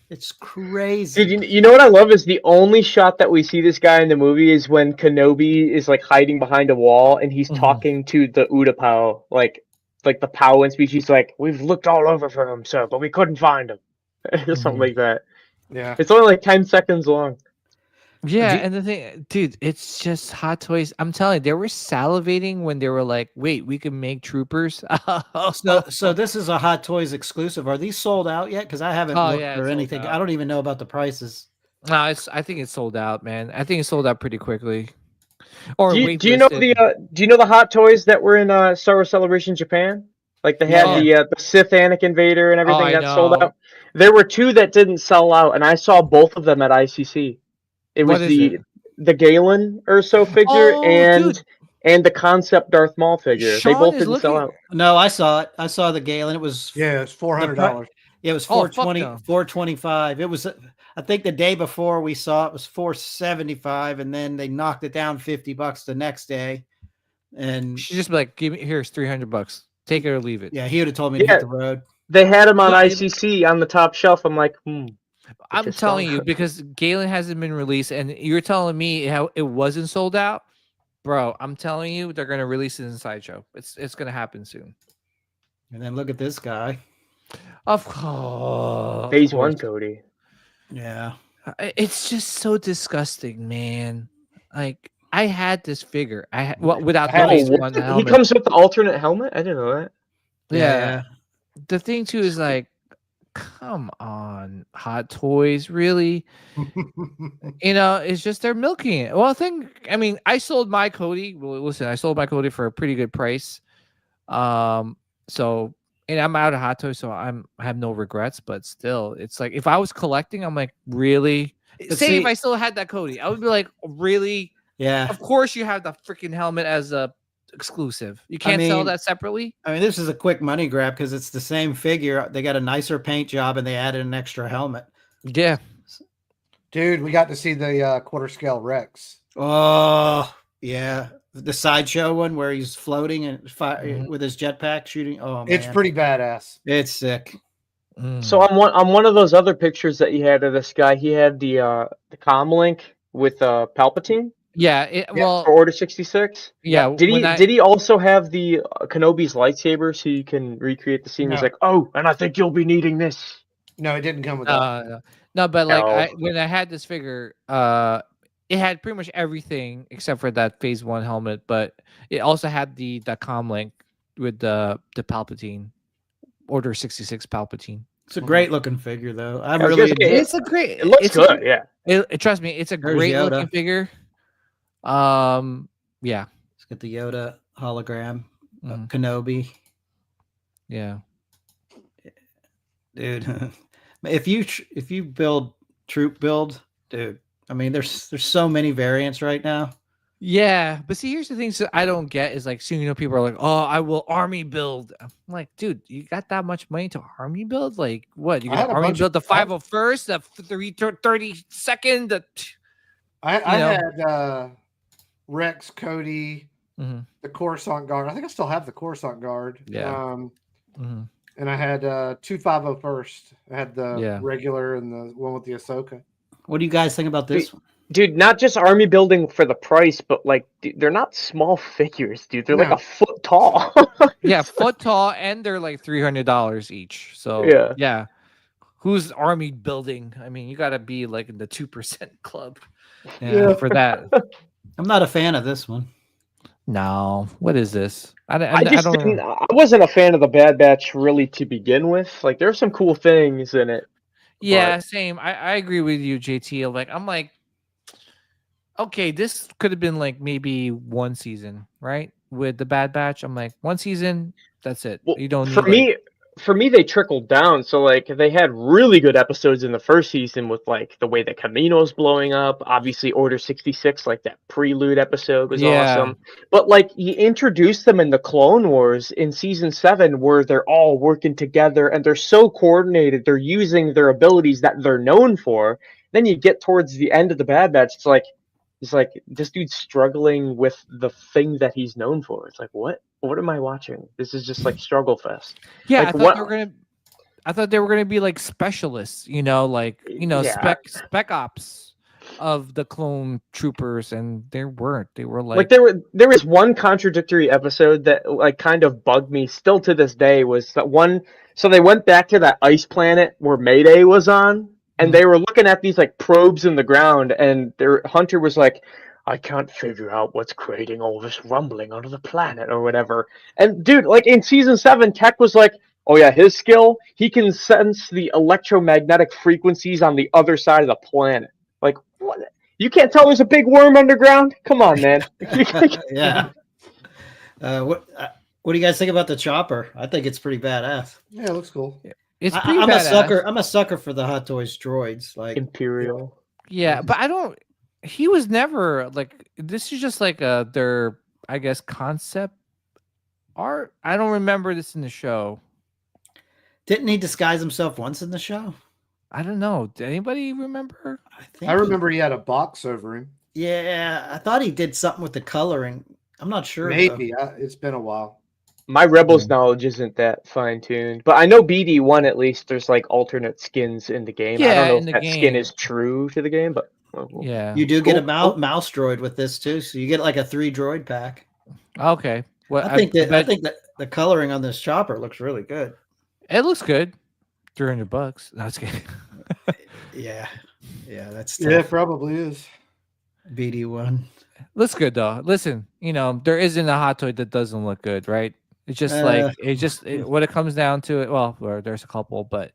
It's crazy. Dude, you know what I love is the only shot that we see this guy in the movie is when Kenobi is like hiding behind a wall and he's talking to the Utapau, like the Pauan speech. He's like, "We've looked all over for him, sir, but we couldn't find him," or something like that. Yeah, it's only like 10 seconds long. Yeah, and the thing, dude, it's just Hot Toys. I'm telling you, they were salivating when they were like, "Wait, we can make troopers." So this is a Hot Toys exclusive. Are these sold out yet? Because I haven't looked or anything. I don't even know about the prices. No, I think it's sold out, man. I think it's sold out pretty quickly. Or do you know the Hot Toys that were in Star Wars Celebration Japan? Like they had the Sith Anakin Vader and everything that sold out. There were two that didn't sell out, and I saw both of them at ICC. It was the Galen Urso figure and the concept Darth Maul figure. They both didn't sell out. No, I saw it. I saw the Galen. It was it's $400. Yeah, it was $425. It was, I think the day before we saw it was $475, and then they knocked it down $50 the next day. And she's just like, here's $300. Take it or leave it. Yeah, he would have told me to hit the road. They had him on ICC on the top shelf. I'm like, I'm telling you, because Galen hasn't been released, and you're telling me how it wasn't sold out, bro. I'm telling you, they're gonna release it in Sideshow. It's gonna happen soon. And then look at this guy. Of course, Phase 1 Cody. Yeah, it's just so disgusting, man. Like I had this figure, without the Phase 1 helmet. He comes with the alternate helmet. I didn't know that. Yeah. The thing too is like, come on, Hot Toys, really? It's just they're milking it. Well, I sold my Cody. Well, listen, I sold my Cody for a pretty good price. So, and I'm out of Hot Toys, so I have no regrets. But still, it's like if I was collecting, I'm like, really? Say if I still had that Cody, I would be like, really? Yeah. Of course, you have the freaking helmet as a exclusive. You can't sell that separately. I mean, this is a quick money grab because it's the same figure. They got a nicer paint job and they added an extra helmet. Yeah, dude, we got to see the quarter scale Rex. Oh yeah, the Sideshow one where he's floating and with his jetpack shooting. Oh man, it's pretty badass. It's sick. So on one of those other pictures that you had of this guy, he had the comlink with Palpatine. Yeah, for Order 66. Yeah, did he also have the Kenobi's lightsaber so you can recreate the scene? No. He's like, "Oh, and I think you'll be needing this." No, it didn't come with that. No, but like when I had this figure, it had pretty much everything except for that Phase 1 helmet, but it also had the comlink with the Palpatine, Order 66 Palpatine. It's a great looking figure, though. It's a great. It looks good. Yeah. Trust me, it's a great looking figure. Yeah. It's got the Yoda hologram, Kenobi. Yeah. Dude, if you build troop build, dude, I mean, there's so many variants right now. Yeah, but see, here's the things that I don't get is like, so, people are like, "Oh, I will army build." I'm like, dude, you got that much money to army build? Like, what? You're gonna army build the 501st, the 32nd? I had Rex, Cody, the Coruscant Guard. I think I still have the Coruscant Guard. Yeah. And I had 2 501st. I had the regular and the one with the Ahsoka. What do you guys think about this one? Dude, not just army building for the price, but like, dude, they're not small figures, dude. They're like a foot tall. Yeah, foot tall, and they're like $300 each. So yeah. Who's army building? I mean, you got to be like in the 2% club for that. I'm not a fan of this one. No, what is this? I wasn't a fan of the Bad Batch really to begin with. Like, there's some cool things in it. Yeah, same. I agree with you, JT. I'm like, okay, this could have been like maybe one season, right? With the Bad Batch, I'm like, one season, that's it. Well, you don't need for me, they trickled down. So like, they had really good episodes in the first season with like the way the Camino's blowing up. Obviously, Order 66, like that prelude episode was awesome. But like, you introduced them in the Clone Wars in season 7, where they're all working together and they're so coordinated. They're using their abilities that they're known for. Then you get towards the end of the Bad Batch, it's like this dude's struggling with the thing that he's known for. It's like, what am I watching? This is just like struggle fest. Yeah, like, I thought they were gonna be like specialists, spec ops of the clone troopers, and they weren't. They were like there was one contradictory episode that like kind of bugged me still to this day. Was that one? So they went back to that ice planet where Mayday was on. And they were looking at these like probes in the ground, and their hunter was like, I can't figure out what's creating all this rumbling under the planet or whatever. And dude, like in season 7, Tech was like, oh yeah, his skill, he can sense the electromagnetic frequencies on the other side of the planet. Like, what? You can't tell there's a big worm underground? Come on, man. Yeah. What do you guys think about the chopper? I think it's pretty badass. Yeah, it looks cool. It's pretty I'm badass. I'm a sucker for the Hot Toys droids, like Imperial. Yeah, but he was never like, this is just like their, I guess, concept art. I don't remember this in the show. Didn't he disguise himself once in the show? I don't know. Did anybody remember? I remember he had a box over him. Yeah, I thought he did something with the coloring. I'm not sure. Maybe. It's been a while. My Rebels knowledge isn't that fine-tuned, but I know BD1 at least there's like alternate skins in the game. I don't know if that skin is true to the game, but yeah, you do get a mouse droid with this too, so you get like a 3 droid pack. Okay, well, I think that the coloring on this chopper looks really good. It looks good. $300. No, it's kidding. yeah, that's tough. Yeah, it probably is. BD1 looks good though. Listen, there isn't a hot toy that doesn't look good, right? It's just when it comes down to it. Well, there's a couple, but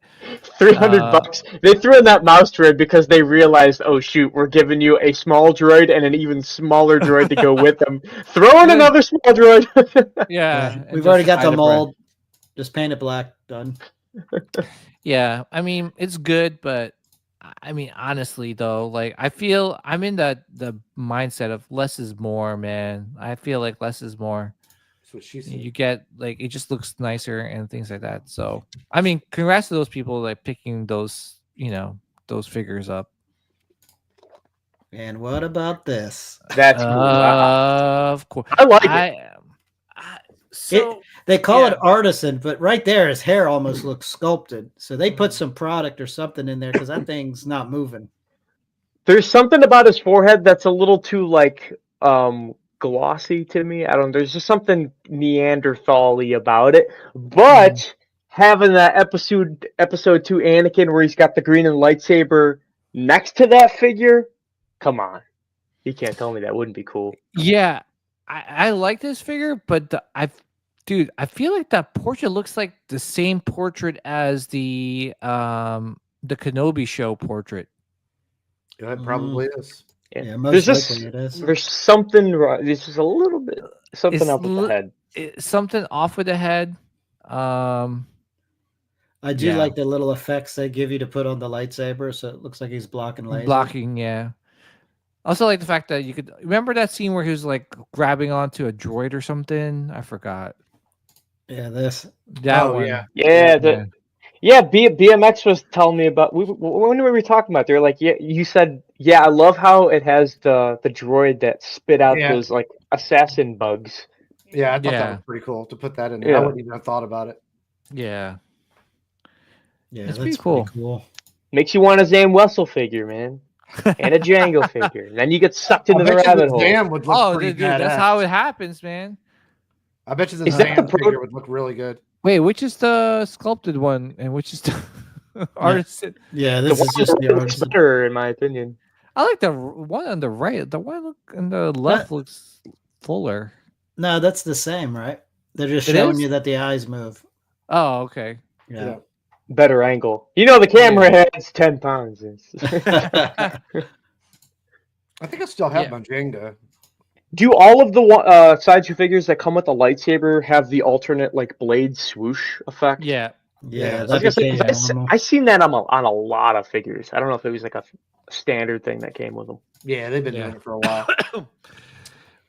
$300. They threw in that mouse droid because they realized, oh shoot, we're giving you a small droid and an even smaller droid to go with them. Throw in another small droid. Yeah, we've already got the mold. Just paint it black. Done. Yeah, I mean it's good, but I mean honestly though, like I feel I'm in the mindset of less is more, man. I feel like less is more. What she said. You get like it just looks nicer and things like that. So I mean, congrats to those people like picking those those figures up. And what about this? That's cool. Of course, I like it. They call it artisan, but right there, his hair almost looks sculpted. So they put some product or something in there because that thing's not moving. There's something about his forehead that's a little too like glossy to me. I don't know. There's just something Neanderthal-y about it. But having that episode 2 Anakin where he's got the green and lightsaber next to that figure, come on. You can't tell me that wouldn't be cool. Yeah. I like this figure, but I feel like that portrait looks like the same portrait as the Kenobi show portrait. Yeah, it probably is. Yeah, most likely it is. There's something wrong. There's just a little bit something up with the head. Something off with the head. I do like the little effects they give you to put on the lightsaber, so it looks like he's blocking lasers. Blocking, yeah. Also, like the fact that you could remember that scene where he was like grabbing onto a droid or something. I forgot Yeah, this. that Oh, one. yeah. Yeah, yeah. BMX was telling me about. When were we talking about? They're like, yeah. You said, yeah. I love how it has the droid that spit out Yeah. those like assassin bugs. Yeah, I thought that Yeah. was pretty cool to put that in there. I Yeah. wouldn't even have thought about it. Yeah, Yeah, It's that's pretty pretty cool. cool. Makes you want a Zam Wessel figure, man, and a Django figure. And then you get sucked into I the bet you rabbit the hole. Zam would look oh, pretty dude, that's badass. how it happens, man. I bet you the Is that Zam the pro- figure would look really good. Wait, which is the sculpted one, and which is the artisan? Yeah, The this one is just on the the right looks artisan. better, in my opinion. I like the one on the right. The one on the left looks fuller. No, that's the same, right? They're just It showing is? you that the eyes move. Oh, okay. Yeah. Better angle. You know, the camera has 10 pounds. I think I still have Yeah. my Jenga. Do all of the sideshow figures that come with the lightsaber have the alternate like blade swoosh effect? Yeah. Yeah, I was that gonna say, became 'cause normal. I seen that on a lot of figures. I don't know if it was like a standard thing that came with them. Yeah, they've been doing it for a while.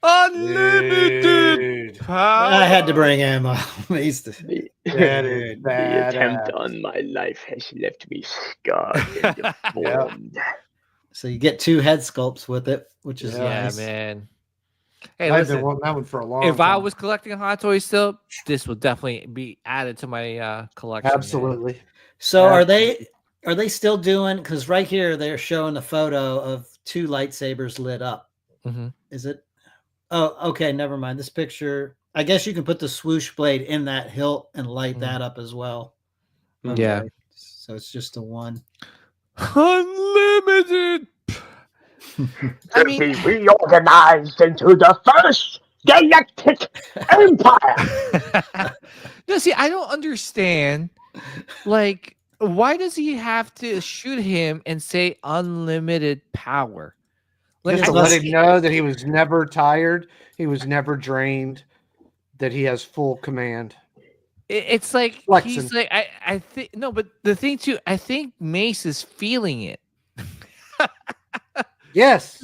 Unlimited Dude, power. I had to bring ammo. that is The badass. attempt on my life has left me scarred and deformed. So you get 2 head sculpts with it, which is Yeah, nice. man. Hey, I've been listen. wanting that one for a long If time. I was collecting Hot Toys still, this would definitely be added to my collection. man. Absolutely. So are they still doing? Because right here they're showing a photo of 2 lightsabers lit up. Mhm. Is it? Oh, okay. Never mind. This picture. I guess you can put the swoosh blade in that hilt and light that up as well. Yeah. So it's just the one. Unlimited. I mean, be reorganized into the first galactic empire. no, see, I don't understand. Like, why does he have to shoot him and say unlimited power? Like, Just to let him know that he was never tired, he was never drained, that he has full command. It's like Flexing. he's like I think no, but the thing too, I think Mace is feeling it. Yes.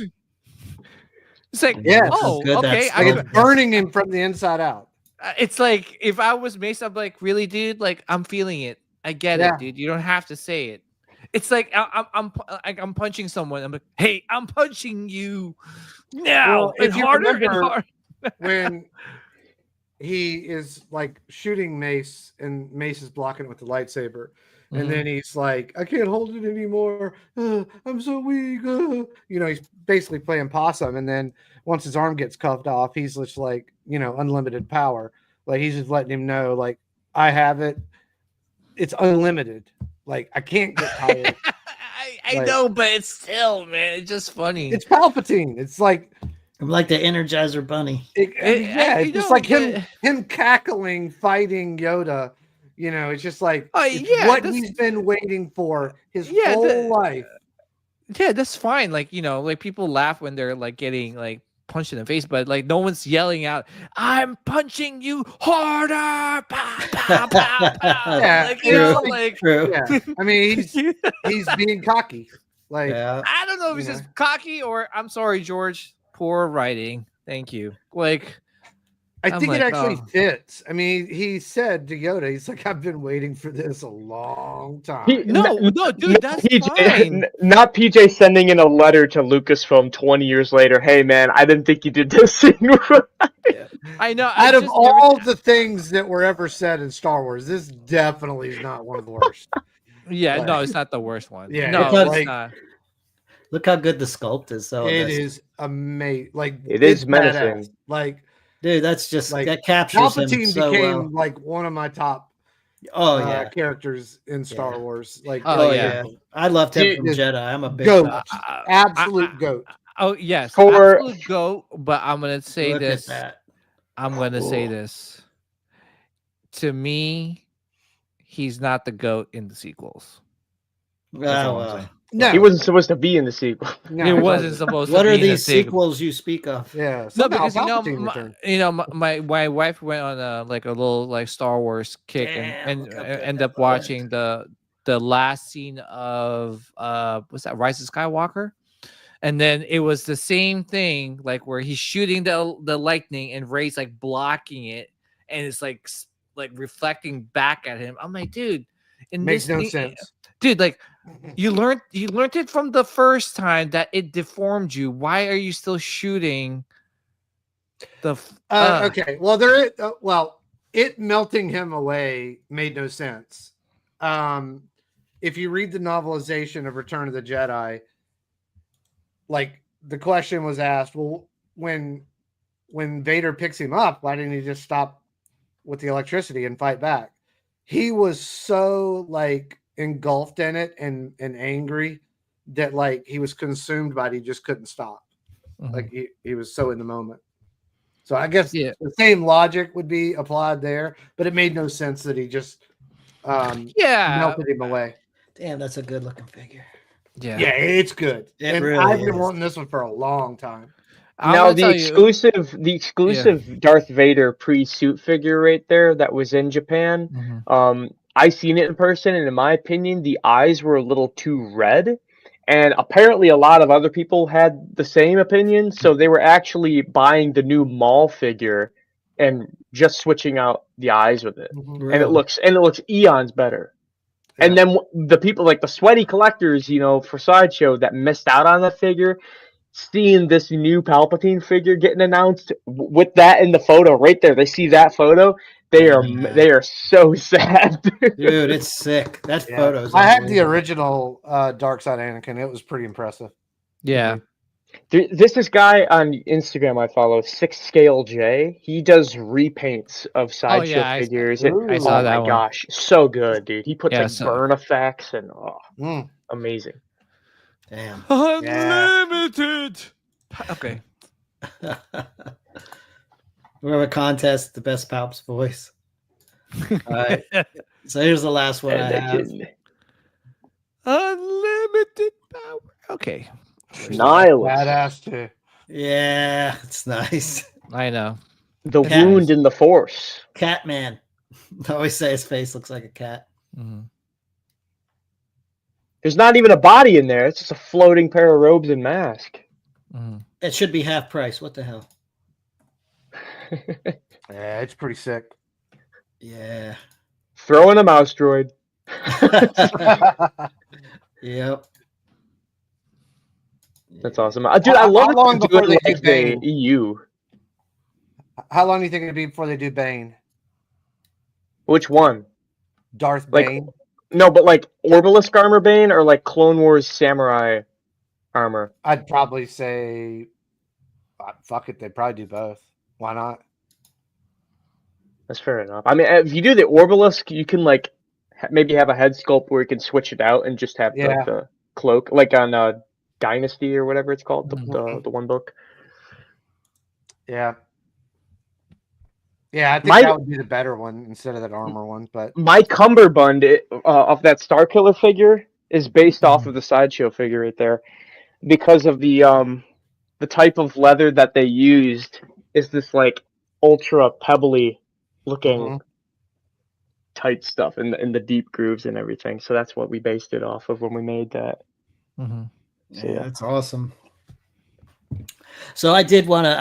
It's like, Yes. oh, Good, okay. that's Like good. it's burning him from the inside out. It's like if I was Mace, I'm like, really, dude? Like, I'm feeling it. I get Yeah. it, dude. You don't have to say it. It's like I'm punching someone. I'm like, hey, I'm punching you now. Well, if and you harder and remember- harder. When he is like shooting Mace and Mace is blocking it with the lightsaber. And then he's like, I can't hold it anymore. I'm so weak. You know, he's basically playing possum. And then once his arm gets cuffed off, he's just like, you know, unlimited power. Like he's just letting him know, like, I have it. It's unlimited. Like I can't get tired. I Like- know, but it's still, man, it's just funny. It's Palpatine. It's like, I'm like the Energizer Bunny. yeah, I it's just know, like but- him cackling, fighting Yoda. You know, it's just like it's yeah, what that's- he's been waiting for his Yeah, whole life. Yeah, that's fine. Like, you know, like people laugh when they're like getting like punched in the face, but like no one's yelling out, I'm punching you harder. Pow, pow, pow, pow. Yeah, Like, you know, true. like True. Yeah, I mean he's being cocky. Like Yeah. I don't know if he's Yeah. just cocky or I'm sorry, George. Poor writing. Thank you. Like, I I'm think like, it actually oh. fits. I mean, he said to Yoda, he's like, I've been waiting for this a long time. no, dude, that's fine. Not PJ sending in a letter to Lucasfilm 20 years later. Hey man, I didn't think you did this scene right. I know. Out of all the things that were ever said in Star Wars, this definitely is not one of the worst. Yeah, like- no, it's not the worst one. Yeah, no, it's it's like- not. Look how good the sculpt is. So It this- is amazing. Like It is it's menacing. badass. Like dude. That's just Like, that captures him Palpatine so became well. like one of my top Oh yeah. characters in Star Yeah. Wars. Like Oh, Oh yeah. yeah. I loved him Dude, from this Jedi. I'm a big goat, fan. absolute goat. Oh yes, For- absolute goat. But I'm gonna say Look this. at that. I'm gonna say Cool. this. To me, he's not the goat in the sequels. That's all I'm saying. No, He wasn't supposed to be in the sequel. no, It he wasn't supposed What to are be in the these sequel. sequels you speak of? Yeah, No, somehow because Palpatine returned. my wife went on a like a little like Star Wars kick Damn, and look how good ended that up watching the last scene of was that Rise of Skywalker, And then it was the same thing, like where he's shooting the lightning and Rey's like blocking it, and it's like reflecting back at him. I'm like, dude, Makes no sense, dude. Like, you learned it from the first time that it deformed you. Why are you still shooting the? Okay, well there. It melting him away made no sense. If you read the novelization of Return of the Jedi, like the question was asked, well, when Vader picks him up, why didn't he just stop with the electricity and fight back? He was so like engulfed in it and angry that like he was consumed by it. He just couldn't stop. Like he was so in the moment. So I guess the same logic would be applied there, but it made no sense that he just melted him away. Damn, that's a good looking figure. Yeah, it's good. It really I've been wanting this one for a long time. Now the exclusive Darth Vader pre-suit figure right there that was in Japan. I seen it in person, and in my opinion, the eyes were a little too red. And apparently a lot of other people had the same opinion, so they were actually buying the new Maul figure and just switching out the eyes with it. Really? And it looks eons better. Yeah. And then the people like the sweaty collectors, for Sideshow that missed out on that figure, seeing this new Palpatine figure getting announced with that in the photo right there, they see that photo, they are so sad. Dude, it's sick. That photo's I had the original Dark Side Anakin. It was pretty impressive. Yeah. This guy on Instagram I follow, 6 Scale J. He does repaints of Sideshow figures. I saw that one. Gosh, so good, dude. He puts burn effects and amazing. Damn. Unlimited. Okay. We have a contest, the best Palps voice. All right. So here's the last one I have. Unlimited power. Okay. Nihilus. Badass too. Yeah, it's nice. I know. The wound in the Force. Catman. I always say his face looks like a cat. There's not even a body in there. It's just a floating pair of robes and mask. It should be half price. What the hell? Yeah, it's pretty sick. Yeah. Throw in a mouse droid. Yep. That's awesome. Dude, I love it before they do the EU. How long do you think it'd be before they do Bane? Which one? Darth Bane? No, but like Orbalisk armor Bane or like Clone Wars samurai armor? I'd probably say, fuck it, they'd probably do both. Why not? That's fair enough. I mean, if you do the Orbalisk, you can like maybe have a head sculpt where you can switch it out and just have the cloak, like on Dynasty or whatever it's called, the one book. Yeah. Yeah, I think that would be the better one instead of that armor one. But my cummerbund of that Starkiller figure is based off of the Sideshow figure right there, because of the type of leather that they used is this like ultra pebbly looking tight stuff in the deep grooves and everything. So that's what we based it off of when we made that. So, yeah, that's awesome. So I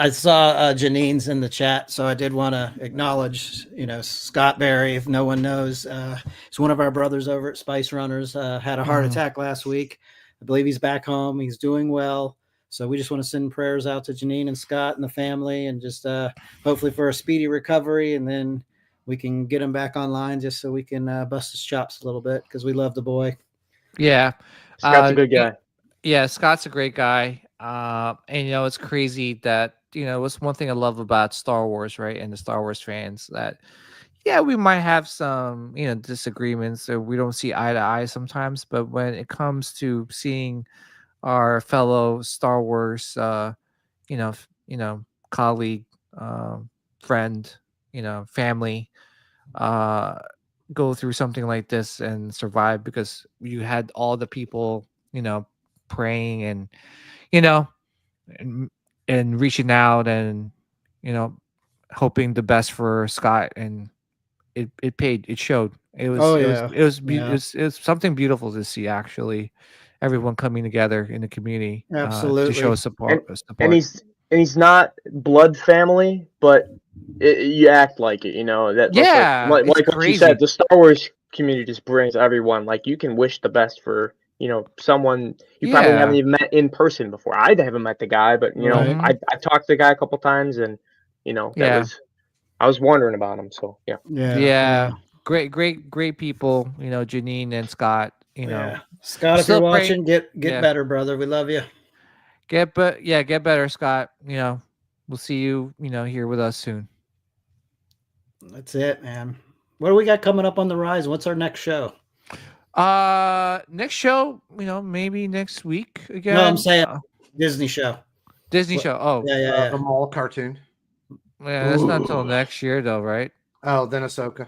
saw Janine's in the chat, so I did want to acknowledge, Scott Berry, if no one knows, he's one of our brothers over at Spice Runners, had a heart attack last week. I believe he's back home. He's doing well. So we just want to send prayers out to Janine and Scott and the family, and just hopefully for a speedy recovery, and then we can get him back online just so we can bust his chops a little bit, because we love the boy. Yeah. Scott's a good guy. Yeah, Scott's a great guy. And it's crazy that what's one thing I love about Star Wars, right, and the Star Wars fans, that we might have some disagreements, or we don't see eye to eye sometimes, but when it comes to seeing our fellow Star Wars colleague, friend, family go through something like this and survive, because you had all the people praying and and reaching out and hoping the best for Scott, and it paid. It showed. It was it was something beautiful to see, actually. everyone coming together in the community Absolutely. to show support. And he's not blood family, but you act like it, you know. Like what you said, the Star Wars community just brings everyone. Like you can wish the best for someone you probably haven't even met in person before. I haven't met the guy, but I talked to the guy a couple times, and I was wondering about him. So yeah. Great people. Janine and Scott. Scott, if you're watching, get better, brother. We love you. Get better, Scott. We'll see you. Here with us soon. That's it, man. What do we got coming up on the rise? What's our next show? Next show, maybe next week again. No, I'm saying Disney show. Disney show. Oh, yeah. The mall cartoon. Yeah, that's not until next year, though, right? Oh, then Ahsoka.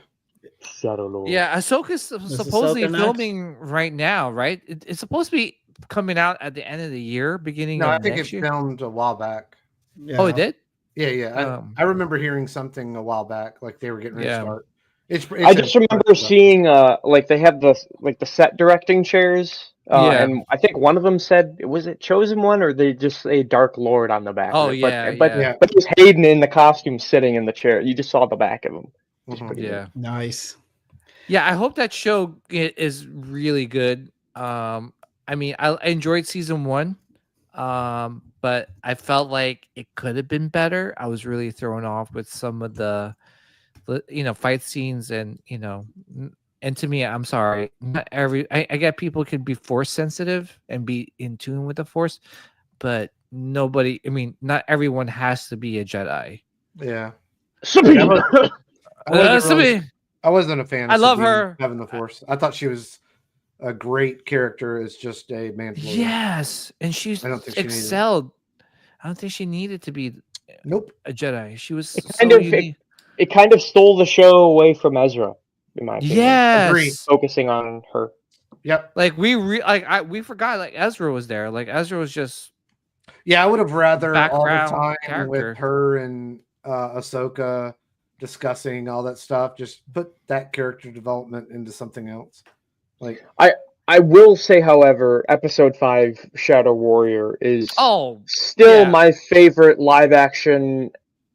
Shadow Lord. Yeah, Ahsoka's supposedly filming right now, right? It's supposed to be coming out at the end of the year, beginning of next year. I think it filmed a while back. Yeah. Oh, it did? Yeah. I remember hearing something a while back, like they were getting ready to start. I just remember seeing like they have the set directing chairs, and I think one of them said, was it Chosen One, or they just say Dark Lord on the back? Oh, but it was Hayden in the costume sitting in the chair. You just saw the back of him. Yeah, nice. Yeah, I hope that show is really good. I mean, I enjoyed season 1, but I felt like it could have been better. I was really thrown off with some of the fight scenes, and and to me, I'm sorry, not I get people can be force sensitive and be in tune with the force, but not everyone has to be a Jedi. Yeah. I wasn't a fan. I love her having the force. I thought she was a great character as just a Mandalorian. Yes, and she's excelled. I don't think she needed to be a Jedi. She was It kind of stole the show away from Ezra, in my opinion. Yes. Agreed. Focusing on her. Yep. Like we forgot like Ezra was there. Like Ezra was just. Yeah, I would have rather all the time character. with her and Ahsoka discussing all that stuff. Just put that character development into something else. Like I will say, however, Episode 5 Shadow Warrior is still my favorite live action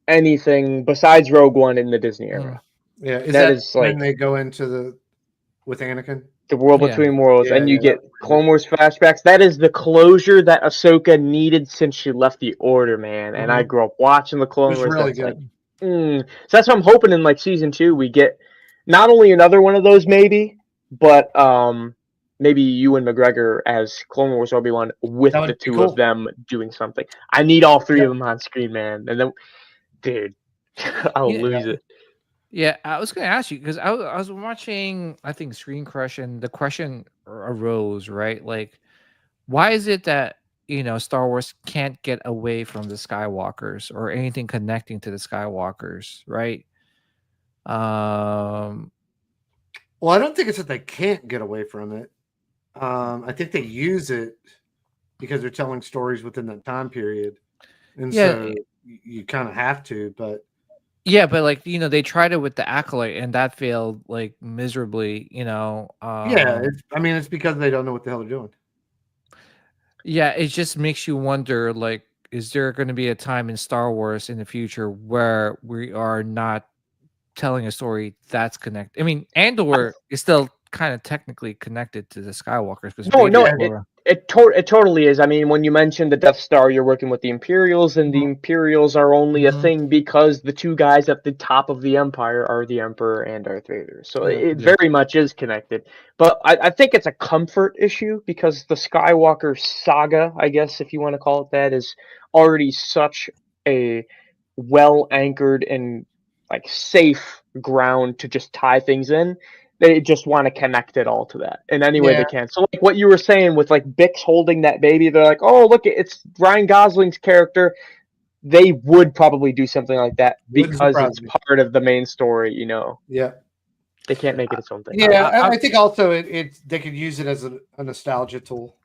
anything besides Rogue One in the Disney era. Yeah, is when they go into with Anakin? The World Between Worlds, and you get Clone Wars flashbacks. That is the closure that Ahsoka needed since she left the Order, man. And I grew up watching the Clone Wars. Really good. So that's what I'm hoping in season 2 we get not only another one of those maybe, but maybe Ewan McGregor as Clone Wars Obi-Wan with the two of them doing something. I need all three of them on screen, man. And then, dude, I'll lose it. Yeah, I was going to ask you because I was watching, I think, Screen Crush, and the question arose, right? Like, why is it that Star Wars can't get away from the Skywalkers or anything connecting to the Skywalkers, right? Well, I don't think it's that they can't get away from it. I think they use it because they're telling stories within that time period, and so you kind of have to. But but they tried it with the Acolyte, and that failed miserably. It's because they don't know what the hell they're doing. Yeah, it just makes you wonder, is there going to be a time in Star Wars in the future where we are not telling a story that's connected? I mean, Andor is still kind of technically connected to the Skywalkers. It totally is. I mean, when you mentioned the Death Star, you're working with the Imperials, and the Imperials are only a thing because the two guys at the top of the Empire are the Emperor and Darth Vader. So it very much is connected. But I think it's a comfort issue because the Skywalker saga, I guess, if you want to call it that, is already such a well-anchored and safe ground to just tie things in. They just want to connect it all to that in any way they can. So what you were saying with Bix holding that baby, they're like, oh, look, it's Ryan Gosling's character. They would probably do something like that because it's part of the main story, Yeah. They can't make it its own thing. Yeah, I think also they could use it as a nostalgia tool.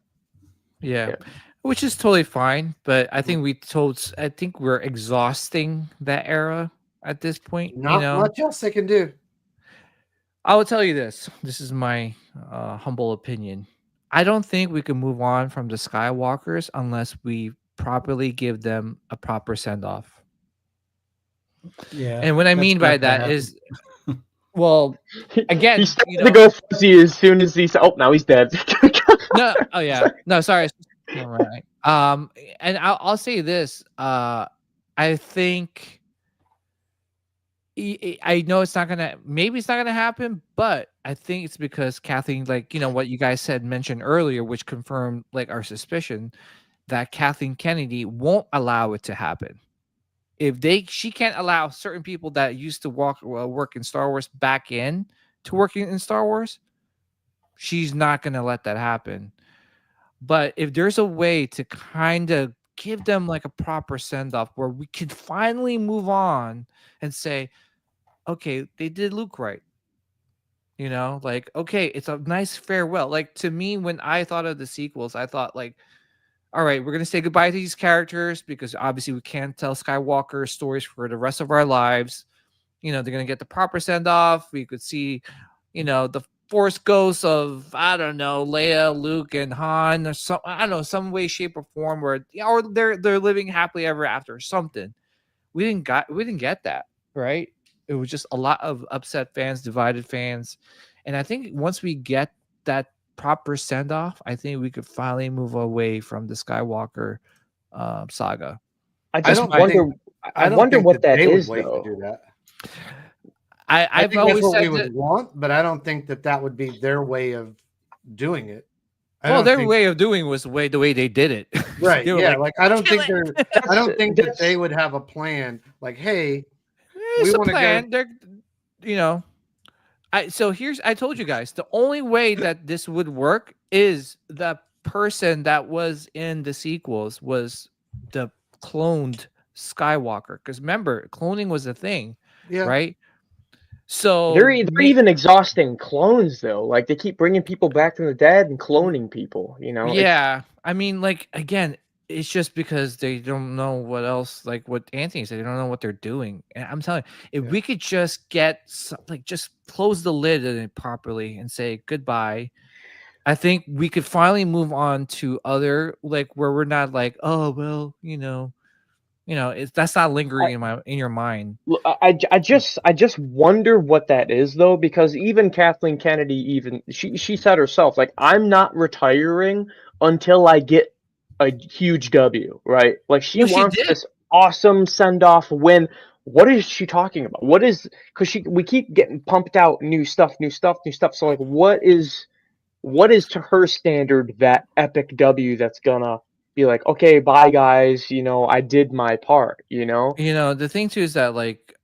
Yeah. Which is totally fine, but I think we're exhausting that era at this point. Not much else they can do. I will tell you this. This is my humble opinion. I don't think we can move on from the Skywalkers unless we properly give them a proper send off. Yeah. And what I mean by that is, well, again, he started to go fuzzy as soon as he said, "Oh, now he's dead." No, oh yeah, no, sorry. All right. And I'll say this. I think I know it's not gonna. Maybe it's not gonna happen, but I think it's because Kathleen, like what you guys mentioned earlier, which confirmed like our suspicion that Kathleen Kennedy won't allow it to happen. If she can't allow certain people that used to work in Star Wars back in to working in Star Wars, she's not gonna let that happen. But if there's a way to kind of give them like a proper send off where we could finally move on and say, okay, they did Luke right. Like, okay, it's a nice farewell. Like, to me, when I thought of the sequels, I thought like, all right, we're going to say goodbye to these characters because obviously we can't tell Skywalker stories for the rest of our lives. They're going to get the proper send off. We could see, the Force ghosts of, I don't know, Leia, Luke, and Han, or some, I don't know, some way, shape, or form where, or they're living happily ever after, or something. We didn't get that, right? It was just a lot of upset fans, divided fans, and I think once we get that proper send off, I think we could finally move away from the Skywalker saga. I wonder what that is, though. To do that. I've think always that's what said we would want, but I don't think that would be their way of doing it. Well, their way of doing was the way they did it. Right. Yeah. Like I don't think that they would have a plan. Like, hey, we want to plan. They're, I told you guys the only way that this would work is the person that was in the sequels was the cloned Skywalker. Because remember, cloning was a thing, right? So they're even exhausting clones, though. Like they keep bringing people back from the dead and cloning people. Yeah, I mean, like again, it's just because they don't know what else. Like what Anthony said, they don't know what they're doing. And I'm telling you, if we could just get just close the lid on it properly and say goodbye, I think we could finally move on to other where we're not like, oh well, that's not lingering in your mind. I just wonder what that is, though, because even Kathleen Kennedy, she said herself, like, I'm not retiring until I get a huge W, right? Like she wants this awesome send off win. What is she talking about? Because we keep getting pumped out new stuff. So like, what is to her standard that epic W that's gonna be like, okay, bye guys, I did my part, the thing too is that like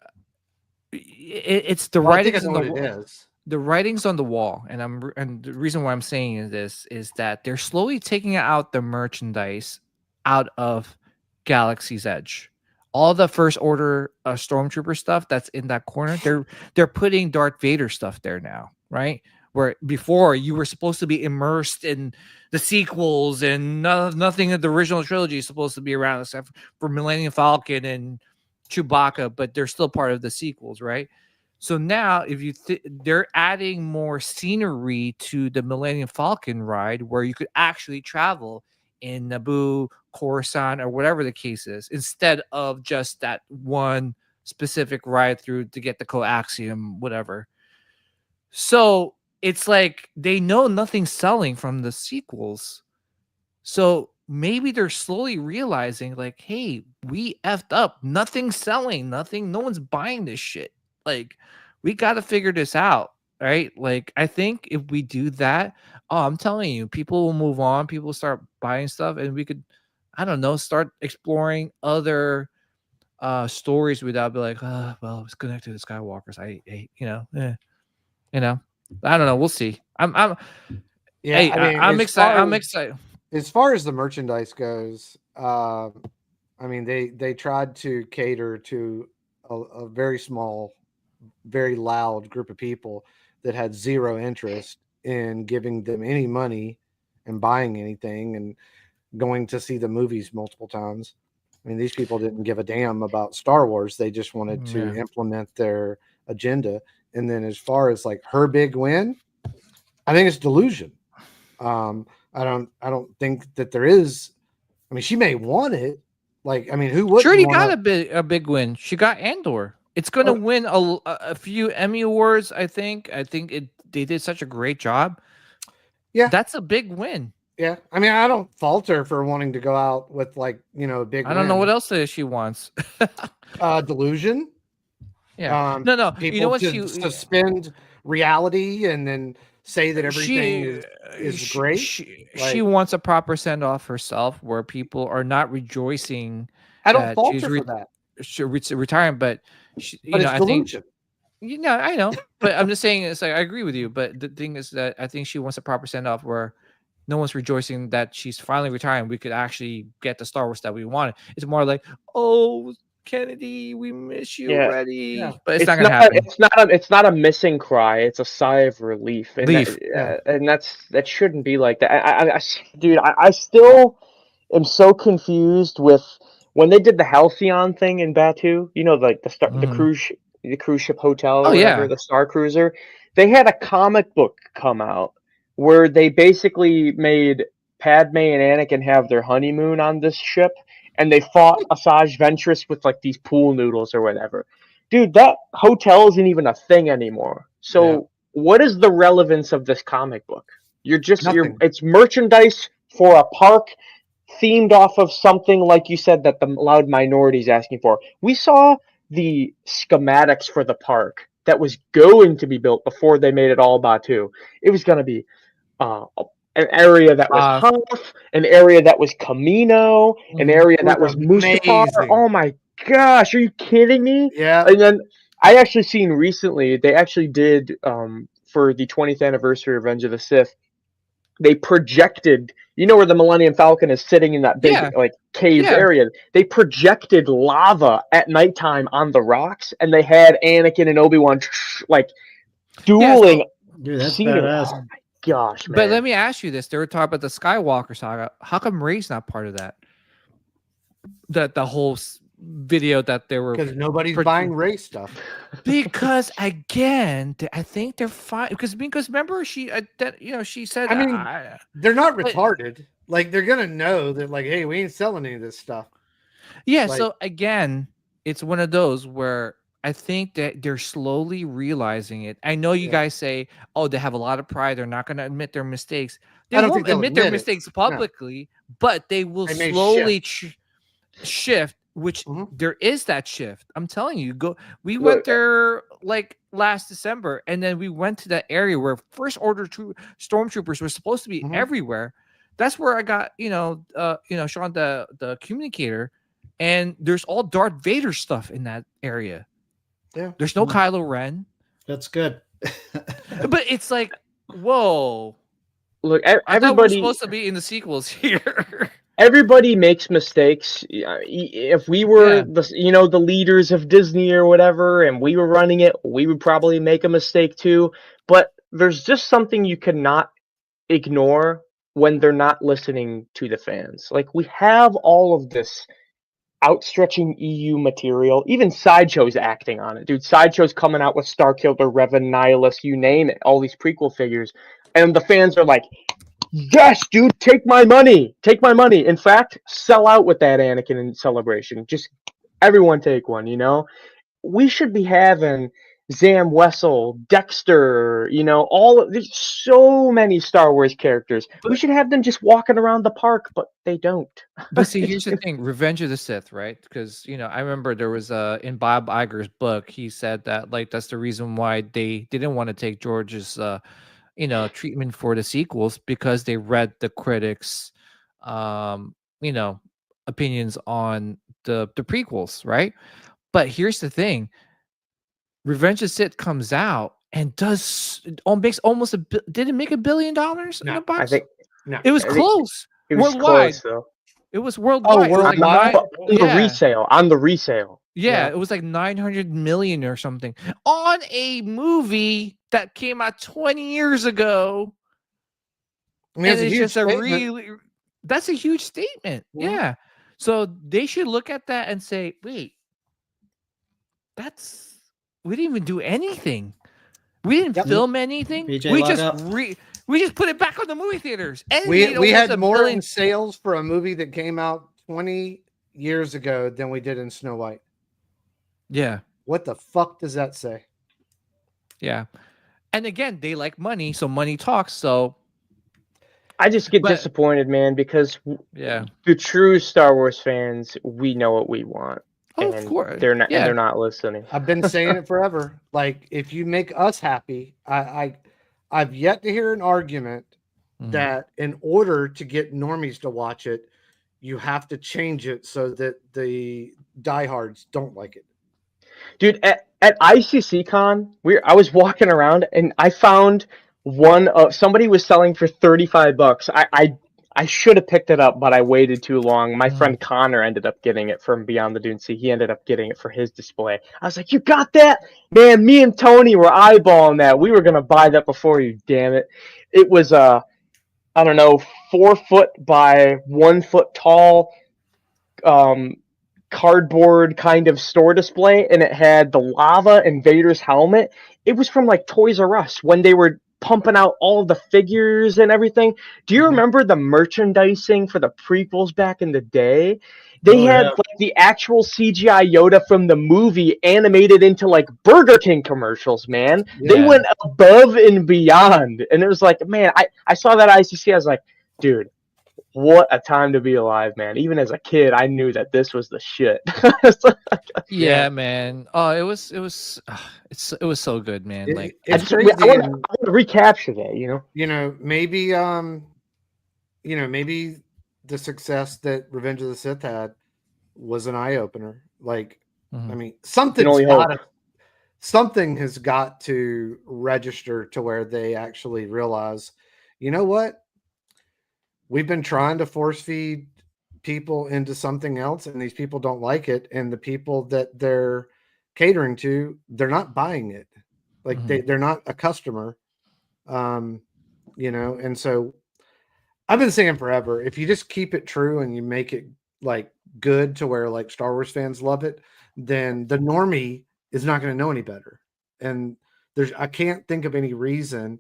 it's the writings on the wall. The writings on the wall, and the reason why I'm saying this is that they're slowly taking out the merchandise out of Galaxy's Edge. All the First Order Stormtrooper stuff that's in that corner, they're putting Darth Vader stuff there now, right? Where before you were supposed to be immersed in the sequels and nothing of the original trilogy is supposed to be around except for Millennium Falcon and Chewbacca, but they're still part of the sequels, right? So now if you they're adding more scenery to the Millennium Falcon ride where you could actually travel in Naboo, Coruscant, or whatever the case is, instead of just that one specific ride through to get the coaxium, whatever. So it's like they know nothing's selling from the sequels. So maybe they're slowly realizing, like, hey, we effed up. Nothing's selling. No one's buying this shit. Like, we got to figure this out, right? Like, I think if we do that, I'm telling you, people will move on. People will start buying stuff, and we could, I don't know, start exploring other stories without be like, well, it's connected to Skywalkers. I I don't know. We'll see. I'm excited. I'm excited. As far as the merchandise goes, I mean, they tried to cater to a very small, very loud group of people that had zero interest in giving them any money and buying anything and going to see the movies multiple times. I mean, these people didn't give a damn about Star Wars. They just wanted to implement their agenda. And then as far as like her big win, I think it's delusion. I don't think that there is. I mean, she may want it. Like, I mean, who would? She already got a big win. She got Andor. It's going to win a few Emmy awards. I think they did such a great job. Yeah, that's a big win. Yeah, I mean, I don't fault her for wanting to go out with like a big. I don't know what else she wants. Delusion. Yeah. No. People you know what? She suspend reality and then say that everything is great. She wants a proper send off herself, where people are not rejoicing. I don't fault her for that. Retiring, but it's delusion. I know, but I'm just saying it's like I agree with you. But the thing is that I think she wants a proper send off where no one's rejoicing that she's finally retiring. We could actually get the Star Wars that we wanted. It's more like, oh, Kennedy, we miss you already. Yeah. But it's not gonna happen. It's not a missing cry. It's a sigh of relief. And that shouldn't be like that. I still am so confused with when they did the Halcyon thing in Batuu. Like the cruise ship hotel, or whatever, the Star Cruiser. They had a comic book come out where they basically made Padme and Anakin have their honeymoon on this ship, and they fought Asajj Ventress with like these pool noodles or whatever. Dude, that hotel isn't even a thing anymore. So what is the relevance of this comic book? It's merchandise for a park themed off of something, like you said, that the loud minority is asking for. We saw the schematics for the park that was going to be built before they made it all Batuu. It was going to be an area that was Hoth, an area that was Camino, an area that was Mustafar. Oh my gosh, are you kidding me? Yeah. And then I actually seen recently, they actually did for the 20th anniversary of Revenge of the Sith, they projected, where the Millennium Falcon is sitting in that big cave area. They projected lava at nighttime on the rocks, and they had Anakin and Obi-Wan dueling. Yeah, dude, that's scenery. badass. Oh my gosh, man. But let me ask you this: they were talking about the Skywalker saga. How come Rey's not part of that? The whole video that they were, because nobody's buying Rey stuff. Because again, I think they're fine. Because remember she said, I mean, they're not retarded. Like, they're gonna know that, like, hey, we ain't selling any of this stuff. Yeah. So again, it's one of those where I think that they're slowly realizing it. I know you guys say, oh, they have a lot of pride. They're not going to admit their mistakes. They won't admit their mistakes publicly, but they will slowly shift. Which there is that shift. I'm telling you, we went there like last December, and then we went to that area where First Order stormtroopers were supposed to be everywhere. That's where I got, Sean, the communicator, and there's all Darth Vader stuff in that area. Yeah, there's no Kylo Ren. That's good. But it's like, whoa. Look, I thought everybody we're supposed to be in the sequels here. Everybody makes mistakes. If we were the leaders of Disney or whatever, and we were running it, we would probably make a mistake too. But there's just something you cannot ignore when they're not listening to the fans. Like, we have all of this outstretching EU material. Even Sideshow's acting on it, dude. Sideshow's coming out with Starkiller, Revan, Nihilus, you name it, all these prequel figures, and the fans are like, yes, dude, take my money. Take my money. In fact, sell out with that Anakin in Celebration. Just everyone take one, We should be having Zam Wessel, Dexter, there's so many Star Wars characters. We should have them just walking around the park, but they don't. But see, here's the thing, Revenge of the Sith, right? Because, I remember there was in Bob Iger's book, he said that, like, that's the reason why they didn't want to take George's treatment for the sequels, because they read the critics opinions on the prequels, right? But here's the thing, Revenge of the Sith comes out and makes almost did it make $1 billion in the box? I think it was close. It was worldwide. close, though. It was worldwide. On the resale. Yeah, it was like 900 million or something on a movie that came out 20 years ago. I mean, that's a huge statement. Yeah. So they should look at that and say, wait, we didn't even do anything. We didn't film anything. PJ, we just We just put it back on the movie theaters. And We had $1 more billion. in sales for a movie that came out 20 years ago than we did in Snow White. Yeah. What the fuck does that say? Yeah. And again, they like money, so money talks. So I just get disappointed, man, because the true Star Wars fans, we know what we want. Oh, of course. They're not, and they're not listening. I've been saying it forever. Like, if you make us happy, I've yet to hear an argument that in order to get normies to watch it, you have to change it so that the diehards don't like it. Dude, at ICC Con, I was walking around and I found somebody was selling for $35. I should have picked it up, but I waited too long. My friend Connor ended up getting it from Beyond the Dune Sea. He ended up getting it for his display. I was like, "You got that?" Man, me and Tony were eyeballing that. We were gonna buy that before you, damn it. It was I don't know, 4 foot by 1 foot tall cardboard kind of store display, and it had the lava and Vader's helmet. It was from like Toys R Us when they were pumping out all the figures and everything. Do you remember the merchandising for the prequels back in the day? They had like the actual CGI Yoda from the movie animated into like Burger King commercials, man. They went above and beyond. And it was like, man, I saw that ICC. I was like, dude, what a time to be alive, man. Even as a kid, I knew that this was the shit. Yeah, man. Oh, it was so good, man. Like, it's crazy. I want to recapture that, you know. Maybe maybe the success that Revenge of the Sith had was an eye opener. Like, I mean, something has got to register to where they actually realize, you know what? We've been trying to force feed people into something else, and these people don't like it. And the people that they're catering to, they're not buying it. Like they're not a customer. And so I've been saying forever, if you just keep it true and you make it like good to where like Star Wars fans love it, then the normie is not going to know any better. And I can't think of any reason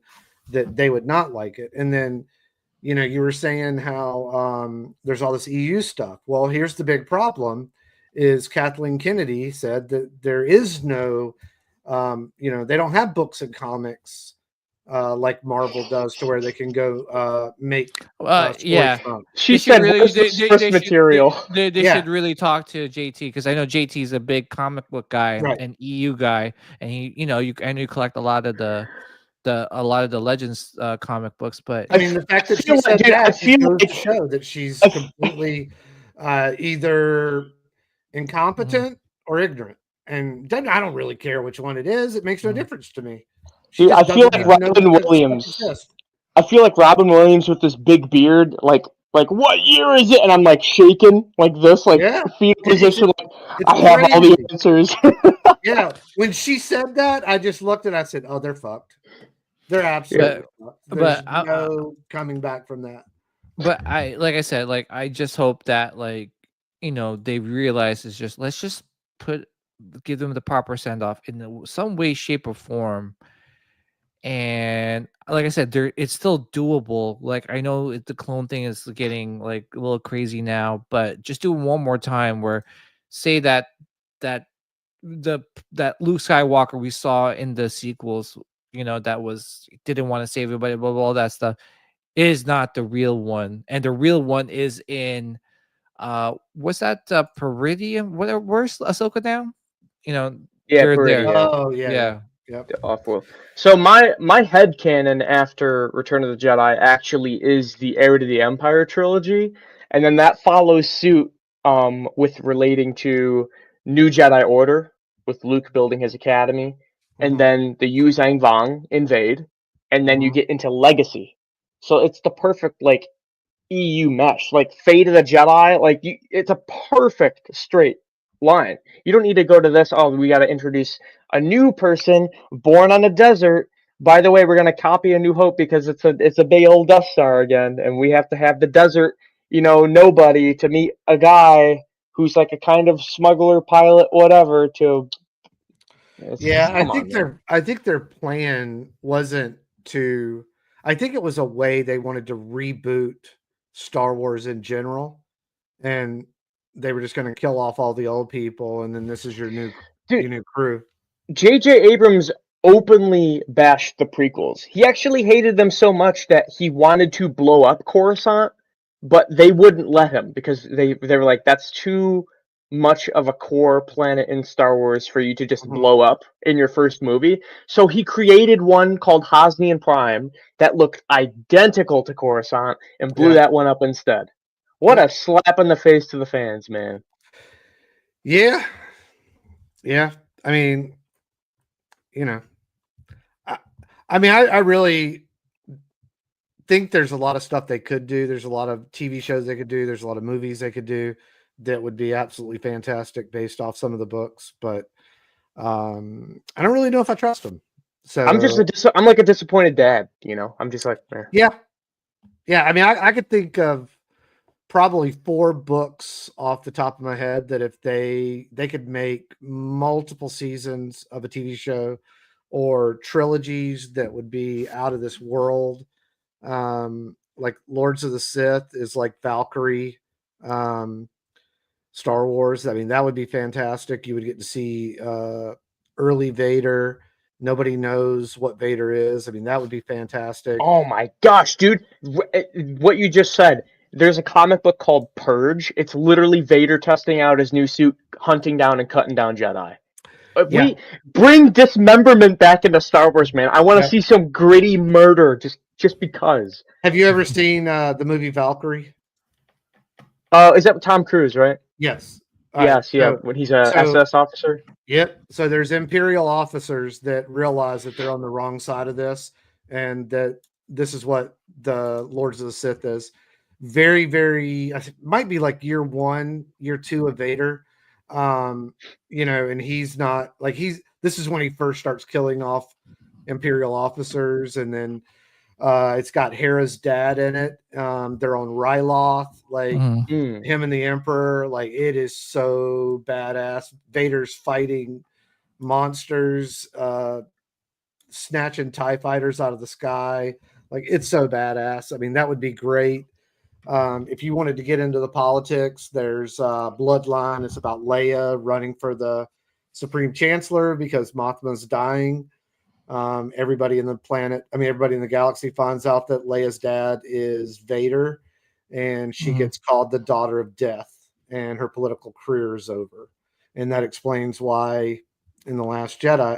that they would not like it. And then, you were saying how there's all this EU stuff. Well, here's the big problem is Kathleen Kennedy said that there is no, they don't have books and comics like Marvel does to where they can go make She said source material. They should really talk to JT, because I know JT is a big comic book guy and EU guy, and he you collect a lot of the Legends comic books. But I mean, the fact that she said that goes to show that she's completely either incompetent or ignorant, and then I don't really care which one it is. It makes no difference to me. I feel like Robin Williams. I feel like Robin Williams with this big beard, like what year is it? And I'm like shaking like this, like feet position. Like, I have all the answers. Yeah, when she said that, I just looked and I said, "Oh, they're fucked. They're absolutely fucked. There's no coming back from that." But I just hope that they realize it's just let's just give them the proper send off in some way, shape, or form. And like I said, it's still doable. Like, I know the clone thing is getting like a little crazy now, but just do one more time where say that Luke Skywalker we saw in the sequels, that didn't want to save everybody, blah, blah, all that stuff, is not the real one. And the real one is in what's that Peridium? Where's Ahsoka now? They're there. Oh yeah. Yep. Off-world. So my headcanon after Return of the Jedi actually is the Heir to the Empire trilogy, and then that follows suit with relating to New Jedi Order, with Luke building his academy, and then the Yu Zhang Vang invade, and then you get into Legacy. So it's the perfect like EU mesh, like Fate of the Jedi, it's a perfect straight line. You don't need to go to this, we got to introduce a new person born on a desert. By the way, we're going to copy A New Hope because it's a big old Death Star again, and we have to have the desert, nobody to meet a guy who's like a kind of smuggler, pilot, whatever. I think their plan wasn't to. I think it was a way they wanted to reboot Star Wars in general, and they were just going to kill off all the old people, and then this is your new crew. J.J. Abrams openly bashed the prequels. He actually hated them so much that he wanted to blow up Coruscant, but they wouldn't let him because they were like, that's too much of a core planet in Star Wars for you to just blow up in your first movie. So he created one called Hosnian Prime that looked identical to Coruscant and blew that one up instead. What a slap in the face to the fans, man. Yeah. Yeah. I mean, you know, I really think there's a lot of stuff they could do. There's a lot of TV shows they could do. There's a lot of movies they could do that would be absolutely fantastic based off some of the books, but I don't really know if I trust them. So I'm like a disappointed dad, you know. I'm just like, yeah. I mean, I could think of probably 4 books off the top of my head that if they could make multiple seasons of a TV show or trilogies that would be out of this world. Like Lords of the Sith is like Valkyrie, Star Wars. I mean, that would be fantastic. You would get to see early Vader. Nobody knows what Vader is. I mean, that would be fantastic. Oh my gosh, dude. What you just said. There's a comic book called Purge. It's literally Vader testing out his new suit, hunting down and cutting down Jedi. We bring dismemberment back into Star Wars, man. I want to see some gritty murder just because. Have you ever seen the movie Valkyrie? Is that Tom Cruise, right? Yes. Yes, so, when he's a SS officer. Yep. So there's Imperial officers that realize that they're on the wrong side of this, and that this is what the Lords of the Sith is. Very, very, might be like year 1, year 2 of Vader. You know, and he's not like this is when he first starts killing off Imperial officers, and then it's got Hera's dad in it. They're on Ryloth, like him and the Emperor. Like, it is so badass. Vader's fighting monsters, snatching TIE fighters out of the sky. Like, it's so badass. I mean, that would be great. If you wanted to get into the politics, there's Bloodline. It's about Leia running for the Supreme Chancellor because Mothma's dying. Everybody in the galaxy finds out that Leia's dad is Vader, and she gets called the Daughter of Death, and her political career is over. And that explains why in The Last Jedi,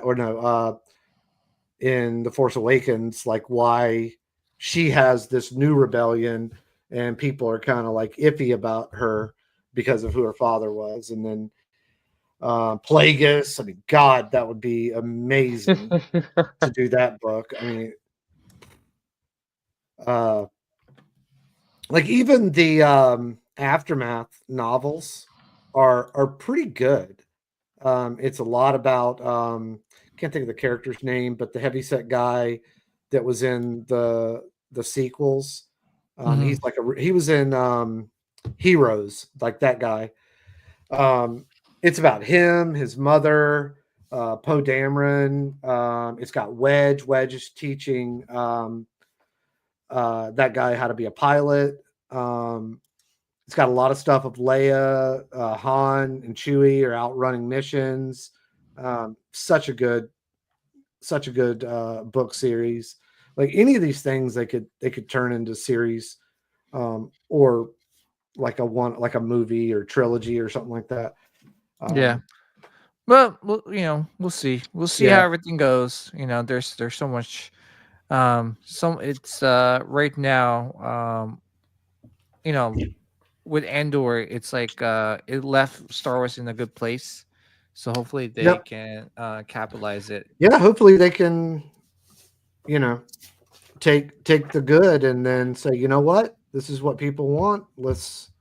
in The Force Awakens, like why she has this new rebellion, and people are kind of like iffy about her because of who her father was. And then Plagueis, I mean, God, that would be amazing to do that book. I mean, like even the Aftermath novels are pretty good. It's a lot about can't think of the character's name, but the heavyset guy that was in the sequels. He's like he was in Heroes, like that guy. It's about him, his mother, Poe Dameron. It's got Wedge. Wedge is teaching that guy how to be a pilot. It's got a lot of stuff of Leia, Han, and Chewie are out running missions. Such a good book series. Like any of these things, they could turn into series, or like a movie or trilogy or something like that. Yeah. Well, we'll see. We'll see how everything goes. You know, there's so much. It's right now. With Andor, it's like it left Star Wars in a good place. So hopefully they can capitalize it. Yeah, hopefully they can, take the good and then say, you know what, this is what people want. Let's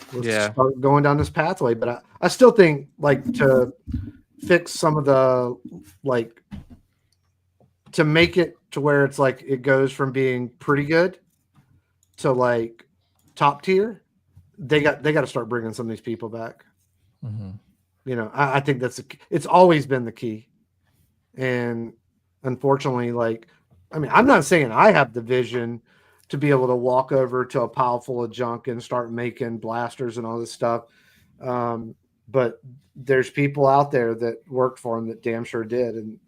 start going down this pathway. But I still think, like, to fix some of the, like, to make it to where it's like it goes from being pretty good to like top tier, they got to start bringing some of these people back. I think it's always been the key, and unfortunately, like, I mean, I'm not saying I have the vision to be able to walk over to a pile full of junk and start making blasters and all this stuff. But there's people out there that worked for him that damn sure did. And,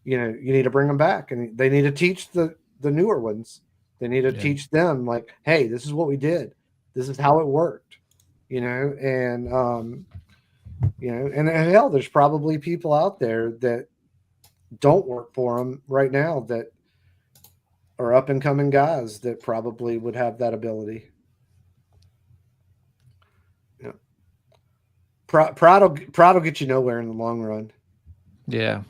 you know, you need to bring them back, and they need to teach the newer ones. They need to teach them, like, hey, this is what we did. This is how it worked, you know? And, you know, and hell, there's probably people out there that don't work for them right now that are up and coming guys that probably would have that ability. Yeah. Pride will get you nowhere in the long run. Yeah.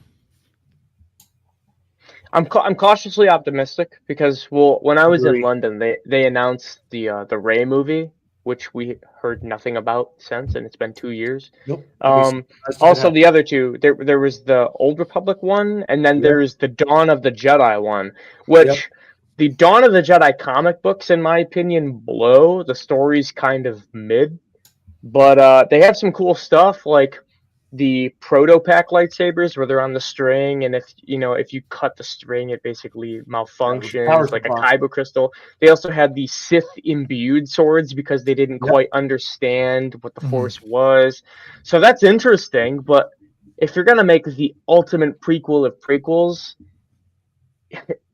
I'm cautiously optimistic because, well, when I was in Agreed. London, they announced the Ray movie, which we heard nothing about since, and it's been 2 years. Nope. Also, the other two, there was the Old Republic one, and then there's the Dawn of the Jedi one, which the Dawn of the Jedi comic books, in my opinion, blow. The story's kind of mid, but they have some cool stuff, like the proto-pack lightsabers where they're on the string, and if you cut the string, it basically malfunctions, like a kyber crystal. They also had the Sith imbued swords because they didn't quite understand what the Force was. So that's interesting, but if you're gonna make the ultimate prequel of prequels,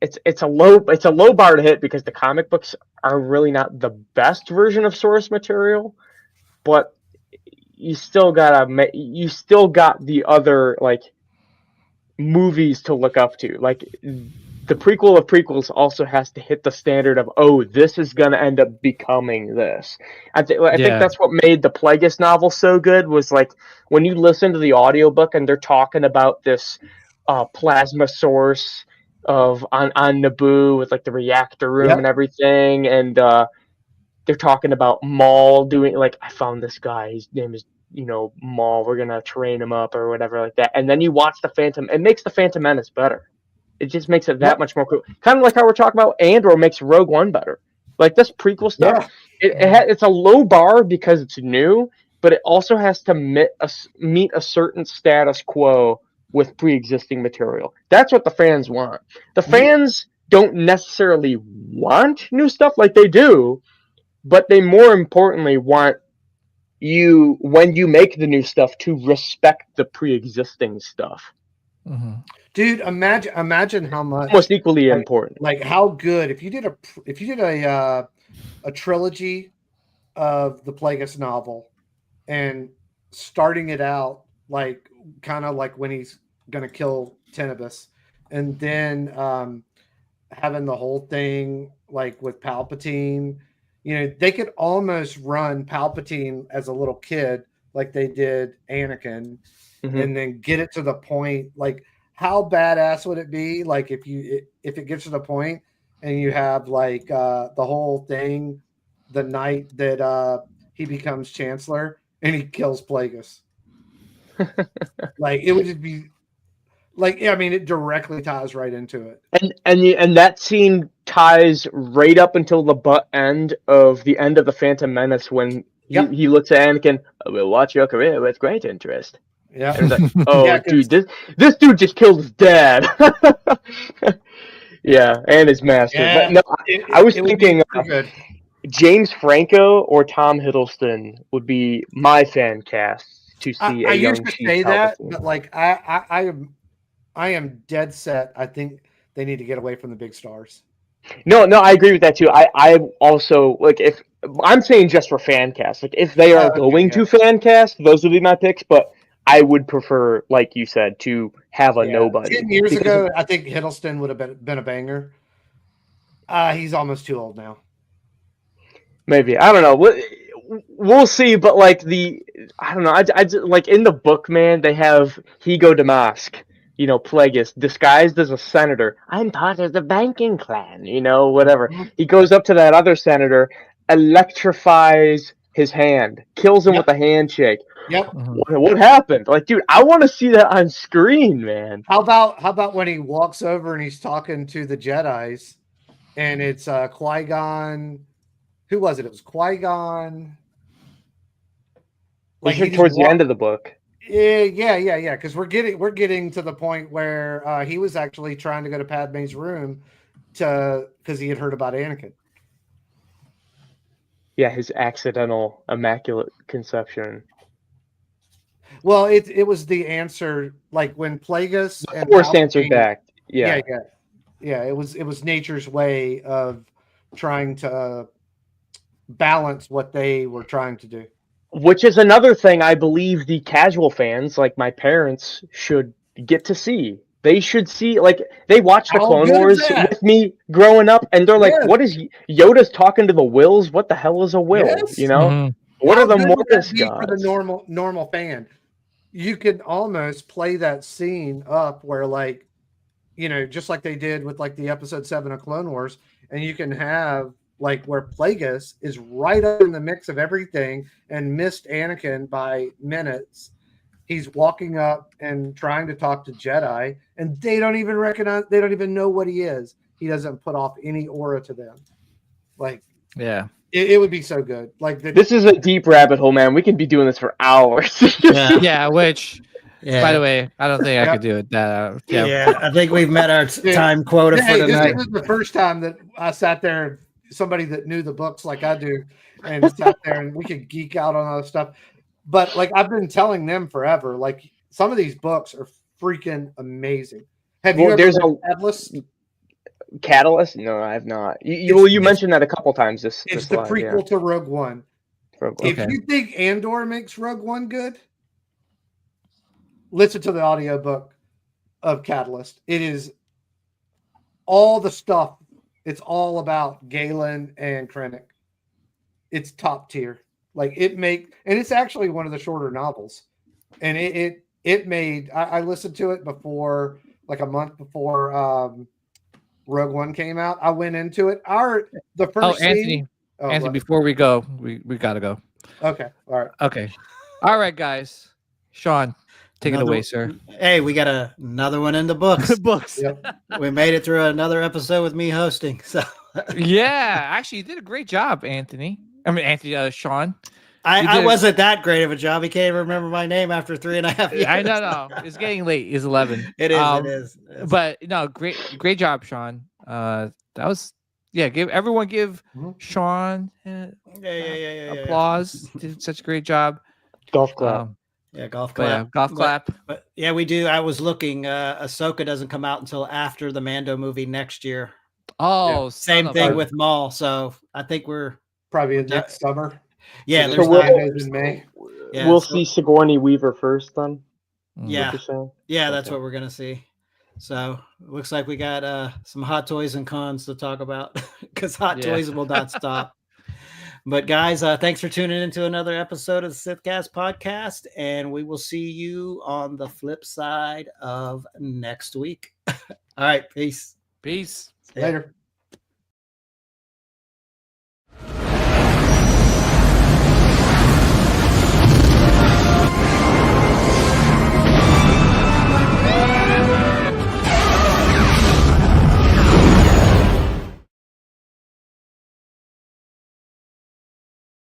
it's a low bar to hit because the comic books are really not the best version of source material, but you still got the other, like, movies to look up to. Like, the prequel of prequels also has to hit the standard of, oh, this is gonna end up becoming this. I think that's what made the Plagueis novel so good, was like when you listen to the audiobook and they're talking about this plasma source on Naboo with, like, the reactor room and everything, and they're talking about Maul doing, like, I found this guy, his name is, Maul, we're gonna train him up or whatever like that. And then you watch the Phantom, it makes the Phantom Menace better. It just makes it that much more cool. Kind of like how we're talking about Andor makes Rogue One better. Like, this prequel stuff, it's a low bar because it's new, but it also has to meet a certain status quo with pre-existing material. That's what the fans want. The fans don't necessarily want new stuff, like they do, but they more importantly want you, when you make the new stuff, to respect the pre-existing stuff. Dude, imagine how much, almost equally important. Like how good if you did a trilogy of the Plagueis novel, and starting it out like kind of like when he's gonna kill Tenebus, and then having the whole thing like with Palpatine. They could almost run Palpatine as a little kid like they did Anakin, and then get it to the point. Like, how badass would it be? Like, if it gets to the point and you have like the whole thing, the night that he becomes Chancellor and he kills Plagueis. Like, it would just be like, I mean, it directly ties right into it. And that scene ties right up until the butt end of the Phantom Menace, when he looks at Anakin, I will watch your career with great interest. Yeah. And like, oh, dude, this dude just killed his dad. Yeah, and his master. Yeah, but no, I was thinking James Franco or Tom Hiddleston would be my fan cast to see a young Chief Palpatine. I used to say that, but like I am dead set. I think they need to get away from the big stars. No, I agree with that too. I also, like, if I'm saying just for fan cast, like, if they are going to fan cast, those would be my picks. But I would prefer, like you said, to have a nobody. 10 years ago, I think Hiddleston would have been a banger. He's almost too old now. Maybe, I don't know. We'll see. But like I don't know. I like in the book, man, they have Higo Damask, Plagueis, disguised as a senator. I'm part of the banking clan, whatever. He goes up to that other senator, electrifies his hand, kills him with a handshake. Yep. What happened? Like, dude, I want to see that on screen, man. How about when he walks over and he's talking to the Jedis, and it's Qui-Gon. Who was it? It was Qui-Gon. Like, towards the end of the book. Yeah. Because we're getting to the point where he was actually trying to go to Padme's room, because he had heard about Anakin. Yeah, his accidental immaculate conception. Well, it was the answer, like when Plagueis and Force answered back. Yeah. It was nature's way of trying to balance what they were trying to do. Which is another thing I believe the casual fans, like my parents, should get to see. They should see, like, they watched the Clone Wars with me growing up, and they're like, what is Yoda's talking to the Wills? What the hell is a Will? Yes. You know? Mm-hmm. What are the Mortis gods? For the normal fan, you could almost play that scene up where, like, you know, just like they did with like the episode 7 of Clone Wars, and you can have like where Plagueis is right up in the mix of everything and missed Anakin by minutes. He's walking up and trying to talk to Jedi, and they don't even recognize, they don't even know what he is. He doesn't put off any aura to them. Like, yeah, it would be so good. Like, this is a deep rabbit hole, man. We could be doing this for hours. Yeah, which, by the way, I don't think I could do it. I think we've met our time quota for tonight. This is the first time that I sat there, somebody that knew the books like I do, and sat there and we could geek out on all this stuff. But like I've been telling them forever, like some of these books are freaking amazing. Have you ever read Catalyst? Catalyst? No, I have not. You mentioned that a couple times. It's the prequel to Rogue One. If you think Andor makes Rogue One good, listen to the audiobook of Catalyst. It is all the stuff. It's all about Galen and Krennic. It's top tier. Like and it's actually one of the shorter novels. And it made, I listened to it before, like a month before Rogue One came out. I went into it. The first Anthony, before we go, we gotta go. Okay. All right. Okay. All right, guys. Sean, take it away, sir. Hey, we got another one in the books. Books. Yep. We made it through another episode with me hosting. So yeah, actually, you did a great job, Anthony. Sean. I wasn't that great of a job. He can't even remember my name after 3.5 years. I know. It's getting late. It's 11. It is. But no, great job, Sean. That was give Sean applause. Did such a great job. Golf clap. Golf clap. Golf clap. But yeah, we do. I was looking. Ahsoka doesn't come out until after the Mando movie next year. Oh, same thing with Maul. So I think we're probably next summer. Yeah, there's in May. Yeah, we'll see Sigourney Weaver first, then. Yeah, that's what we're gonna see. So it looks like we got some hot toys and cons to talk about because hot toys will not stop. But guys, thanks for tuning into another episode of the Sithcast podcast, and we will see you on the flip side of next week. All right, peace. Peace. Later.